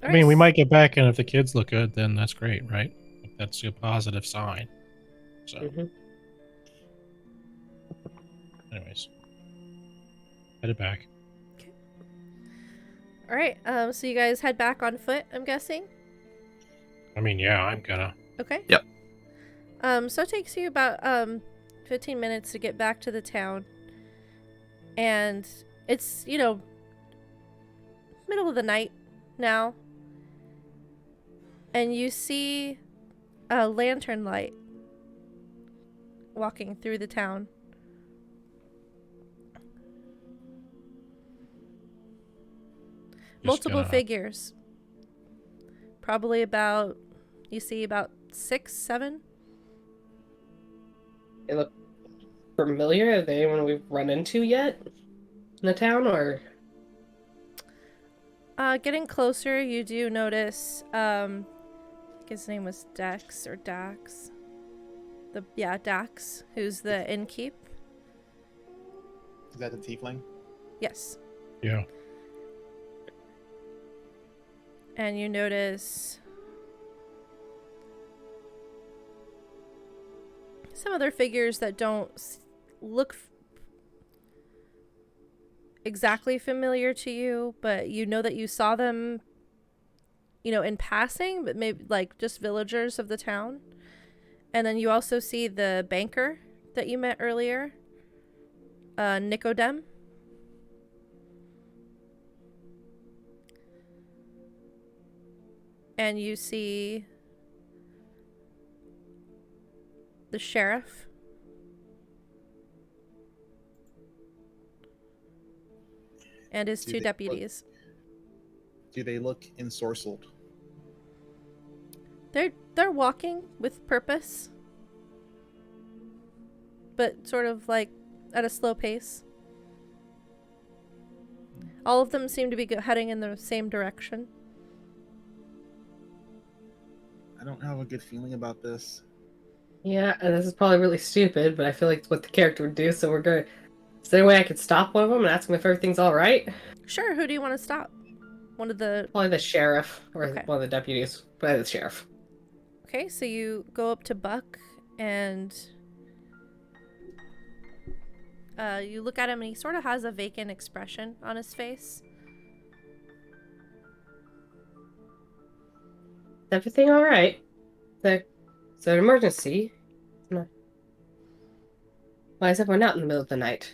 I mean, we might get back, and if the kids look good, then that's great, right? That's a positive sign. So, anyways, headed back. All right. So you guys head back on foot, I'm guessing? I mean, yeah, I'm gonna. Okay. Yep. So it takes you about 15 minutes to get back to the town. And it's, middle of the night now. And you see a lantern light walking through the town. Multiple figures. Probably you see about 6, 7. They look familiar. Are they anyone we've run into yet in the town, or? Getting closer, you do notice, I think his name was Dex or Dax. Dax, who's the innkeep. Is that the tiefling? Yes. Yeah. And you notice some other figures that don't look exactly familiar to you, but you know that you saw them, in passing, but maybe like just villagers of the town. And then you also see the banker that you met earlier, Nicodem. And you see the sheriff. And his two deputies. Do they look ensorcelled? They're walking with purpose. But sort of like at a slow pace. All of them seem to be heading in the same direction. I don't have a good feeling about this. Yeah, and this is probably really stupid, but I feel like it's what the character would do, so we're going to... Is there a way I could stop one of them and ask them if everything's alright? Sure, who do you want to stop? One of the... Probably the sheriff, or Okay. one of the deputies. Probably the sheriff. Okay, so you go up to Buck, and... you look at him, and he sort of has a vacant expression on his face. Is everything alright? Is there an emergency? No. Why is everyone out in the middle of the night?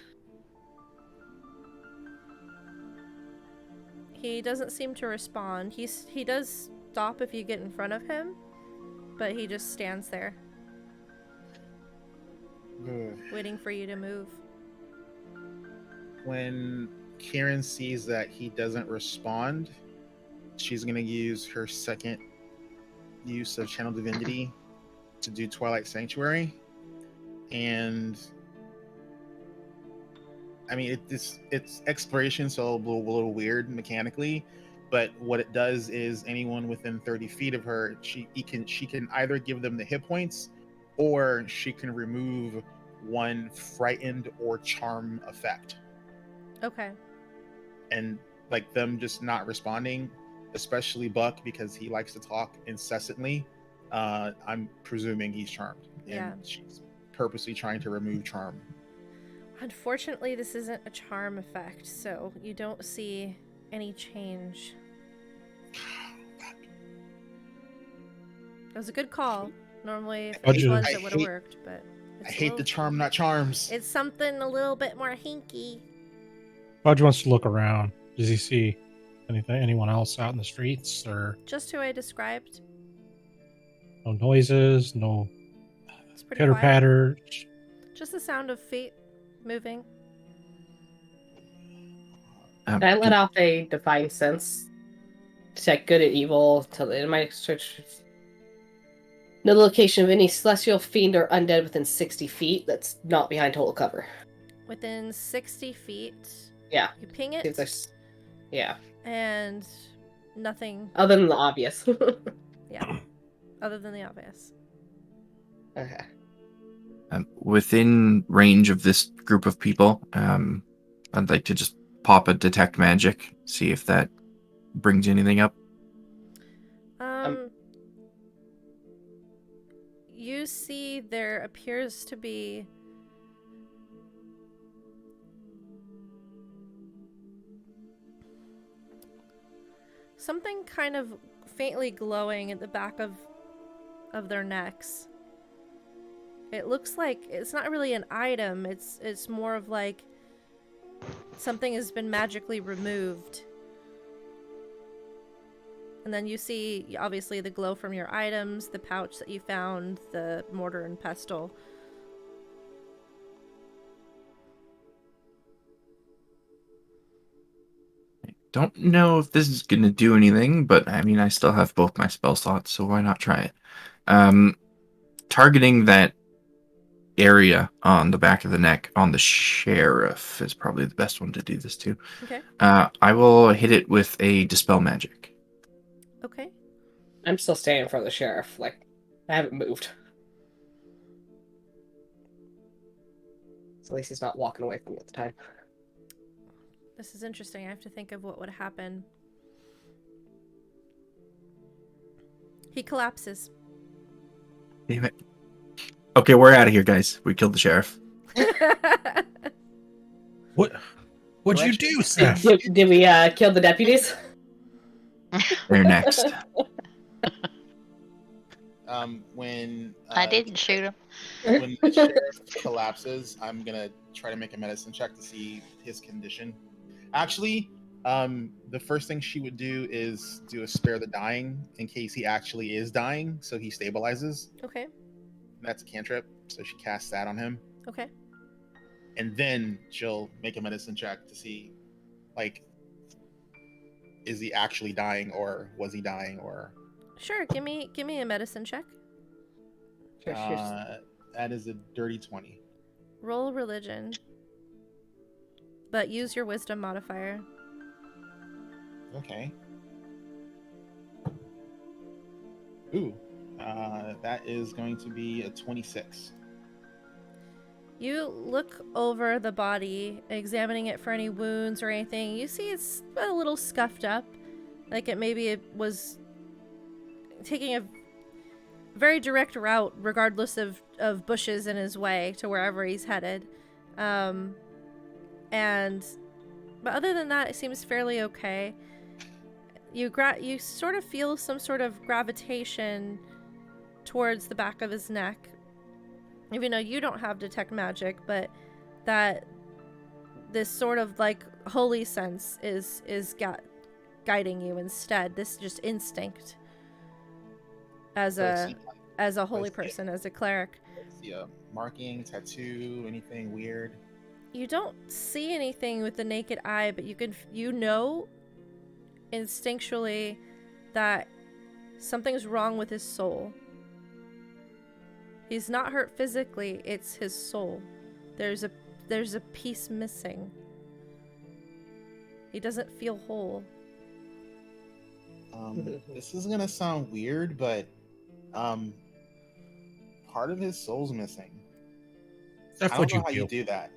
He doesn't seem to respond. He does stop if you get in front of him, but he just stands there, waiting for you to move. When Kieran sees that he doesn't respond, she's going to use her second use of Channel Divinity to do Twilight Sanctuary. And I mean, it's exploration, so a little weird mechanically, but what it does is anyone within 30 feet of her, she can either give them the hit points, or she can remove one frightened or charm effect. Okay. And like them just not responding, especially Buck, because he likes to talk incessantly, I'm presuming he's charmed. And Yeah. she's purposely trying to remove charm. Unfortunately, this isn't a charm effect, so you don't see any change. That was a good call. Normally, if it was, it would have worked, but... I hate the charm, not charms. It's something a little bit more hinky. Fudge wants to look around Does he see anyone else out in the streets, or Just who I described. no noises, no It's pretty pitter quiet. patters? Just the sound of feet moving. Can I let off a divine sense? Check good and evil till in my search. No location of any celestial fiend or undead within 60 feet that's not behind total cover. Within 60 feet. Yeah. You ping See if it. there's... Yeah. And nothing. Other than the obvious. Yeah. Other than the obvious. Okay. Within range of this group of people, I'd like to just pop a detect magic, see if that brings anything up. You see there appears to be something kind of faintly glowing at the back of their necks. It looks like it's not really an item, it's more of like something has been magically removed. And then you see, obviously, the glow from your items, the pouch that you found, the mortar and pestle. I don't know if this is going to do anything, but I mean, I still have both my spell slots, so why not try it? Targeting that area on the back of the neck on the sheriff is probably the best one to do this to. Okay. I will hit it with a dispel magic. Okay. I'm still standing in front of the sheriff. Like, I haven't moved. So at least he's not walking away from me at the time. This is interesting. I have to think of what would happen. He collapses. Damn it. Okay, we're out of here, guys. We killed the sheriff. What'd you do, Did, Seth? did we kill the deputies? They're next. When I didn't shoot him. when the sheriff collapses, I'm gonna try to make a medicine check to see his condition. Actually, the first thing she would do is do a spare the dying in case he actually is dying, so he stabilizes. Okay. That's a cantrip, so she casts that on him, Okay. and then she'll make a medicine check to see, like, is he actually dying, or was he dying, or Sure. Give me a medicine check. Sure. that is a dirty 20. Roll religion. But use your wisdom modifier. Okay. Ooh, that is going to be a 26. You look over the body, examining it for any wounds or anything. You see it's a little scuffed up. Like it was taking a very direct route, regardless of bushes in his way to wherever he's headed. But other than that, it seems fairly okay. You sort of feel some sort of gravitation towards the back of his neck. Even though you don't have detect magic, but that this sort of like holy sense is guiding you instead. This just instinct as a holy person, as a cleric. See a marking, tattoo, anything weird? You don't see anything with the naked eye, but you know instinctually that something's wrong with his soul. He's not hurt physically, it's his soul. There's a piece missing. He doesn't feel whole. This is gonna sound weird, but part of his soul's missing. That's I don't what know you how do. you do that.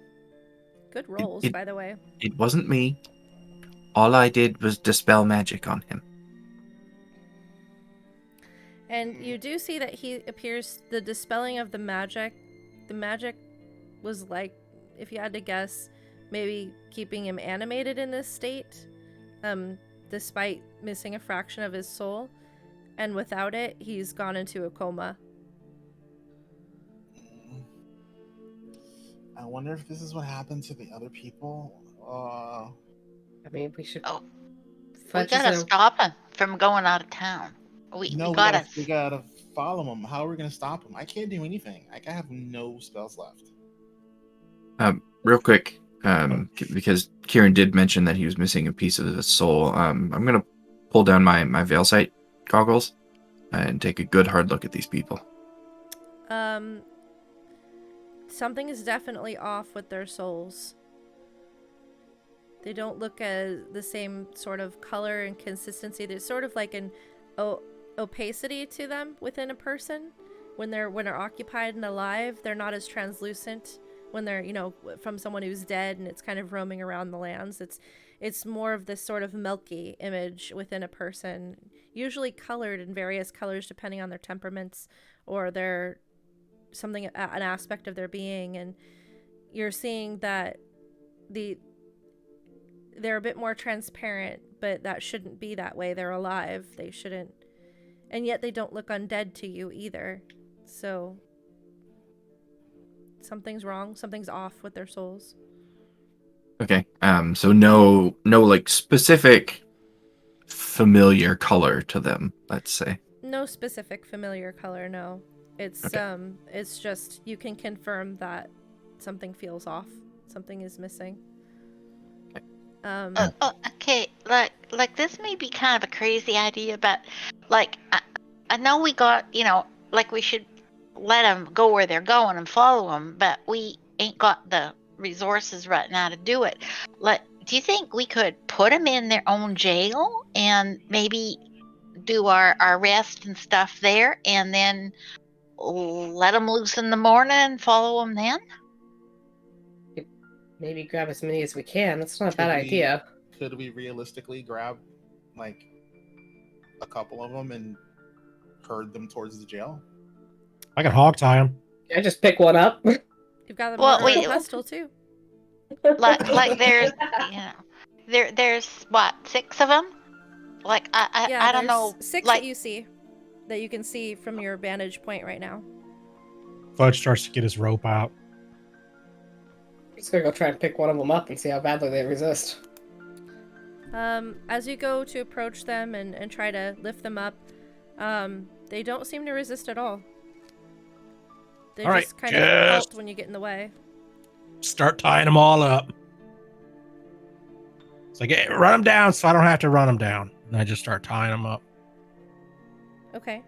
Good rolls, by the way. It wasn't me. All I did was dispel magic on him. And you do see that he appears, the dispelling of the magic was like, if you had to guess, maybe keeping him animated in this state, despite missing a fraction of his soul. And without it, he's gone into a coma. I wonder if this is what happened to the other people. I mean, we should. Oh, we Fudge gotta is a- stop him from going out of town. We gotta. we gotta follow him. How are we gonna stop him? I can't do anything. I have no spells left. Real quick, because Kieran did mention that he was missing a piece of his soul. I'm gonna pull down my veil sight goggles and take a good hard look at these people. Something is definitely off with their souls. They don't look as the same sort of color and consistency. There's sort of like an opacity to them within a person. When they're occupied and alive, they're not as translucent. When they're, from someone who's dead and it's kind of roaming around the lands, it's more of this sort of milky image within a person, usually colored in various colors depending on their temperaments or an aspect of their being. And you're seeing that they're a bit more transparent, but that shouldn't be that way. They're alive. They shouldn't, and yet they don't look undead to you either. So something's wrong. Something's off with their souls. Okay. So no like specific familiar color to them, let's say. No specific familiar color, no. It's Okay. It's just you can confirm that something feels off. Something is missing. Okay, like this may be kind of a crazy idea, but like I know we got, like we should let them go where they're going and follow them, but we ain't got the resources right now to do it. Like, do you think we could put them in their own jail and maybe do our rest and stuff there, and then let them loose in the morning and follow them then? maybe grab as many as we can. That's not a bad idea. Could we realistically grab like a couple of them and herd them towards the jail? I can hog tie him. I just pick one up. You've got the Well, murder wait. pestle too. Like there's there's what, 6 of them? Like I don't know. 6 like, that you see, that you can see from your vantage point right now. Fudge starts to get his rope out. Just gonna go try and pick one of them up and see how badly they resist. As you go to approach them and try to lift them up, they don't seem to resist at all. They All just right, kind of halt when you get in the way. Start tying them all up. It's like, hey, run them down so I don't have to run them down. And I just start tying them up. Okay.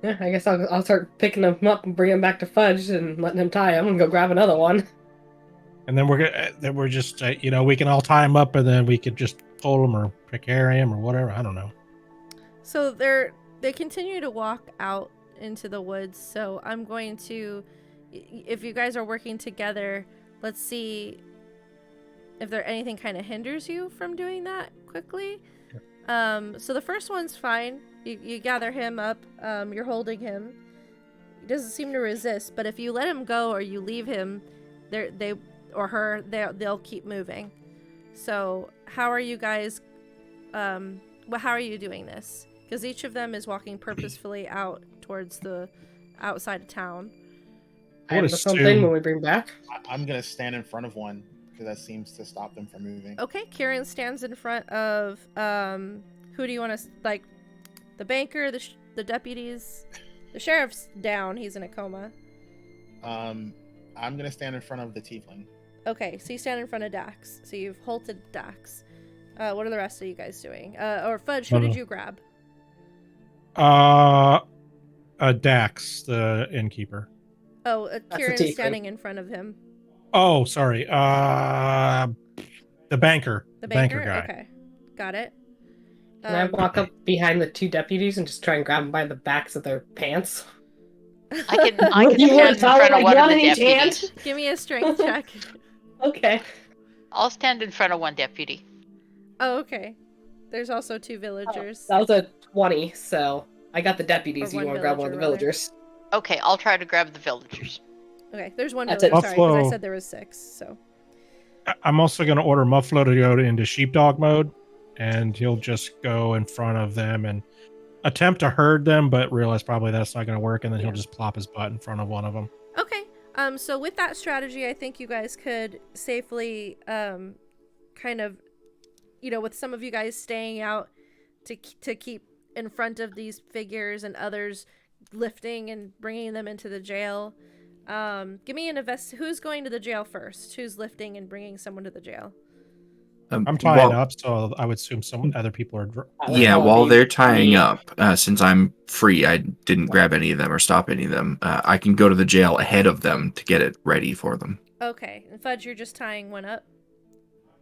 Yeah, I guess I'll start picking them up and bring them back to Fudge and letting him tie them and go grab another one. And then we're just, we can all tie them up and then we could just pull them or carry them or whatever. I don't know. So they continue to walk out into the woods. So I'm going to, if you guys are working together, let's see if there anything kind of hinders you from doing that quickly. So the first one's fine. You gather him up. You're holding him. He doesn't seem to resist, but if you let him go or you leave him, they'll keep moving. So how are you guys? How are you doing this? Because each of them is walking purposefully out towards the outside of town. I have something when we bring back. I'm gonna stand in front of one because that seems to stop them from moving. Okay, Kieran stands in front of who do you want to like? The banker, the deputies, the sheriff's down. He's in a coma. I'm gonna stand in front of the tiefling. Okay, so you stand in front of Dax. So you've halted Dax. What are the rest of you guys doing? Or Fudge, who did you grab? Dax, the innkeeper. Oh, Kieran's standing in front of him. Oh, sorry. The banker. The banker guy. Okay, got it. Can I walk up behind the 2 deputies and just try and grab them by the backs of their pants? I can stand in front of one of the deputies. Give me a strength check. Okay. I'll stand in front of one deputy. Oh, okay. There's also 2 villagers. That was a 20, so I got the deputies. You want to grab one of the villagers? Okay, I'll try to grab the villagers. Okay, there's one That's villager. it. Sorry, because I said there was 6. So I'm also going to order Muffalo to go into sheepdog mode, and he'll just go in front of them and attempt to herd them, but realize probably that's not going to work, and then he'll just plop his butt in front of one of them. Okay. So with that strategy, I think you guys could safely kind of, with some of you guys staying out to keep in front of these figures and others lifting and bringing them into the jail. Give me an who's going to the jail first? Who's lifting and bringing someone to the jail? I'm tying up, so I would assume some other people are. Yeah, while they're tying up, since I'm free, I didn't grab any of them or stop any of them. I can go to the jail ahead of them to get it ready for them. Okay, and Fudge, you're just tying one up.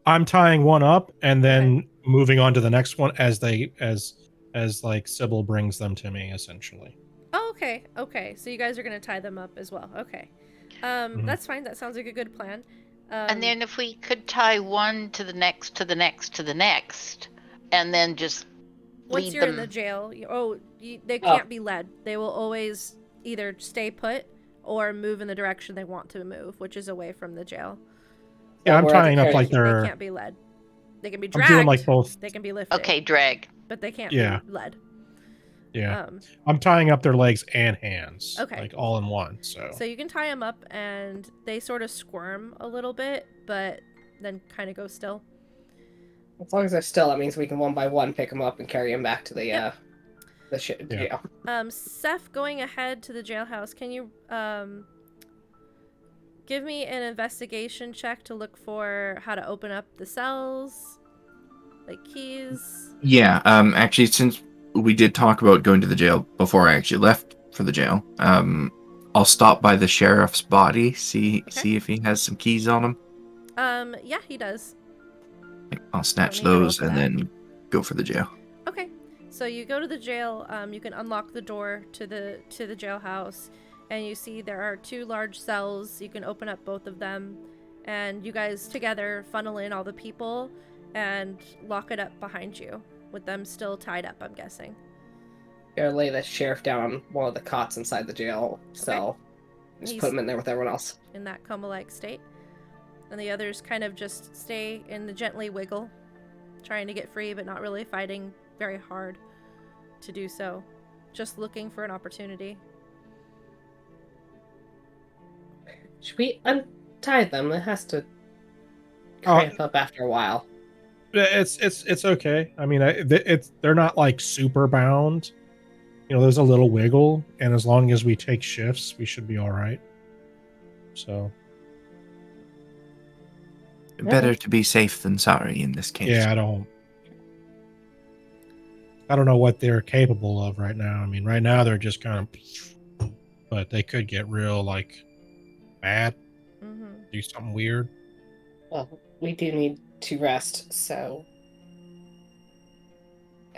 I'm tying one up and then moving on to the next one as like Sybil brings them to me, essentially. Oh, okay. Okay. So you guys are going to tie them up as well. Okay. That's fine. That sounds like a good plan. And then if we could tie one to the next, to the next, to the next, and then just once you're in the jail, they can't be led. They will always either stay put or move in the direction they want to move, which is away from the jail. Yeah, I'm tying up like they can't be led. They can be dragged. I'm doing like both. They can be lifted. Okay, drag. But they can't be led. Yeah. I'm tying up their legs and hands. Okay. Like all in one. So you can tie them up and they sort of squirm a little bit, but then kind of go still. As long as they're still, that means we can one by one pick them up and carry them back to the jail. Seth, going ahead to the jailhouse, can you give me an investigation check to look for how to open up the cells, like keys? Yeah. Actually, since we did talk about going to the jail before I actually left for the jail, I'll stop by the sheriff's body, see if he has some keys on him. Yeah, he does. I'll snatch those and then go for the jail. Okay, so you go to the jail. You can unlock the door to the jailhouse, and you see there are 2 large cells. You can open up both of them, and you guys together funnel in all the people and lock it up behind you with them still tied up, I'm guessing. Gotta lay the sheriff down on one of the cots inside the jail cell. Just put him in there with everyone else. In that coma-like state. And the others kind of just stay in the gently wiggle, trying to get free, but not really fighting very hard to do so. Just looking for an opportunity. Should we untie them? It has to cramp up after a while. It's okay. I mean, they're not like super bound. There's a little wiggle, and as long as we take shifts, we should be all right. So. Better to be safe than sorry in this case. Yeah, I don't know what they're capable of right now. I mean, right now they're just kind of, but they could get real like mad, do something weird. Well, we do need to rest, so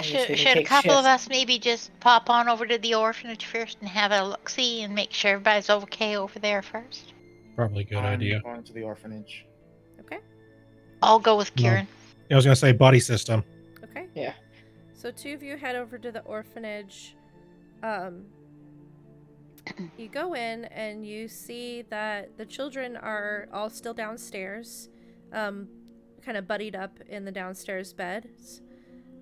should a couple of us maybe just pop on over to the orphanage first and have a look-see and make sure everybody's okay over there first? Probably a good idea. Going to the orphanage. Okay. I'll go with Kieran. I was gonna say buddy system. Okay. Yeah. So 2 of you head over to the orphanage. You go in and you see that the children are all still downstairs, kind of buddied up in the downstairs beds.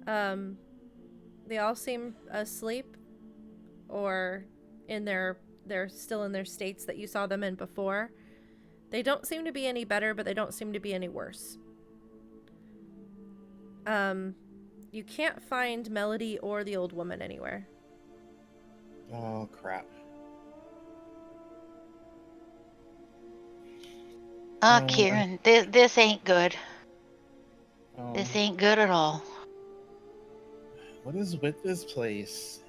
They all seem asleep, or they're still in their states that you saw them in before. They don't seem to be any better, but they don't seem to be any worse. You can't find Melody or the old woman anywhere. Oh, crap. Kieran, this ain't good. Oh. This ain't good at all. What is with this place?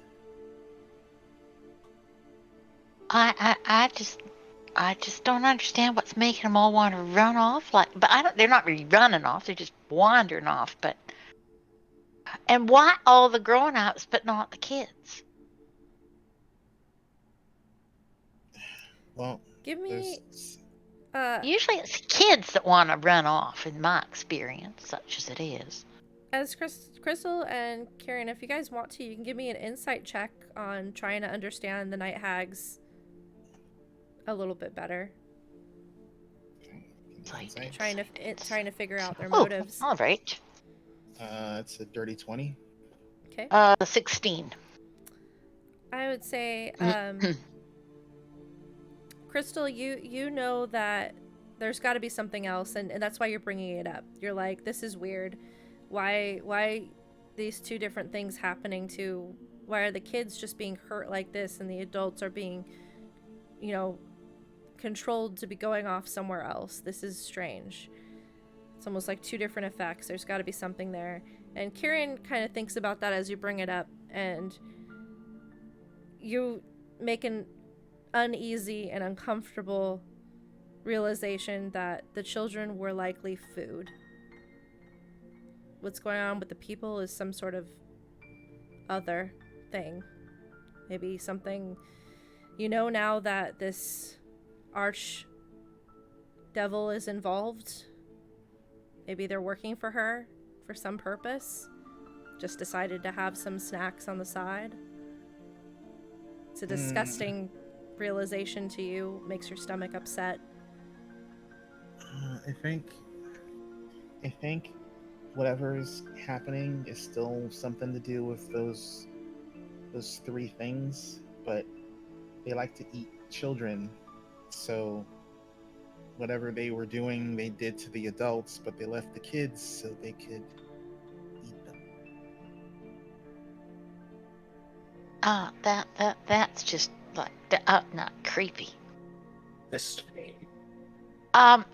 I just don't understand what's making them all want to run off. They're not really running off. They're just wandering off. And why all the grown-ups but not the kids? Well, give me. Usually it's kids that want to run off, in my experience, such as it is. As Crystal and Kieran, if you guys want to, you can give me an insight check on trying to understand the night hags a little bit better. Trying to figure out their motives. All right. It's a dirty 20. Okay. 16. I would say, Crystal, you know that there's got to be something else, and that's why you're bringing it up. You're like, this is weird. Why these two different things happening to? Why are the kids just being hurt like this, and the adults are being, you know, controlled to be going off somewhere else? This is strange. It's almost like two different effects. There's got to be something there. And Kieran kind of thinks about that as you bring it up, and you make an uneasy and uncomfortable realization that the children were likely food. What's going on with the people is some sort of other thing. Maybe something, you know, now that this arch devil is involved. Maybe they're working for her for some purpose. Just decided to have some snacks on the side. It's a disgusting realization to you. Makes your stomach upset. I think whatever's happening is still something to do with those three things, but they like to eat children, so whatever they were doing, they did to the adults, but they left the kids so they could eat them. That's just like not creepy. This.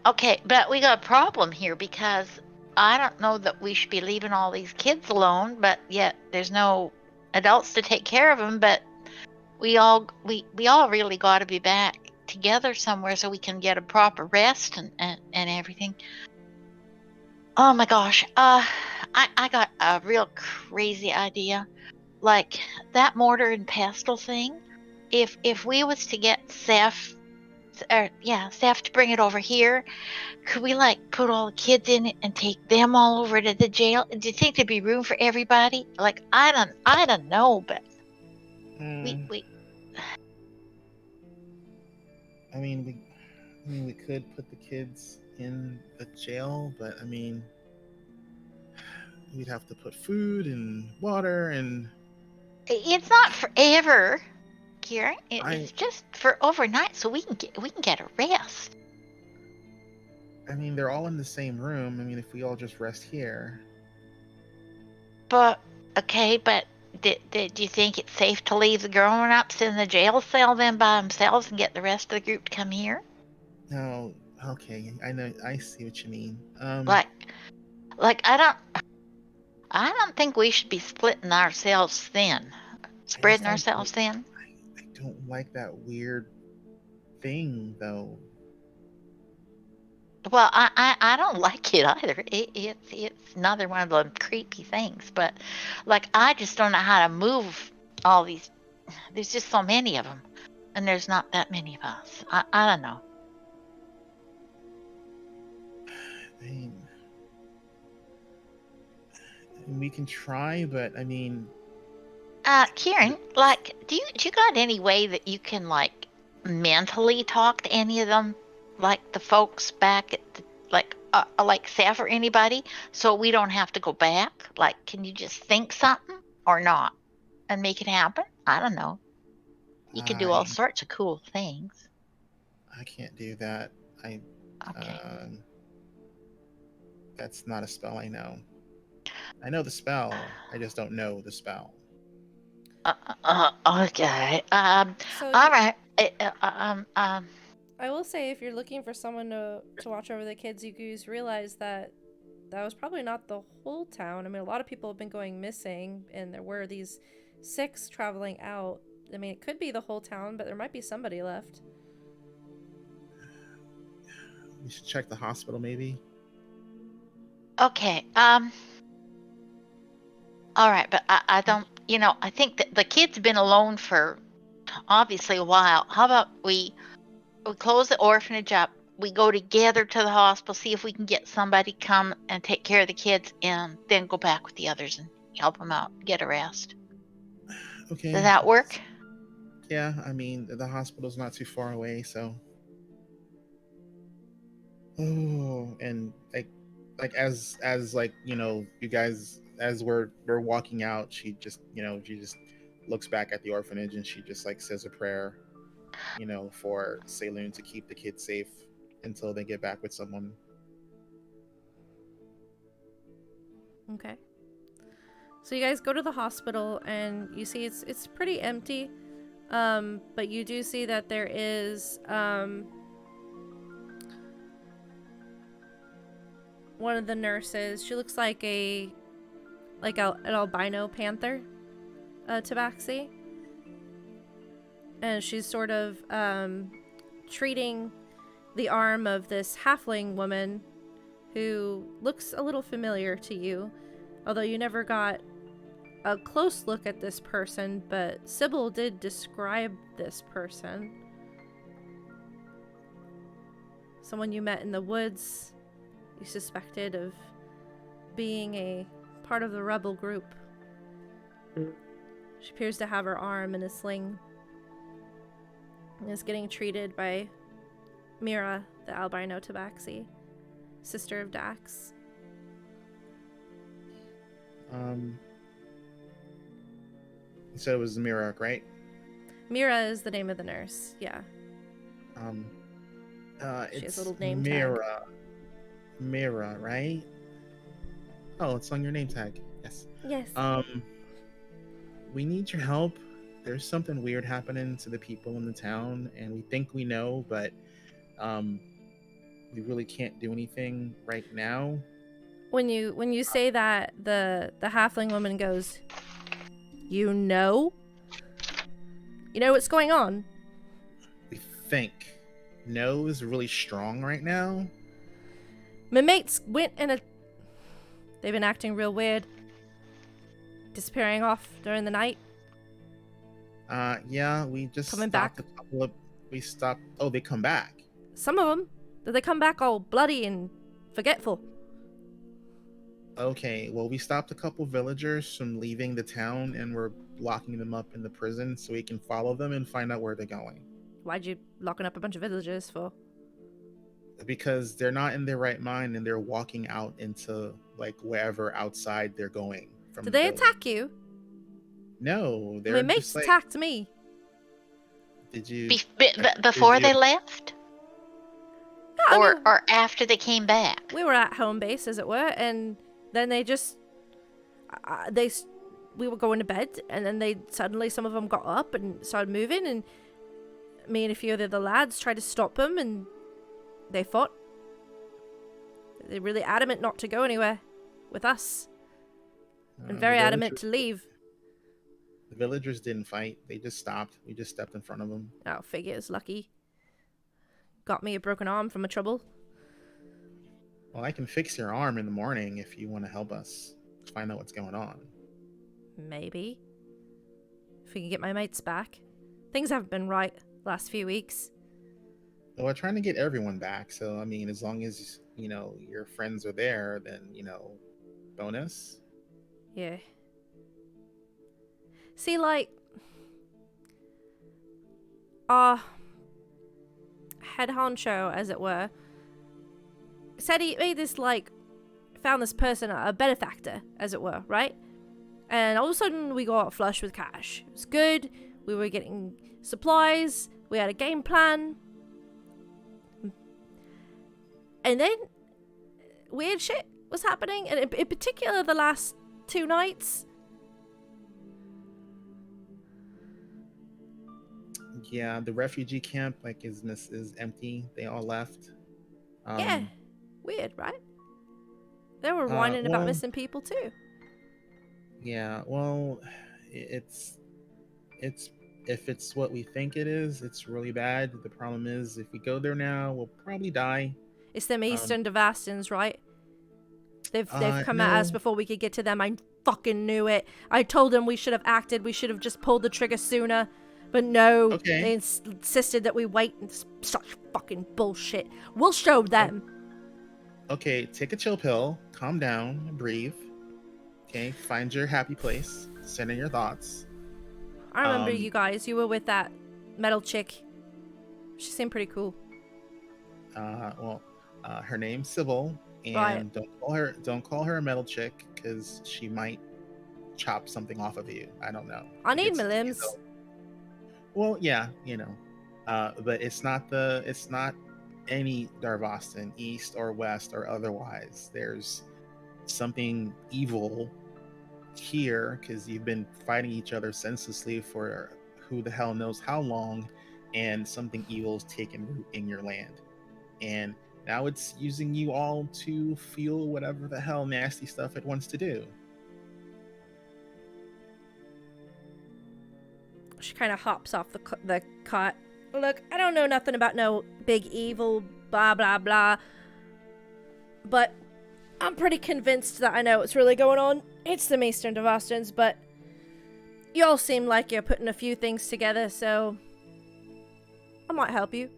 Okay, but we got a problem here because I don't know that we should be leaving all these kids alone, but yet there's no adults to take care of them. But we all really got to be back together somewhere so we can get a proper rest and everything. Oh my gosh, I got a real crazy idea, like that mortar and pestle thing. If we was to get Seth to bring it over here, could we like put all the kids in it and take them all over to the jail? Do you think there'd be room for everybody? Like I don't know, but we I mean, we could put the kids in the jail, but I mean, we'd have to put food and water and. It's not forever, Kieran. It's just for overnight, so we can get a rest. I mean, they're all in the same room. I mean, if we all just rest here. But okay, but do you think it's safe to leave the grown-ups in the jail cell then by themselves and get the rest of the group to come here? No, okay, I know, I see what you mean. Like I don't think we should be splitting ourselves thin, spreading ourselves thin. I don't like that weird thing though. Well, I don't like it either. It's another one of them creepy things. But like I just don't know how to move all these. There's just so many of them, and there's not that many of us. I don't know. I mean, we can try, but I mean. Kieran, like, do you got any way that you can like mentally talk to any of them, like the folks back at the, like Seth or anybody, so we don't have to go back? Like, can you just think something or not and make it happen? I don't know. You can do all sorts of cool things. I can't do that. Okay. That's not a spell I know. I know the spell. I just don't know the spell. Okay. So all right. I will say, if you're looking for someone to watch over the kids, you guys realize that was probably not the whole town. I mean, a lot of people have been going missing, and there were these 6 traveling out. I mean, it could be the whole town, but there might be somebody left. We should check the hospital, maybe. Okay. All right, but I don't. You know, I think that the kid's been alone for obviously a while. How about we close the orphanage up? We go together to the hospital, see if we can get somebody to come and take care of the kids, and then go back with the others and help them out, get a rest. Okay. Does that work? Yeah, I mean, the hospital's not too far away, so. Oh, and like as like, you know, you guys, as we're walking out, she just looks back at the orphanage and she just like says a prayer, you know, for Saloon to keep the kids safe until they get back with someone. Okay. So you guys go to the hospital and you see it's pretty empty. But you do see that there is one of the nurses. She looks like an albino panther, tabaxi. And she's sort of treating the arm of this halfling woman who looks a little familiar to you, although you never got a close look at this person, but Sybil did describe this person. Someone you met in the woods, you suspected of being a part of the rebel group. She appears to have her arm in a sling and is getting treated by Mira, the albino tabaxi, sister of Dax. You said it was Mira, right? Mira is the name of the nurse, yeah. She It's has a little name Mira. tag. Mira, right? Oh, it's on your name tag. Yes. Yes. We need your help. There's something weird happening to the people in the town, and we think we know, but we really can't do anything right now. When you say that, the halfling woman goes, "You know? You know what's going on?" We think. No is really strong right now. My mates went in a... They've been acting real weird. Disappearing off during the night. Yeah, we just Coming stopped back? a couple of... We stopped... Oh, they come back. Some of them. They come back all bloody and forgetful. Okay, well, we stopped a couple villagers from leaving the town, and we're locking them up in the prison so we can follow them and find out where they're going. Why'd you locking up a bunch of villagers for? Because they're not in their right mind, and they're walking out into, like, wherever outside they're going from. Did the they village. attack you? No, they're My mates just like... attacked me. Did you... Before did they you- left? Yeah, I mean, Or after they came back? we were at home base, as it were, and then they just... we were going to bed, and then they suddenly, some of them got up and started moving, and me and a few of the other lads tried to stop them, and they fought. They're really adamant not to go anywhere with us, and very the adamant villagers- to leave. The villagers didn't fight. They just stopped. We just stepped in front of them. Oh, figures, lucky. Got me a broken arm from a trouble. Well, I can fix your arm in the morning if you want to help us find out what's going on. Maybe. If we can get my mates back. Things haven't been right last few weeks. Well, we're trying to get everyone back. So, I mean, as long as, you know, your friends are there, then, you know, bonus. Yeah. See, like, our head honcho, as it were, said he made this, like, found this person a benefactor, as it were, right? And all of a sudden, we got flush with cash. It was good. We were getting supplies. We had a game plan. And then, weird shit was happening. And in particular, the last 2 nights. Yeah, the refugee camp, like, is empty. They all left. Yeah. Weird, right? They were whining about missing people, too. Yeah, well, it's if it's what we think it is, it's really bad. The problem is, if we go there now, we'll probably die. It's them Eastern Darvastans, right? They've come at us no. before we could get to them. I fucking knew it. I told them we should have acted. We should have just pulled the trigger sooner. But no, Okay. they insisted that we wait. And such fucking bullshit. We'll show them. Okay, take a chill pill, calm down, breathe. Okay, find your happy place, center your thoughts. I remember Um, you guys. You were with that metal chick. She seemed pretty cool. Her name's Sybil, and Right. don't call her a metal chick, because she might chop something off of you. I don't know. I need It's- my limbs. Well, yeah, you know, but it's not any Darvastan, east or west or otherwise, there's something evil here because you've been fighting each other senselessly for who the hell knows how long, and something evil's taken root in your land. And now it's using you all to fuel whatever the hell nasty stuff it wants to do. She kind of hops off the cot. Look, I don't know nothing about no big evil, blah, blah, blah. But I'm pretty convinced that I know what's really going on. It's the Maestern Darvastans, but y'all seem like you're putting a few things together, so I might help you.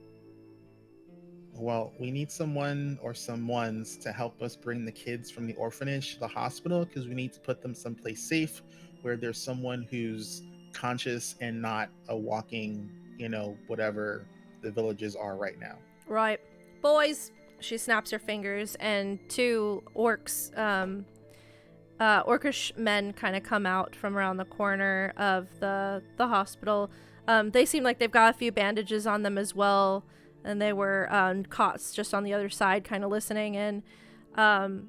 Well, we need someone or someones to help us bring the kids from the orphanage to the hospital, because we need to put them someplace safe where there's someone who's conscious and not a walking, whatever the villages are right now. Right. Boys, she snaps her fingers, and two orcs, orcish men kind of come out from around the corner of the hospital. They seem like they've got a few bandages on them as well, and they were on cots just on the other side kind of listening in. And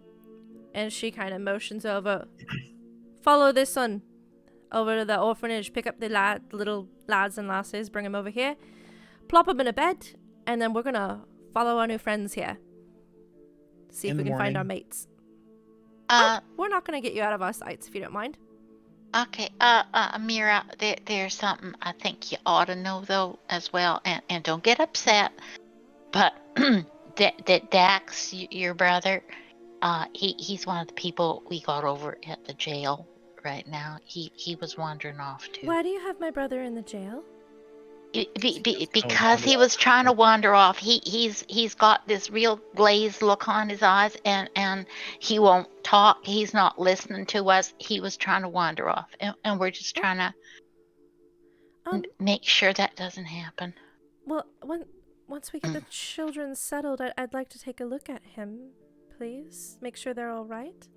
she kind of motions over. Follow this one over to the orphanage, pick up the little lads and lasses, bring them over here, plop them in a bed, and then we're gonna follow our new friends here. See if we can find our mates. We're not gonna get you out of our sights if you don't mind. Okay, Mira, there's something I think you ought to know though as well, and don't get upset, but Dax, your brother, he's one of the people we got over at the jail right now. He was wandering off too. Why do you have my brother in the jail? Because he was trying to wander off. He's got this real glazed look on his eyes, and he won't talk. He's not listening to us. He was trying to wander off, and we're just trying to make sure that doesn't happen. Well, once we get the children settled, I'd like to take a look at him, please. Make sure they're all right.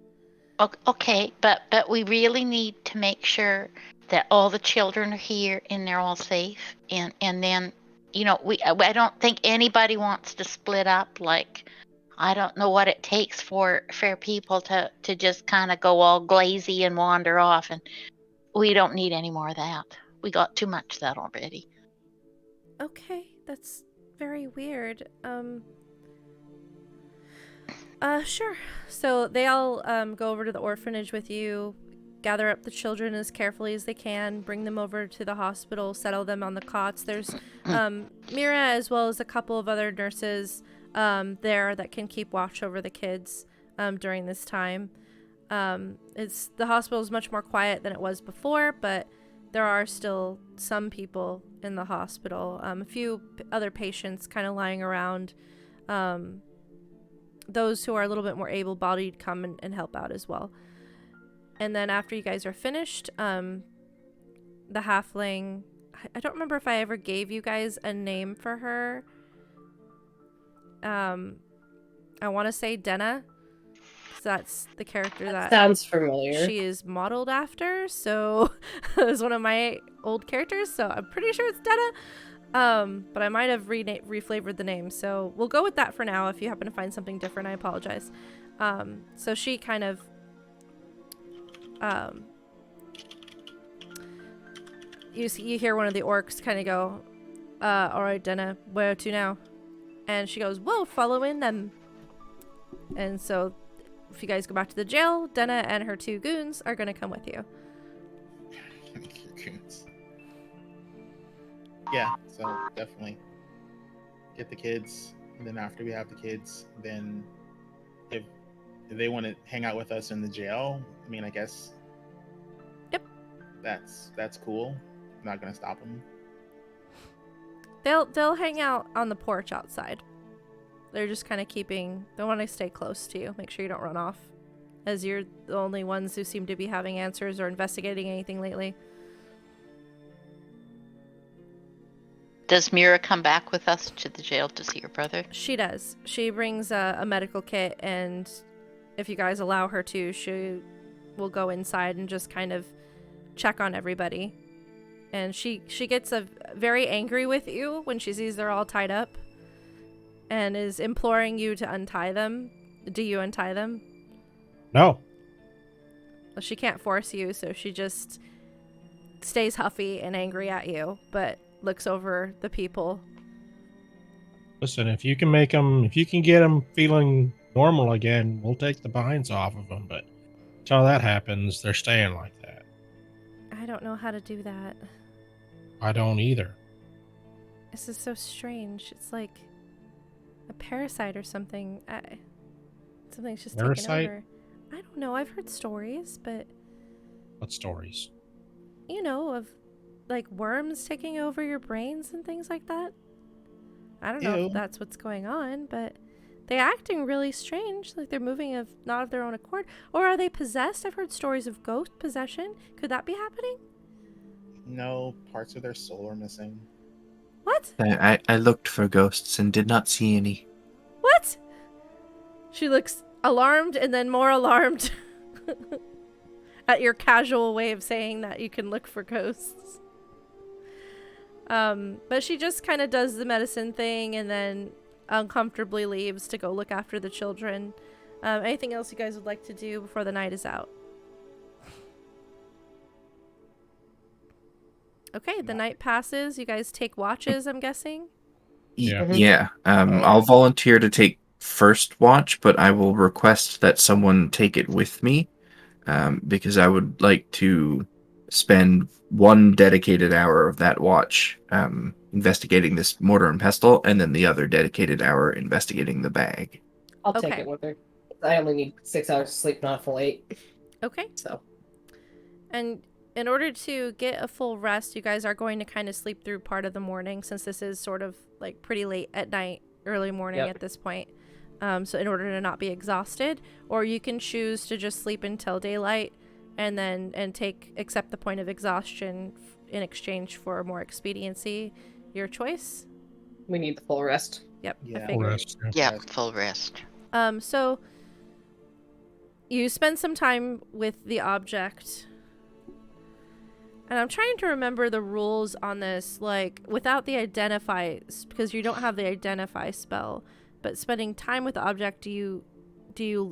Okay, but we really need to make sure that all the children are here and they're all safe, and then I don't think anybody wants to split up. Like, I don't know what it takes for people to just kind of go all glazy and wander off, and we don't need any more of that. We got too much of that already. Okay, that's very weird. Sure. So they all go over to the orphanage with you, gather up the children as carefully as they can, bring them over to the hospital, settle them on the cots. There's Mira as well as a couple of other nurses there that can keep watch over the kids during this time. The hospital is much more quiet than it was before, but there are still some people in the hospital. A few other patients kind of lying around. Those who are a little bit more able-bodied come and help out as well. And then after you guys are finished, the halfling, I don't remember if I ever gave you guys a name for her. I want to say Denna, because that's the character that sounds familiar. She is modeled after, so it's one of my old characters, so I'm pretty sure it's Denna. But I might have reflavored the name, so we'll go with that for now. If you happen to find something different, I apologize. So she kind of you hear one of the orcs kind of go, all right, Denna, where to now? And she goes, whoa, following them. And so if you guys go back to the jail, Denna and her two goons are going to come with you. Goons. Yeah, so definitely get the kids, and then after we have the kids, then if they want to hang out with us in the jail, I mean, I guess. Yep. That's cool. I'm not gonna stop them. They'll hang out on the porch outside. They're just kind of they want to stay close to you. Make sure you don't run off, as you're the only ones who seem to be having answers or investigating anything lately. Does Mira come back with us to the jail to see her brother? She does. She brings a medical kit, and if you guys allow her to, she will go inside and just kind of check on everybody. And she gets very angry with you when she sees they're all tied up. and is imploring you to untie them. Do you untie them? No. Well, she can't force you, so she just stays huffy and angry at you, but looks over the people. Listen, if you can get them feeling normal again, we'll take the binds off of them. But until that happens, they're staying like that. I don't know how to do that. I don't either. This is so strange. It's like a parasite or something. Something's just Parasite? taken over. I don't know. I've heard stories, but What stories? you know, of like worms taking over your brains and things like that. I don't know Ew. if that's what's going on, but they're acting really strange. Like they're moving not of their own accord. Or are they possessed? I've heard stories of ghost possession. Could that be happening? No, parts of their soul are missing. What? I looked for ghosts and did not see any. What? She looks alarmed and then more alarmed at your casual way of saying that you can look for ghosts. But she just kind of does the medicine thing and then uncomfortably leaves to go look after the children. Anything else you guys would like to do before the night is out? Okay, the night passes. You guys take watches, I'm guessing? Yeah. Yeah. I'll volunteer to take first watch, but I will request that someone take it with me, because I would like to spend one dedicated hour of that watch investigating this mortar and pestle, and then the other dedicated hour investigating the bag. I'll take Okay. it with her. I only need 6 hours of sleep, not a full 8. Okay. So And in order to get a full rest, you guys are going to kind of sleep through part of the morning, since this is sort of like pretty late at night, early morning Yep. at this point. So in order to not be exhausted, or you can choose to just sleep until daylight and then accept the point of exhaustion in exchange for more expediency. Your choice. we need the full rest. Yep. I Yeah. figured. Rest, yeah. Yeah, Rest. full rest. So you spend some time with the object. And I'm trying to remember the rules on this, like without the identify, because you don't have the identify spell, but spending time with the object, do you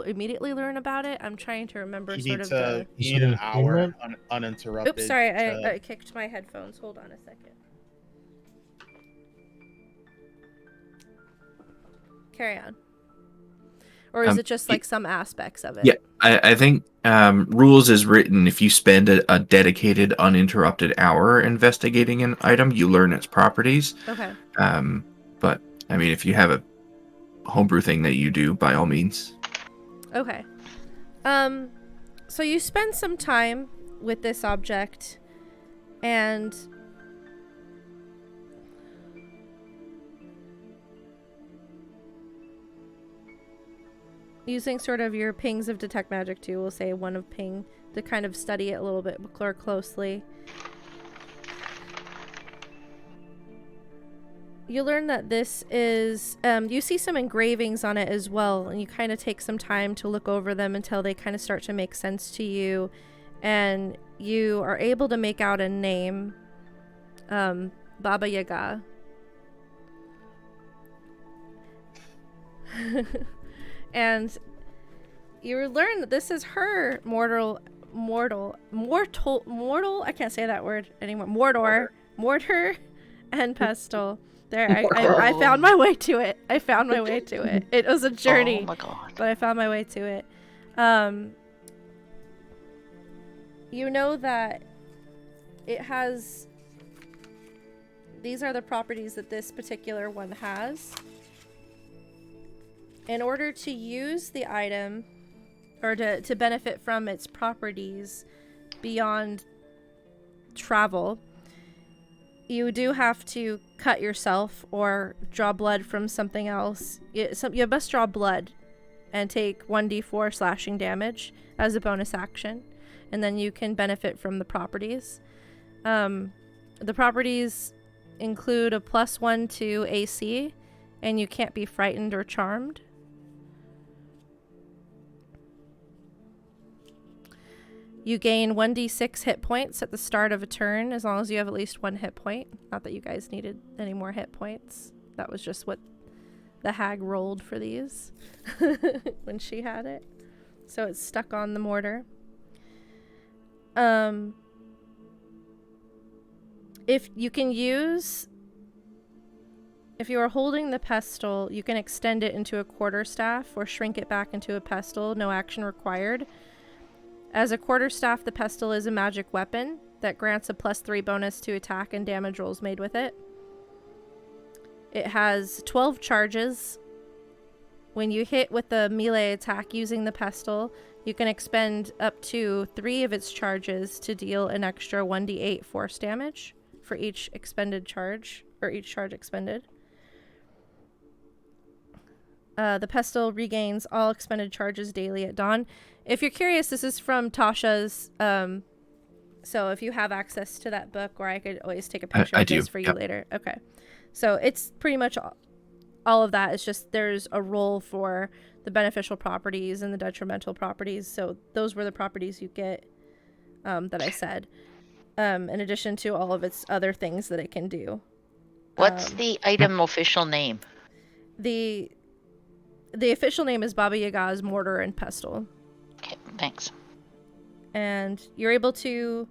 immediately learn about it? I'm trying to remember You sort need of to the... you need an Is it an hour attunement? uninterrupted. Oops, sorry, to- I kicked my headphones. Hold on a second. Carry on. Or is it just like some aspects of it? Yeah, I think rules is written. If you spend a dedicated, uninterrupted hour investigating an item, you learn its properties. Okay. But I mean, if you have a homebrew thing that you do, by all means. Okay. So you spend some time with this object, and using sort of your pings of detect magic too, we'll say one of ping, to kind of study it a little bit more closely. You learn that this is, you see some engravings on it as well, and you kind of take some time to look over them until they kind of start to make sense to you, and you are able to make out a name, Baba Yaga. And you learn that this is her mortal, I can't say that word anymore, mortar and pestle. There, I found my way to it. It was a journey, Oh my god. but I found my way to it. You know that it has... These are the properties that this particular one has. In order to use the item, or to benefit from its properties beyond travel, you do have to cut yourself or draw blood from something else. You must draw blood and take 1d4 slashing damage as a bonus action, and then you can benefit from the properties. The properties include a +1 to AC, and you can't be frightened or charmed. You gain 1d6 hit points at the start of a turn as long as you have at least 1 hit point. Not that you guys needed any more hit points. That was just what the hag rolled for these when she had it. So it's stuck on the mortar. If you are holding the pestle, you can extend it into a quarterstaff or shrink it back into a pestle. No action required. As a quarterstaff, the pestle is a magic weapon that grants a +3 bonus to attack and damage rolls made with it. It has 12 charges. When you hit with a melee attack using the pestle, you can expend up to 3 of its charges to deal an extra 1d8 force damage for each expended charge, or each charge expended. The pestle regains all expended charges daily at dawn. If you're curious, this is from Tasha's, so if you have access to that book, or I could always take a picture of this for you later. Okay. So it's pretty much all of that. It's just there's a role for the beneficial properties and the detrimental properties. So those were the properties you get that I said, in addition to all of its other things that it can do. What's the item official name? The official name is Baba Yaga's Mortar and Pestle. Okay, thanks. And you're able to,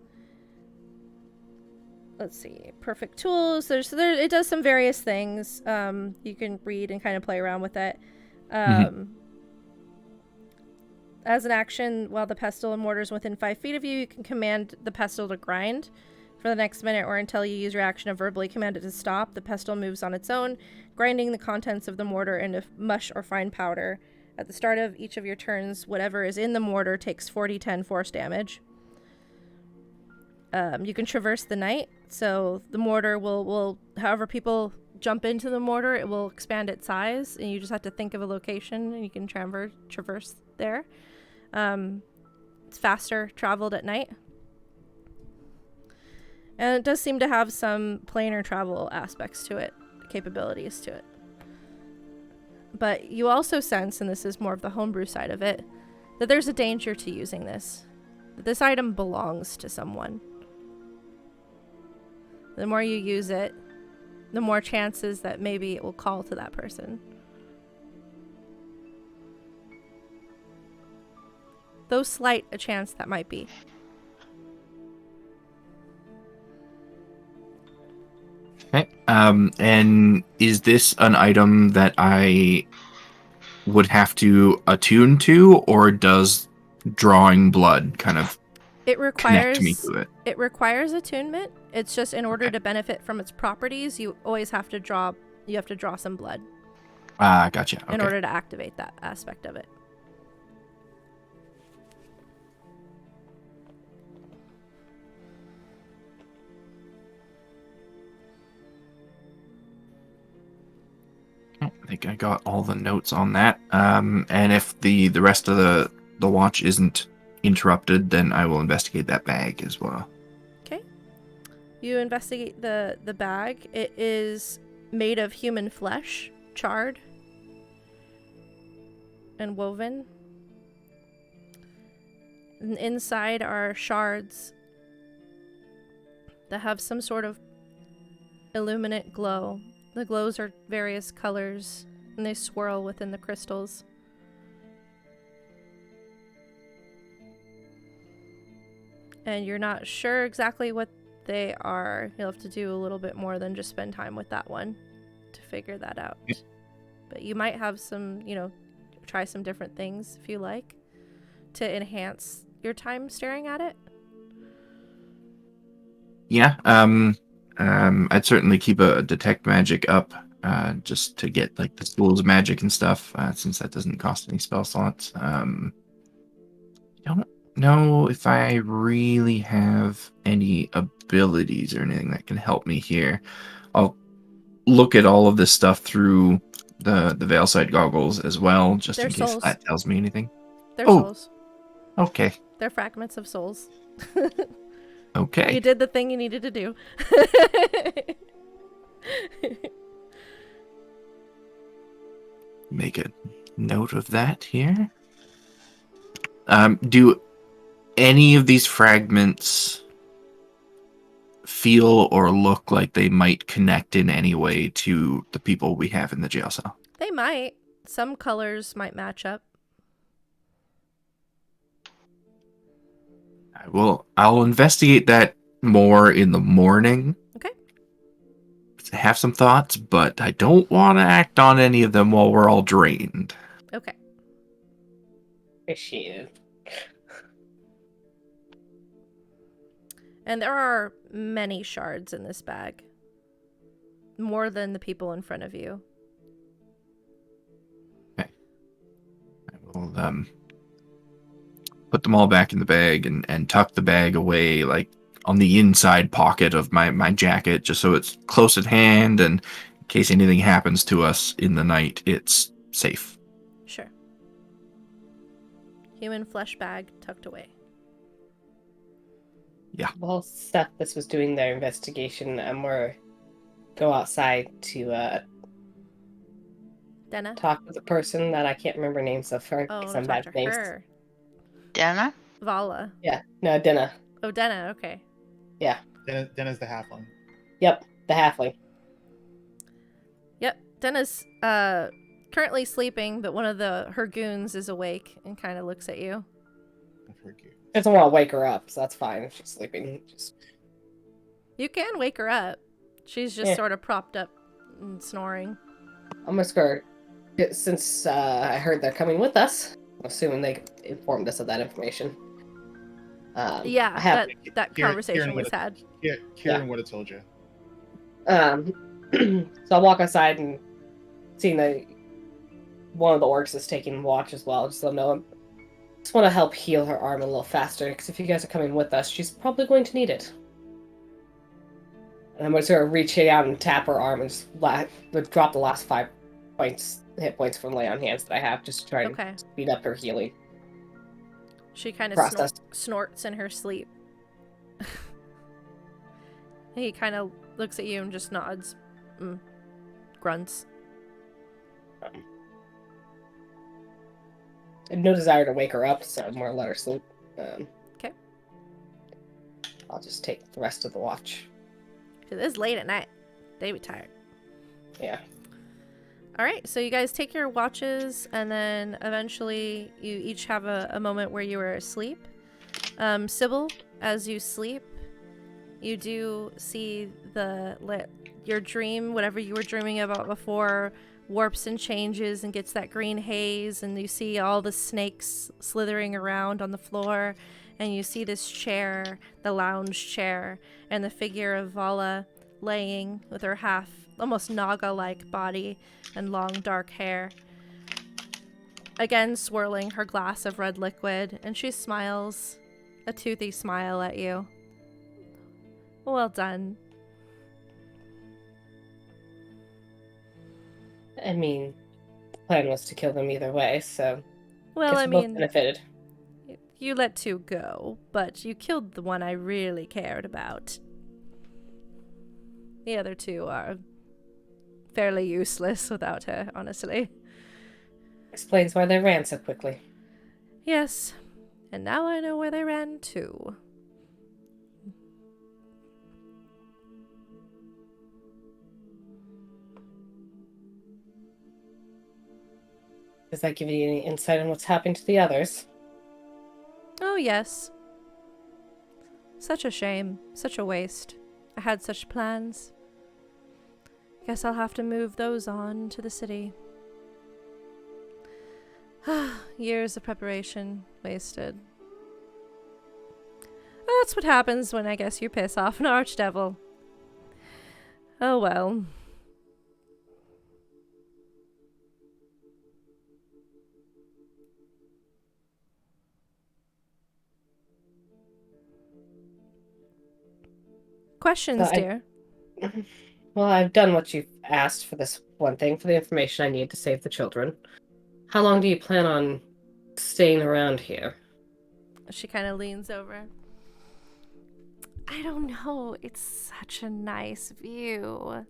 let's see, perfect tools. It does some various things. You can read and kind of play around with it. As an action, while the pestle and mortar is within 5 feet of you, you can command the pestle to grind for the next minute, or until you use your action to verbally command it to stop. The pestle moves on its own, grinding the contents of the mortar into mush or fine powder. At the start of each of your turns, whatever is in the mortar takes 4d10 force damage. You can traverse the night, so the mortar will however people jump into the mortar, it will expand its size, and you just have to think of a location, and you can traverse there. It's faster traveled at night. And it does seem to have some planar travel aspects to it, capabilities to it. But you also sense, and this is more of the homebrew side of it, that there's a danger to using this. That this item belongs to someone. The more you use it, the more chances that maybe it will call to that person. Though slight a chance that might be. Okay. And is this an item that I would have to attune to, or does drawing blood kind of connect me to it? It requires attunement. It's just in order to benefit from its properties, you always have to draw. You have to draw some blood. Gotcha. Okay. In order to activate that aspect of it. I think I got all the notes on that. And if the rest of the watch isn't interrupted, then I will investigate that bag as well. Okay. You investigate the bag. It is made of human flesh, charred and woven. And inside are shards that have some sort of illuminate glow. The glows are various colors, and they swirl within the crystals. And you're not sure exactly what they are. You'll have to do a little bit more than just spend time with that one to figure that out. Yeah. But you might have some, try some different things if you like to enhance your time staring at it. Yeah. I'd certainly keep a detect magic up, just to get like the schools of magic and stuff, since that doesn't cost any spell slots. I don't know if I really have any abilities or anything that can help me here. I'll look at all of this stuff through the Veilsight goggles as well, just in case that tells me anything. They're souls. Okay. They're fragments of souls. Okay. You did the thing you needed to do. Make a note of that here. Do any of these fragments feel or look like they might connect in any way to the people we have in the jail cell? They might. Some colors might match up. I'll investigate that more in the morning. Okay. I have some thoughts, but I don't want to act on any of them while we're all drained. Okay. Appreciate it. And there are many shards in this bag. More than the people in front of you. Okay. I will put them all back in the bag and tuck the bag away, like on the inside pocket of my jacket, just so it's close at hand, and in case anything happens to us in the night, it's safe. Sure. Human flesh bag tucked away. Yeah. While Sethis was doing their investigation, I'm gonna go outside to Denna? talk with a person that I can't remember names of her Oh, because to I'm talk bad to with names. her. Dana? Vala. Yeah, no, Dinah. Oh, Denna, okay. Yeah, Denna's the halfling. yep, the halfling. Yep, Denna's currently sleeping, but one of her goons is awake and kind of looks at you. Doesn't want to wake her up, so that's fine if she's sleeping. Just You can wake her up. She's just Yeah. sort of propped up and snoring. I'm just gonna, since I heard they're coming with us, I'm assuming they informed us of that information. Yeah, I have, that conversation was had. Kieran would have told you. So I'll walk outside and seeing that one of the orcs is taking watch as well, just let them know. I just want to help heal her arm a little faster, because if you guys are coming with us, she's probably going to need it. And I'm going to sort of reach out and tap her arm and just drop the last 5 hit points from lay on hands that I have, just to try and speed up her healing. She kind of process. snorts in her sleep. He kind of looks at you and just nods. Grunts. I have no desire to wake her up, so I'm going to let her sleep. Okay. I'll just take the rest of the watch. It is late at night. They be tired. Yeah. All right, so you guys take your watches, and then eventually you each have a moment where you are asleep. Sybil, as you sleep, you do see your dream, whatever you were dreaming about before, warps and changes and gets that green haze, and you see all the snakes slithering around on the floor, and you see this chair, the lounge chair, and the figure of Vala laying with her half, almost Naga-like body and long dark hair. Again swirling her glass of red liquid, and she smiles, a toothy smile at you. Well done. I mean, the plan was to kill them either way, so Well, guess I we both mean, benefited. you let 2 go, but you killed the one I really cared about. The other 2 are fairly useless without her, honestly. Explains why they ran so quickly. Yes, and now I know where they ran to. Does that give you any insight on what's happened to the others? Oh, yes. Such a shame. Such a waste. I had such plans. Guess I'll have to move those on to the city. Years of preparation wasted. That's what happens when I guess you piss off an archdevil. Oh well. Questions, So dear? Well, I've done what you've asked for this one thing, for the information I need to save the children. How long do you plan on staying around here? She kind of leans over. I don't know. It's such a nice view.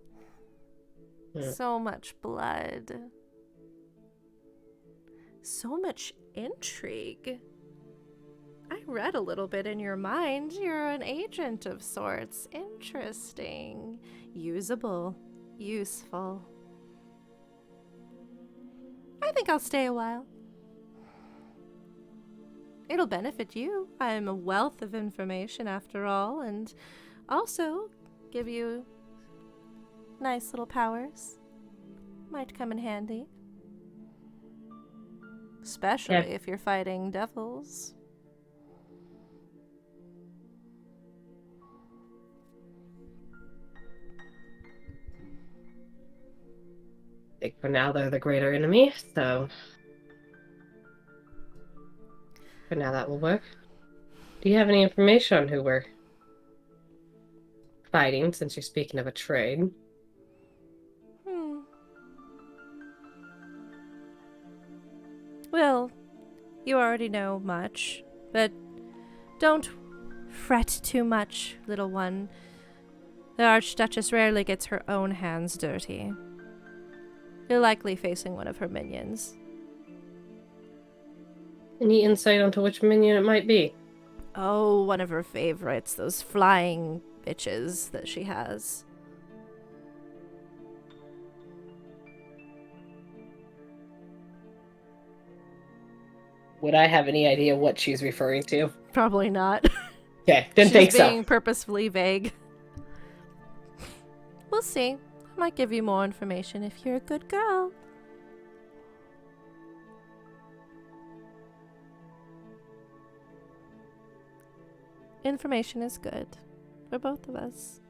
So much blood. So much intrigue. I read a little bit in your mind. You're an agent of sorts. Interesting. Usable. Useful. I think I'll stay a while. It'll benefit you. I'm a wealth of information after all, and also give you nice little powers. Might come in handy. Especially if you're fighting devils. I think for now they're the greater enemy, so for now that will work. Do you have any information on who we're fighting, since you're speaking of a trade? Well, you already know much, but don't fret too much, little one. The Archduchess rarely gets her own hands dirty. You're likely facing one of her minions. Any insight onto which minion it might be? Oh, one of her favorites, those flying bitches that she has. Would I have any idea what she's referring to? Probably not. Okay, didn't think She's being so. purposefully vague. We'll see. I might give you more information if you're a good girl. Information is good for both of us.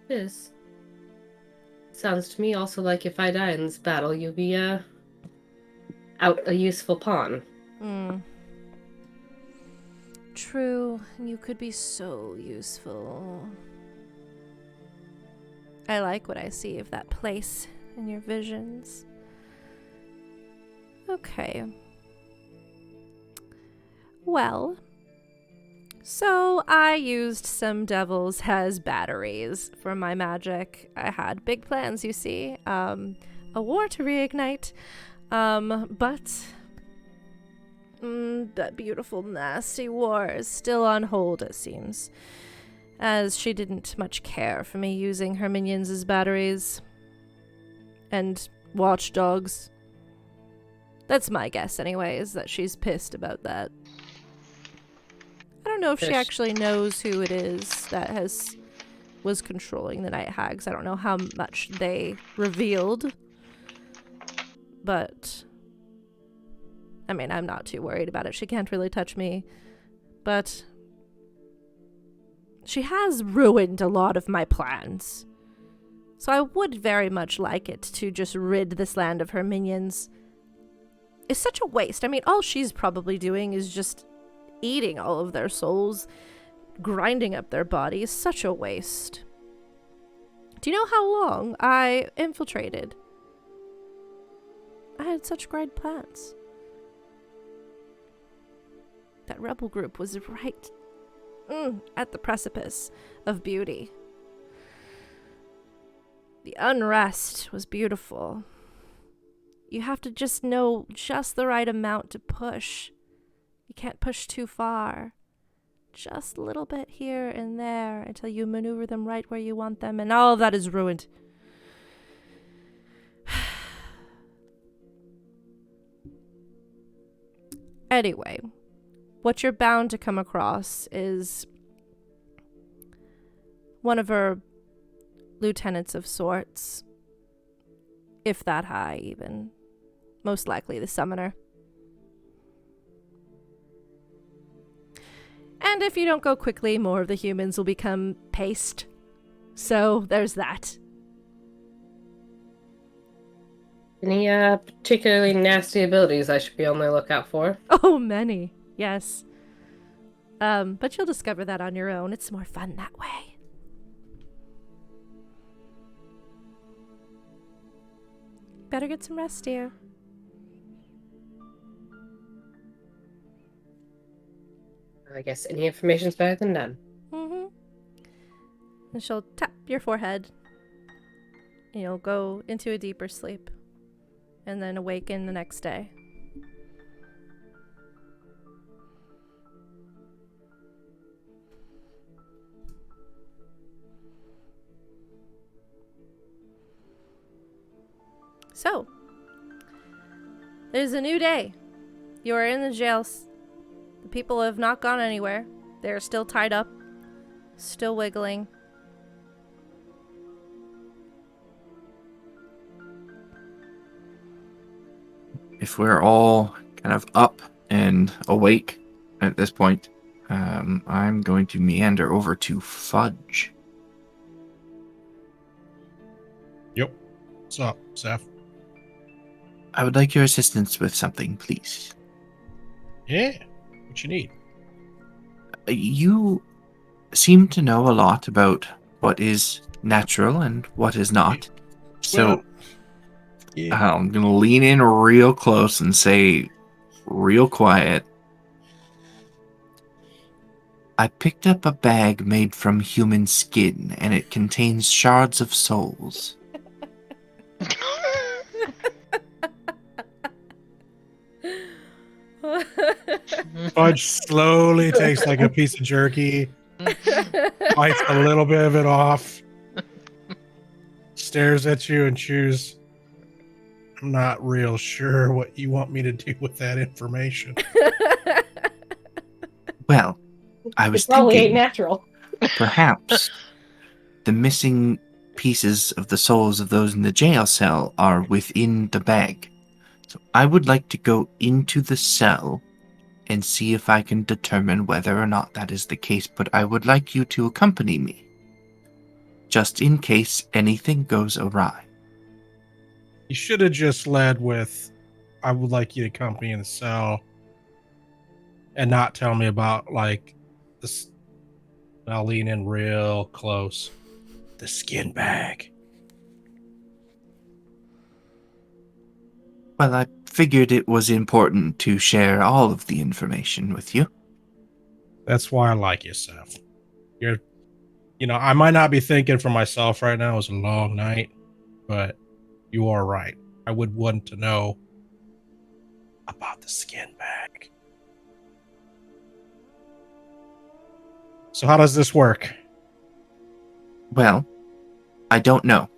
It is. Sounds to me also like if I die in this battle, you'll be out a useful pawn. True, you could be so useful. I like what I see of that place in your visions. Okay. Well, so I used some devils as batteries for my magic. I had big plans, you see. A war to reignite. But that beautiful, nasty war is still on hold, it seems. As she didn't much care for me using her minions as batteries. And watchdogs. That's my guess anyway, is that she's pissed about that. I don't know if she actually knows who it is that was controlling the Night Hags. I don't know how much they revealed. But I mean, I'm not too worried about it. She can't really touch me. But she has ruined a lot of my plans. So I would very much like it to just rid this land of her minions. It's such a waste. I mean, all she's probably doing is just eating all of their souls, grinding up their bodies. Such a waste. Do you know how long I infiltrated? I had such great plans. That rebel group was right at the precipice of beauty. The unrest was beautiful. You have to just know just the right amount to push. You can't push too far. Just a little bit here and there until you maneuver them right where you want them, and all of that is ruined. Anyway, what you're bound to come across is one of her lieutenants of sorts. If that high, even. Most likely the summoner. And if you don't go quickly, more of the humans will become paste. So, there's that. Any particularly nasty abilities I should be on the lookout for? Oh, many. Yes. But you'll discover that on your own. It's more fun that way. Better get some rest, dear. I guess any information's better than none. Mm-hmm. And she'll tap your forehead. And you'll go into a deeper sleep. And then awaken the next day. So, It is a new day. You are in the jails. The people have not gone anywhere. They are still tied up, still wiggling. If we're all kind of up and awake at this point, I'm going to meander over to Fudge. Yep. What's up, Seth? I would like your assistance with something, please. Yeah. What you need? You seem to know a lot about what is natural and what is not. So Well, yeah. I'm going to lean in real close and say, real quiet, I picked up a bag made from human skin, and it contains shards of souls. Fudge slowly takes like a piece of jerky, bites a little bit of it off, stares at you and chews. I'm not real sure what you want me to do with that information. Well, I was It probably ain't thinking natural. perhaps the missing pieces of the souls of those in the jail cell are within the bag. So I would like to go into the cell and see if I can determine whether or not that is the case, but I would like you to accompany me, just in case anything goes awry. You should have just led with, I would like you to accompany in the cell and not tell me about, like, this. I'll lean in real close. The skin bag. Well, I figured it was important to share all of the information with you. That's why I like you, Seth. I might not be thinking for myself right now. It was a long night, but you are right. I would want to know about the skin bag. So how does this work? Well, I don't know,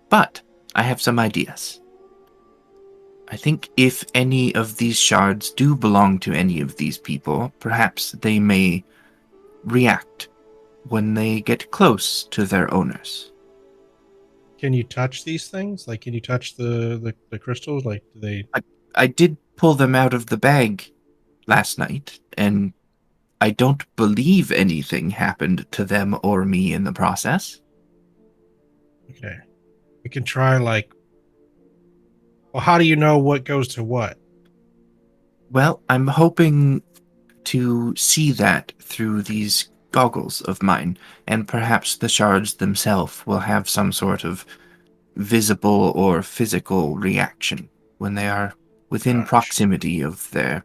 but I have some ideas. I think if any of these shards do belong to any of these people, perhaps they may react when they get close to their owners. Can you touch these things? Like, can you touch the crystals? Like, do they... I did pull them out of the bag last night, and I don't believe anything happened to them or me in the process. Okay. We can try, like... Well, how do you know what goes to what? Well, I'm hoping to see that through these goggles of mine, and perhaps the shards themselves will have some sort of visible or physical reaction when they are within proximity of their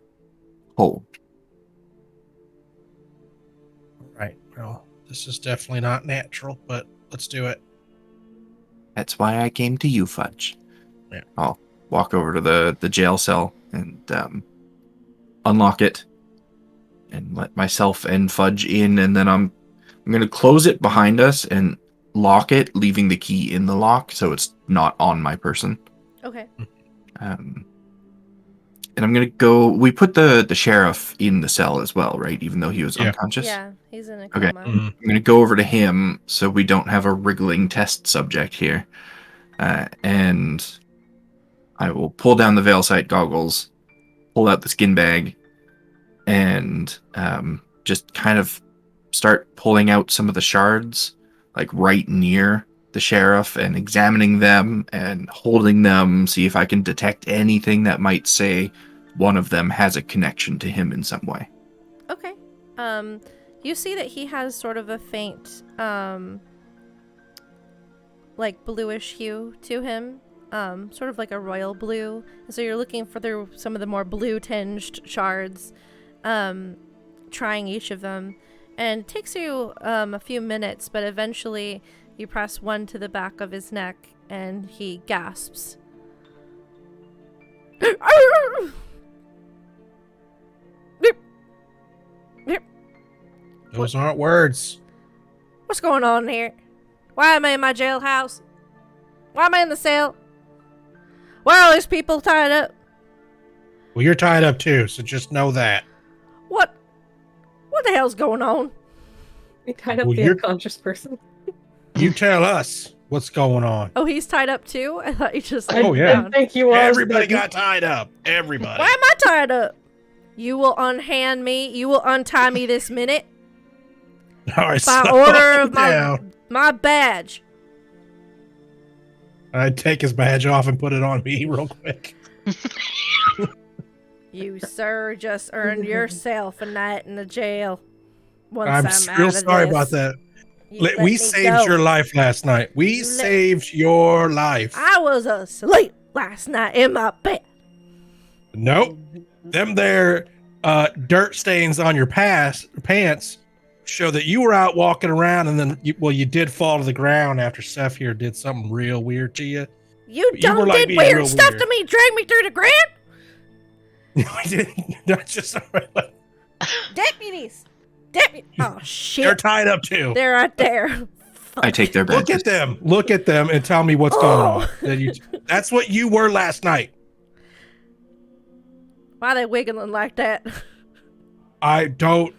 hole. Right. Well, this is definitely not natural, but let's do it. That's why I came to you, Fudge. Yeah. I'll walk over to the jail cell and unlock it and let myself and Fudge in, and then I'm going to close it behind us and lock it, leaving the key in the lock so it's not on my person. Okay. And I'm going to go... We put the sheriff in the cell as well, right? Even though he was unconscious? Yeah, he's in a Okay. coma. Mm-hmm. I'm going to go over to him so we don't have a wriggling test subject here. And I will pull down the veil sight goggles, pull out the skin bag, and just kind of start pulling out some of the shards, like right near the sheriff, and examining them and holding them, see if I can detect anything that might say one of them has a connection to him in some way. Okay. You see that he has sort of a faint, like bluish hue to him, sort of like a royal blue. And so you're looking for some of the more blue tinged shards, trying each of them, and it takes you a few minutes, but eventually you press one to the back of his neck, and he gasps. Those aren't words. What's going on here? Why am I in my jailhouse? Why am I in the cell? Why are all these people tied up? Well, you're tied up too, so just know that. What the hell's going on? You tied up Well, the you're- unconscious person. You tell us what's going on. Oh, he's tied up too? I thought you just Oh, laid yeah. I down. think he was. Everybody but- got tied up. Everybody. Why am I tied up? You will unhand me. You will untie me this minute. All right, By slow order of down. my badge. I'd take his badge off and put it on me real quick. You, sir, just earned yourself a night in the jail. Once I'm out real of sorry this. about that. You let We me saved go. your life last night. We You let- saved your life. I was asleep last night in my bed. Nope. Them there dirt stains on your pants show that you were out walking around, and then you did fall to the ground after Seth here did something real weird to you. You You done were, like, did being weird real stuff weird. to me, drag me through the ground. We did not just Deputies. Oh, shit. they're tied up too. They're right there. I take their Look badges. at them. Look at them and tell me what's going on. That's what you were last night. Why are they wiggling like that? I don't.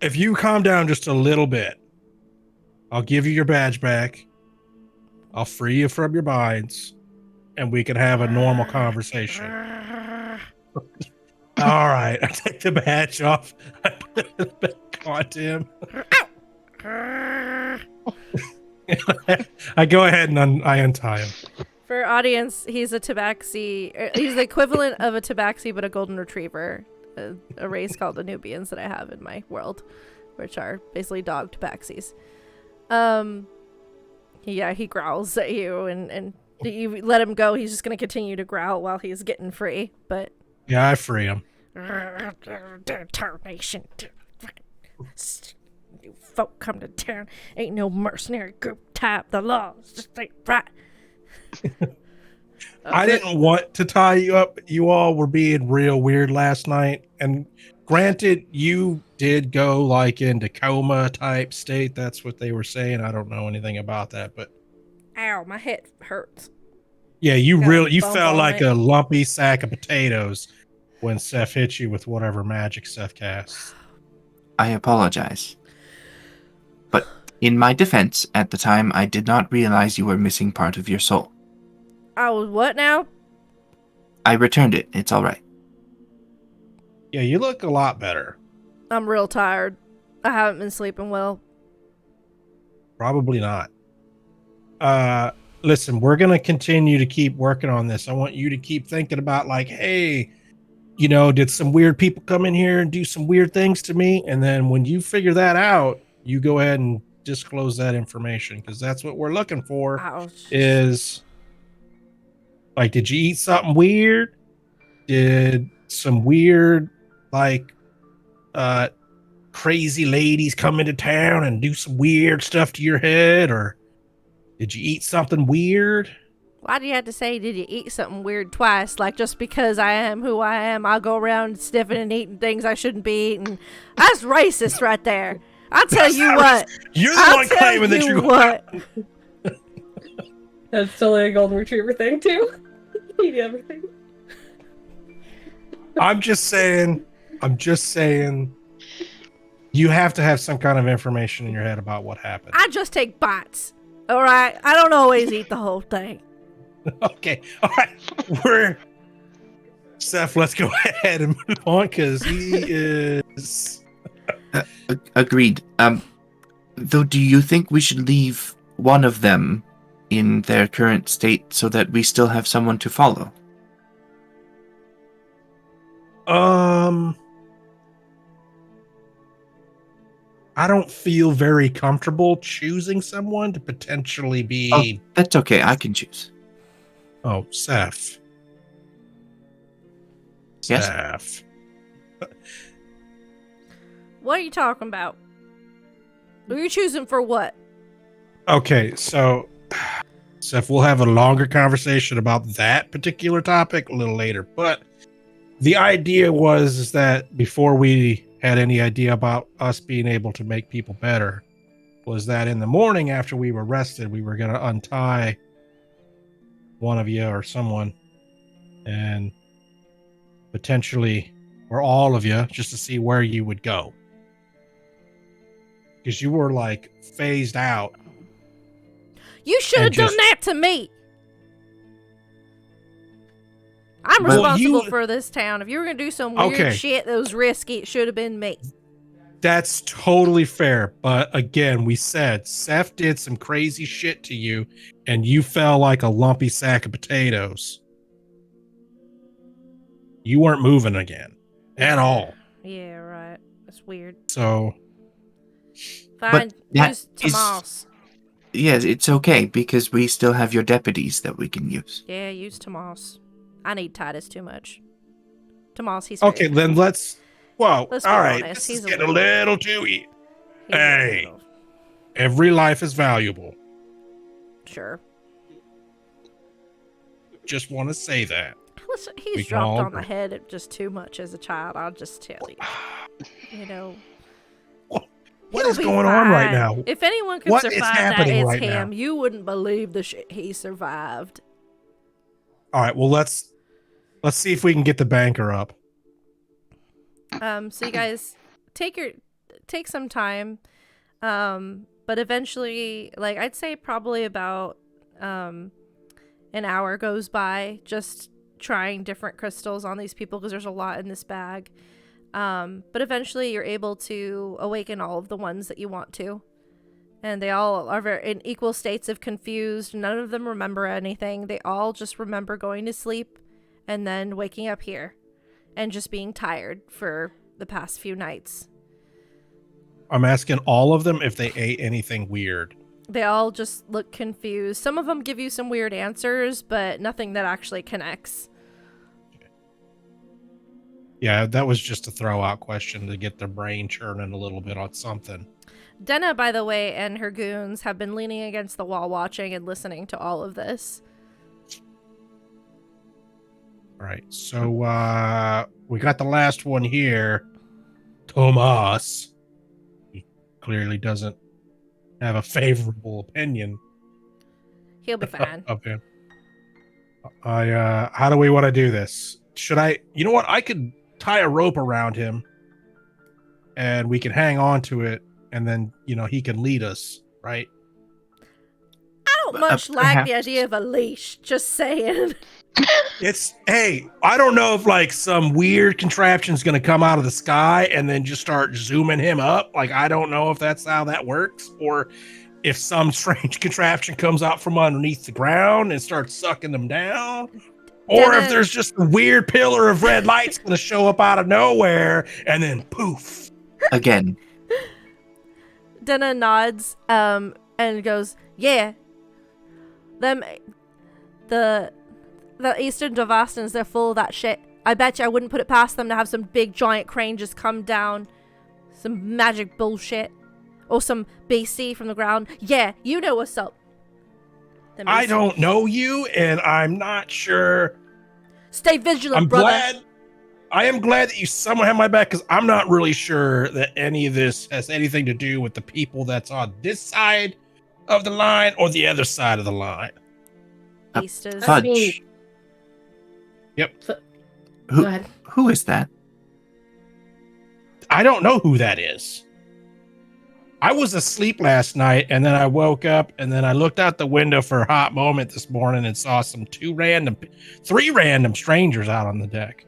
If you calm down just a little bit, I'll give you your badge back. I'll free you from your binds, and we can have a normal conversation. All right, I take the badge off. I put it back on him. I go ahead and I untie him. For audience, he's a tabaxi. He's the equivalent of a tabaxi, but a golden retriever. A race called the Nubians that I have in my world, which are basically dog tabaxis. Yeah, he growls at you, and you let him go. He's just going to continue to growl while he's getting free. But Yeah, I free him. Tarnation. You folk come to town. Ain't no mercenary group type. The laws just ain't right. I didn't want to tie you up. You all were being real weird last night. And granted, you did go like into coma type state. That's what they were saying. I don't know anything about that, but Ow, my head hurts. yeah, you Got really a you bump felt on like it. a lumpy sack of potatoes when Seth hit you with whatever magic Seth casts. I apologize. But in my defense, at the time, I did not realize you were missing part of your soul. Oh, what now? I returned it. It's all right. Yeah, you look a lot better. I'm real tired. I haven't been sleeping well. Probably not. Listen, we're going to continue to keep working on this. I want you to keep thinking about like, hey, did some weird people come in here and do some weird things to me? And then when you figure that out, you go ahead and disclose that information, because that's what we're looking for. Ouch. Is like, did you eat something weird? Did some weird, like, crazy ladies come into town and do some weird stuff to your head? Or did you eat something weird? Why do you have to say, did you eat something weird twice? Like, just because I am who I am, I'll go around sniffing and eating things I shouldn't be eating. That's racist right there. I'll tell you what. You're the I'll one tell claiming that you you're what. That's totally a golden retriever thing too. Eat everything. I'm just saying, you have to have some kind of information in your head about what happened. I just take bites. All right? I don't always eat the whole thing. Okay. All right. Seth, let's go ahead and move on, because he is... Agreed. Though, do you think we should leave one of them in their current state so that we still have someone to follow? I don't feel very comfortable choosing someone to potentially be... Oh, that's okay. I can choose. Oh, Seth. Yes? Seth. What are you talking about? Who are you choosing for what? Okay, so Seth, we'll have a longer conversation about that particular topic a little later. But the idea is that before we had any idea about us being able to make people better, was that in the morning after we were rested, we were going to untie one of you or someone and potentially, or all of you, just to see where you would go. Because you were like phased out. You should have done that to me. I'm responsible for this town. If you were going to do some weird shit that was risky, it should have been me. That's totally fair. But again, we said Seth did some crazy shit to you and you fell like a lumpy sack of potatoes. You weren't moving again at all. Yeah, right. That's weird. So. Fine. Use Tomas. Yes, it's okay because we still have your deputies that we can use. Yeah, use Tomas. I need Titus too much. Tomas, he's okay. Then let's. Well, let's all right. Honest. This is getting a little too easy. Hey, every life is valuable. Sure. Just want to say that. Listen, he's dropped on the head just too much as a child. I'll just tell you. You know. What is going on right now? If anyone could survive that, it's him. You wouldn't believe the shit he survived. All right. Well, let's see if we can get the banker up. So you guys take some time, but eventually, like I'd say probably about an hour goes by just trying different crystals on these people because there's a lot in this bag. But eventually you're able to awaken all of the ones that you want to. And they all are in equal states of confused. None of them remember anything. They all just remember going to sleep and then waking up here and just being tired for the past few nights. I'm asking all of them if they ate anything weird. They all just look confused. Some of them give you some weird answers, but nothing that actually connects. Yeah, that was just a throw out question to get their brain churning a little bit on something. Denna, by the way, and her goons have been leaning against the wall watching and listening to all of this. All right, so we got the last one here. Tomas. He clearly doesn't have a favorable opinion. He'll be fine. Of him. How do we want to do this? Should I, you know what? I could tie a rope around him and we can hang on to it and then, you know, he can lead us, right? I don't much like the idea of a leash, just saying. Hey, I don't know if like some weird contraption is going to come out of the sky and then just start zooming him up. Like, I don't know if that's how that works, or if some strange contraption comes out from underneath the ground and starts sucking them down. Or if there's just a weird pillar of red lights going to show up out of nowhere and then poof. Again. Denna nods and goes, yeah. The Eastern Darvastans, they're full of that shit. I bet you I wouldn't put it past them to have some big giant crane just come down. Some magic bullshit. Or some beastie from the ground. Yeah, you know what's up. I don't know you, and I'm not sure. Stay vigilant, brother. I am glad that you somehow have my back, because I'm not really sure that any of this has anything to do with the people that's on this side of the line or the other side of the line. Fudge. Yep. Go ahead. Who is that? I don't know who that is. I was asleep last night, and then I woke up, and then I looked out the window for a hot moment this morning and saw three random strangers out on the deck.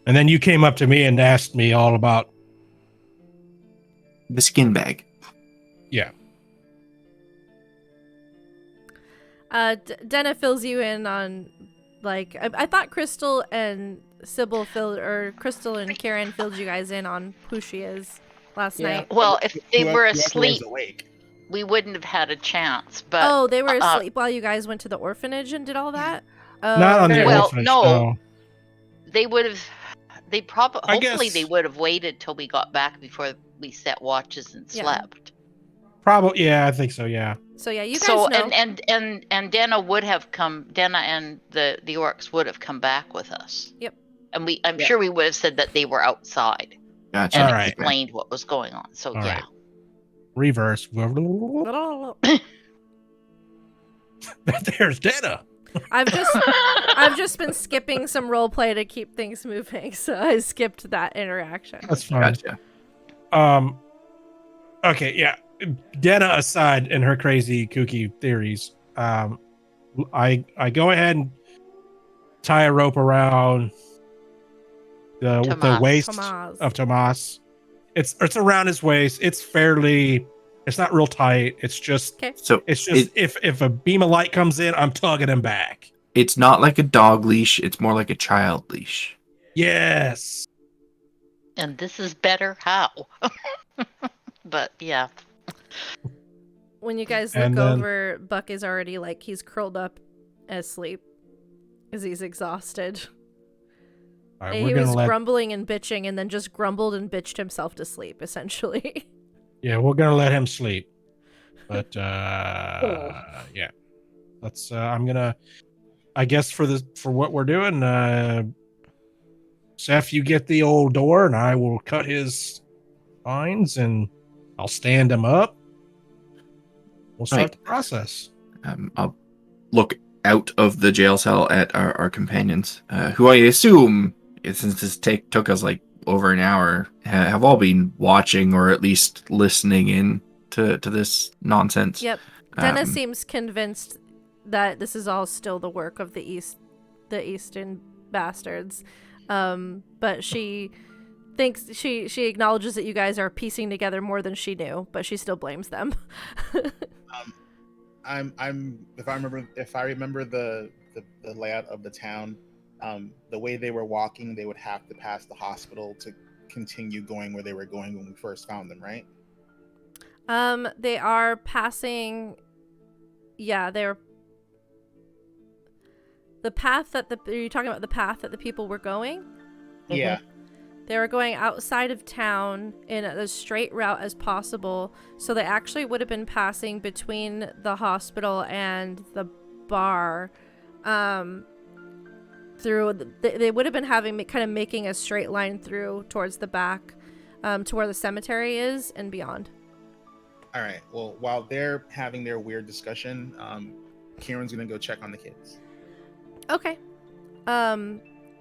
And then you came up to me and asked me all about the skin bag. Yeah. Denna fills you in on, like, I thought Crystal and Sybil Crystal and Karen filled you guys in on who she is last night. Well, if they were asleep, we wouldn't have had a chance. But they were asleep while you guys went to the orphanage and did all that? Not on the orphanage, no. They would have. They probably, hopefully, they would have waited till we got back before we set watches and slept. Probably, yeah, I think so. Yeah. So yeah, you guys know. And Denna would have come. Denna and the orcs would have come back with us. Yep. And I'm sure we would have said that they were outside. Gotcha. And explained what was going on. So all yeah. Right. Reverse. There's Denna. I've just been skipping some role play to keep things moving, so I skipped that interaction. That's fine. Gotcha. Okay, yeah. Denna aside and her crazy kooky theories, I go ahead and tie a rope around the Tomas. waist Tomas. of Tomas. It's around his waist. It's not real tight. It's just Okay. So it's just if a beam of light comes in, I'm tugging him back. it's not like a dog leash. It's more like a child leash. Yes. And this is better how. But yeah. When you guys And look then- over, Buck is already like he's curled up asleep because he's exhausted. All right, And we're he gonna was let grumbling and bitching, and then just grumbled and bitched himself to sleep, essentially. we're gonna let him sleep. But yeah. Let's I'm gonna I guess for what we're doing, Seth, you get the old door and I will cut his spines and I'll stand him up. We'll start Right. the process. I'll look out of the jail cell at our companions, who I assume, since this took us like over an hour, have all been watching or at least listening in to this nonsense. Yep. Dennis seems convinced that this is all still the work of the Eastern bastards. But she thinks she acknowledges that you guys are piecing together more than she knew, but she still blames them. If I remember the layout of the town, the way they were walking, they would have to pass the hospital to continue going where they were going when we first found them, right? They are passing. Yeah, they're the path that are you talking about the path that the people were going? Yeah. They were going outside of town in as straight route as possible, so they actually would have been passing between the hospital and the bar. They would have been kind of making a straight line through towards the back, to where the cemetery is and beyond. All right. Well, while they're having their weird discussion, Kieran's gonna go check on the kids. Okay.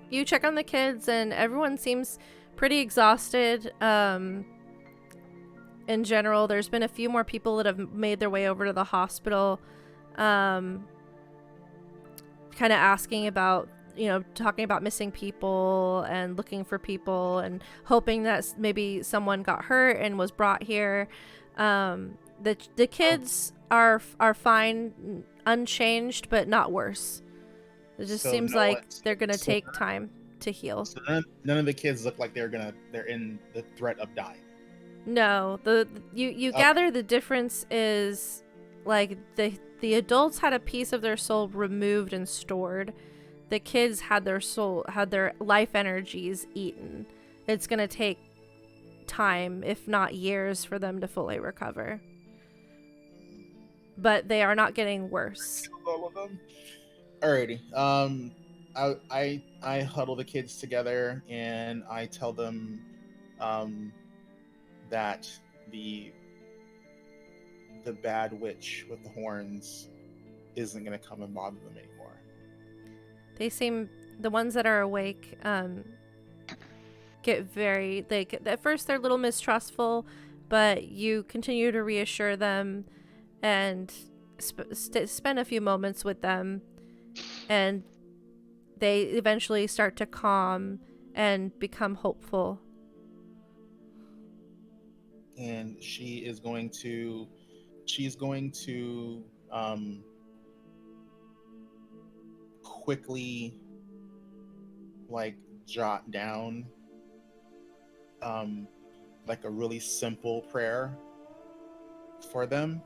You check on the kids and everyone seems pretty exhausted. In general, there's been a few more people that have made their way over to the hospital, kind of asking about, talking about missing people and looking for people and hoping that maybe someone got hurt and was brought here. The kids are fine, unchanged, but not worse. It just So seems no like one's- they're gonna so take time to heal. So none of the kids look like they're in the threat of dying. No, you Okay. gather the difference is like the adults had a piece of their soul removed and stored. The kids had their life energies eaten. It's gonna take time, if not years, for them to fully recover. But they are not getting worse. All of them. Alrighty. I huddle the kids together and I tell them, that the bad witch with the horns isn't gonna come and bother them anymore. The ones that are awake, get at first they're a little mistrustful, but you continue to reassure them and spend a few moments with them, and they eventually start to calm and become hopeful. And she's going to quickly like jot down like a really simple prayer for them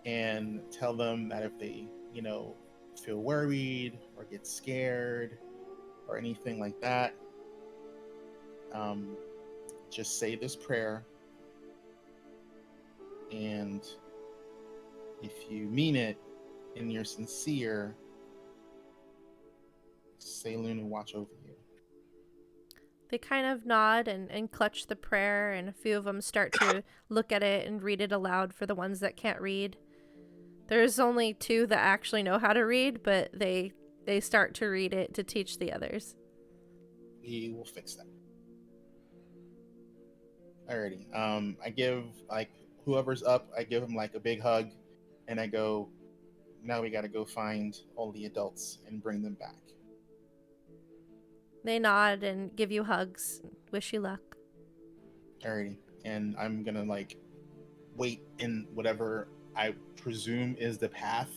and tell them that if they feel worried or get scared or anything like that, just say this prayer, and if you mean it and you're sincere, Saloon will watch over you. They kind of nod and clutch the prayer, and a few of them start to look at it and read it aloud for the ones that can't read. There's only 2 that actually know how to read, but they start to read it to teach the others. We will fix that. Alrighty. I give like whoever's up, I give him like a big hug, and I go, now we gotta go find all the adults and bring them back. They nod and give you hugs. Wish you luck. Alrighty. And I'm gonna like wait in whatever I presume is the path.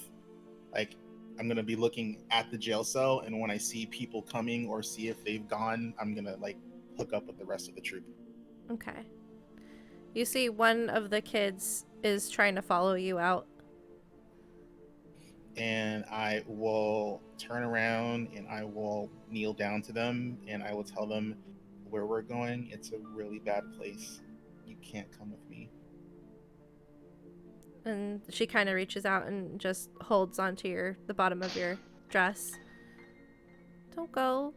Like I'm gonna be looking at the jail cell, and when I see people coming or see if they've gone, I'm gonna like hook up with the rest of the troop. Okay. You see one of the kids is trying to follow you out. And I will turn around and I will kneel down to them and I will tell them where we're going. It's a really bad place. You can't come with me. And she kind of reaches out and just holds onto the bottom of your dress. Don't go.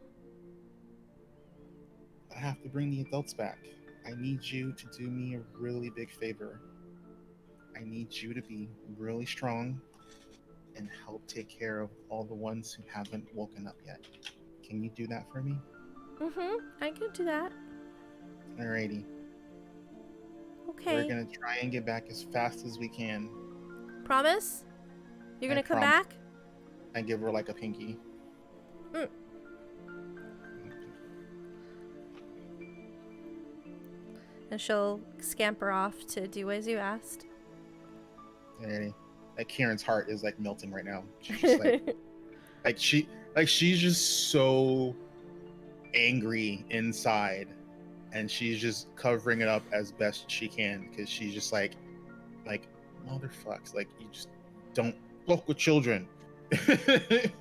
I have to bring the adults back. I need you to do me a really big favor. I need you to be really strong and help take care of all the ones who haven't woken up yet. Can you do that for me? I can do that. Alrighty. Okay. We're gonna try and get back as fast as we can. Promise? You're gonna come promise. back? I give her like a pinky. And she'll scamper off to do as you asked. Alrighty. Like Kieran's heart is like melting right now. She's just like, she's just so angry inside, and she's just covering it up as best she can because she's just like motherfucks, like you just don't fuck with children. I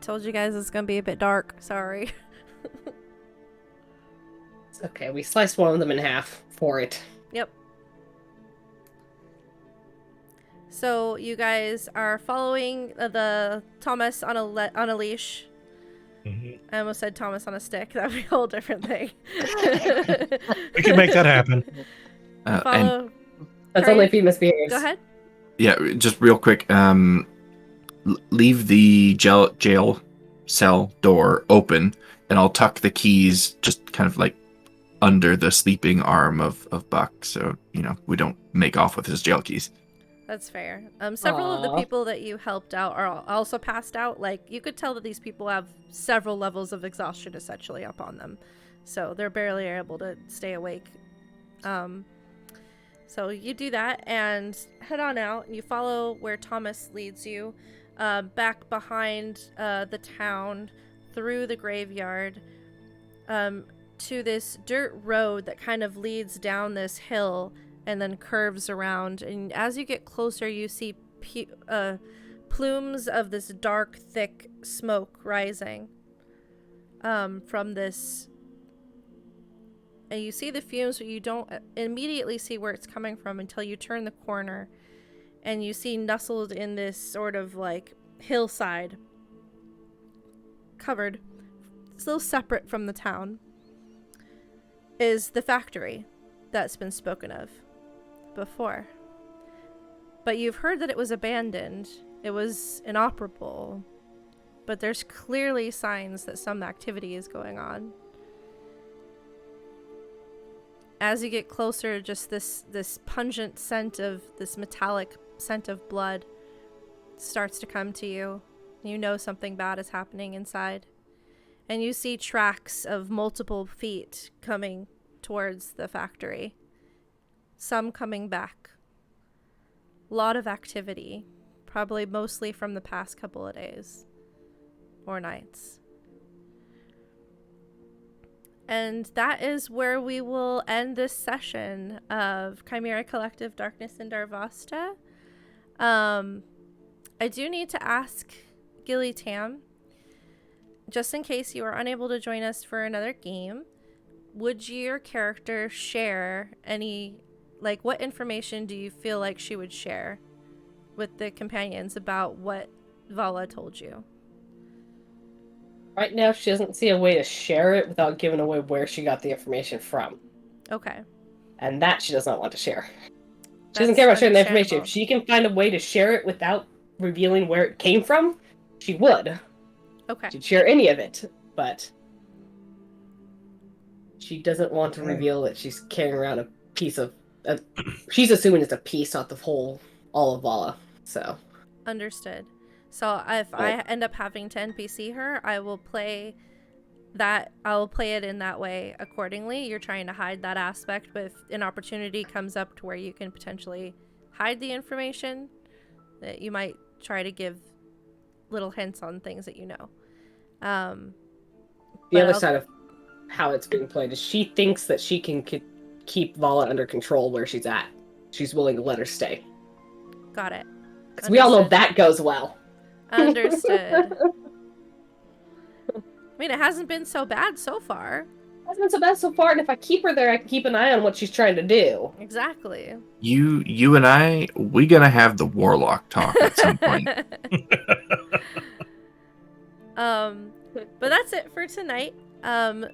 told you guys it's gonna be a bit dark. Sorry. It's okay. We sliced one of them in half for it. Yep. So you guys are following the Thomas on a leash. I almost said Thomas on a stick. That would be a whole different thing. We can make that happen. Follow. That's only if he misbehaves. Go ahead. Yeah, just real quick. Leave the jail cell door open, and I'll tuck the keys just kind of like under the sleeping arm of Buck, so we don't make off with his jail keys. That's fair. Several of the people that you helped out are also passed out. Like, you could tell that these people have several levels of exhaustion essentially up on them. So they're barely able to stay awake. So you do that and head on out. And you follow where Thomas leads you, back behind the town, through the graveyard, to this dirt road that kind of leads down this hill and then curves around. And as you get closer, you see plumes of this dark, thick smoke rising from this. And you see the fumes, but you don't immediately see where it's coming from until you turn the corner. And you see nestled in this sort of like hillside, covered, still separate from the town, is the factory that's been spoken of before. But you've heard that it was abandoned. It was inoperable. But there's clearly signs that some activity is going on. As you get closer, just this pungent scent of this metallic scent of blood starts to come to you. You know something bad is happening inside. And you see tracks of multiple feet coming towards the factory. Some coming back. A lot of activity. Probably mostly from the past couple of days. Or nights. And that is where we will end this session of Chimera Collective Darkness in Darvasta. I do need to ask Gilly Tam, just in case you are unable to join us for another game, would your character share any, like, what information do you feel like she would share with the companions about what Vala told you? Right now, she doesn't see a way to share it without giving away where she got the information from. Okay. And that she does not want to share. She doesn't care about sharing the information. understandable. If she can find a way to share it without revealing where it came from, she would. Okay. She'd share any of it, but she doesn't want to reveal that she's carrying around a piece of... she's assuming it's a piece, not the whole, all of Vala, so... Understood. So if I end up having to NPC her, I will play it in that way accordingly. You're trying to hide that aspect, but if an opportunity comes up to where you can potentially hide the information, that you might try to give little hints on things that you know. The other side of how it's being played is she thinks that she can keep Vala under control where she's at. She's willing to let her stay. Got it. Because we all know that goes well. Understood. I mean, it hasn't been so bad so far. It hasn't been so bad so far, and if I keep her there, I can keep an eye on what she's trying to do. Exactly. You and I, we gonna have the warlock talk at some point. But that's it for tonight.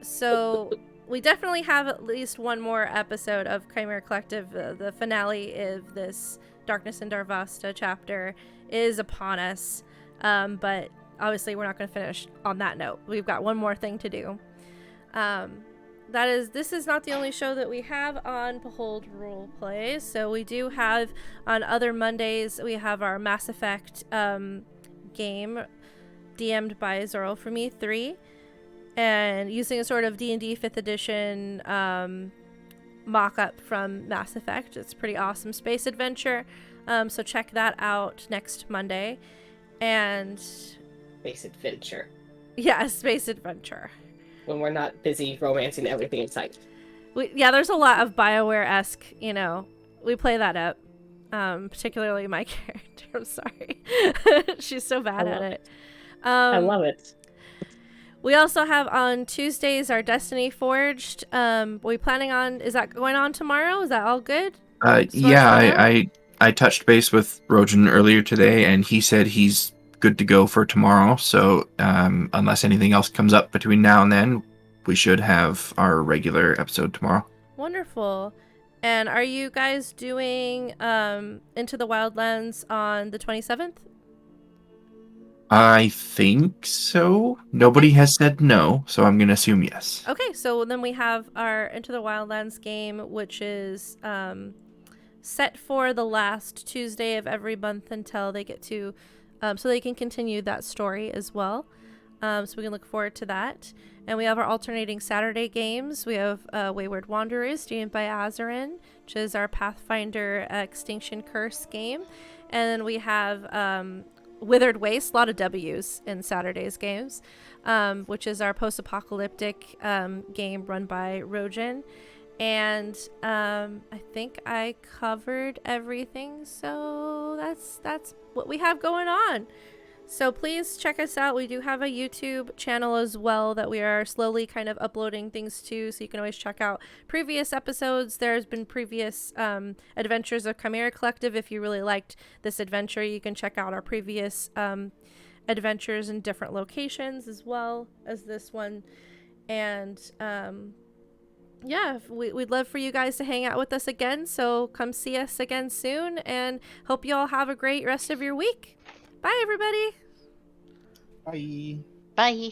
So we definitely have at least one more episode of Chimera Collective. The finale of this Darkness in Darvasta chapter is upon us. But obviously we're not going to finish on that note. We've got one more thing to do. This is not the only show that we have on Behold Roleplay. So we do have on other Mondays, we have our Mass Effect game DM'd by Zoro for Me 3, and using a sort of D&D 5th edition mock-up from Mass Effect. It's a pretty awesome space adventure. So check that out next Monday. And Space adventure. Yeah, space adventure. When we're not busy romancing everything in sight. There's a lot of BioWare-esque, we play that up. Particularly my character. I'm sorry. She's so bad at it. I love it. We also have on Tuesdays our Destiny Forged. We planning on, is that going on tomorrow? Is that all good? Yeah, I touched base with Rojan earlier today, and he said he's good to go for tomorrow. So unless anything else comes up between now and then, we should have our regular episode tomorrow. Wonderful. And are you guys doing Into the Wildlands on the 27th? I think so. Nobody has said no, so I'm going to assume yes. Okay, so then we have our Into the Wildlands game, which is set for the last Tuesday of every month until they get to, so they can continue that story as well. So we can look forward to that. And we have our alternating Saturday games. We have Wayward Wanderers, DM'd by Azarin, which is our Pathfinder Extinction Curse game. And then we have Withered Waste, a lot of W's in Saturday's games, which is our post-apocalyptic game run by Rojan. And I think I covered everything, so that's what we have going on. So please check us out. We do have a YouTube channel as well that we are slowly kind of uploading things to, so you can always check out previous episodes. There's been previous adventures of Chimera Collective. If you really liked this adventure, you can check out our previous adventures in different locations as well as this one. And we'd love for you guys to hang out with us again, so come see us again soon, and hope you all have a great rest of your week. Bye, everybody. Bye. Bye.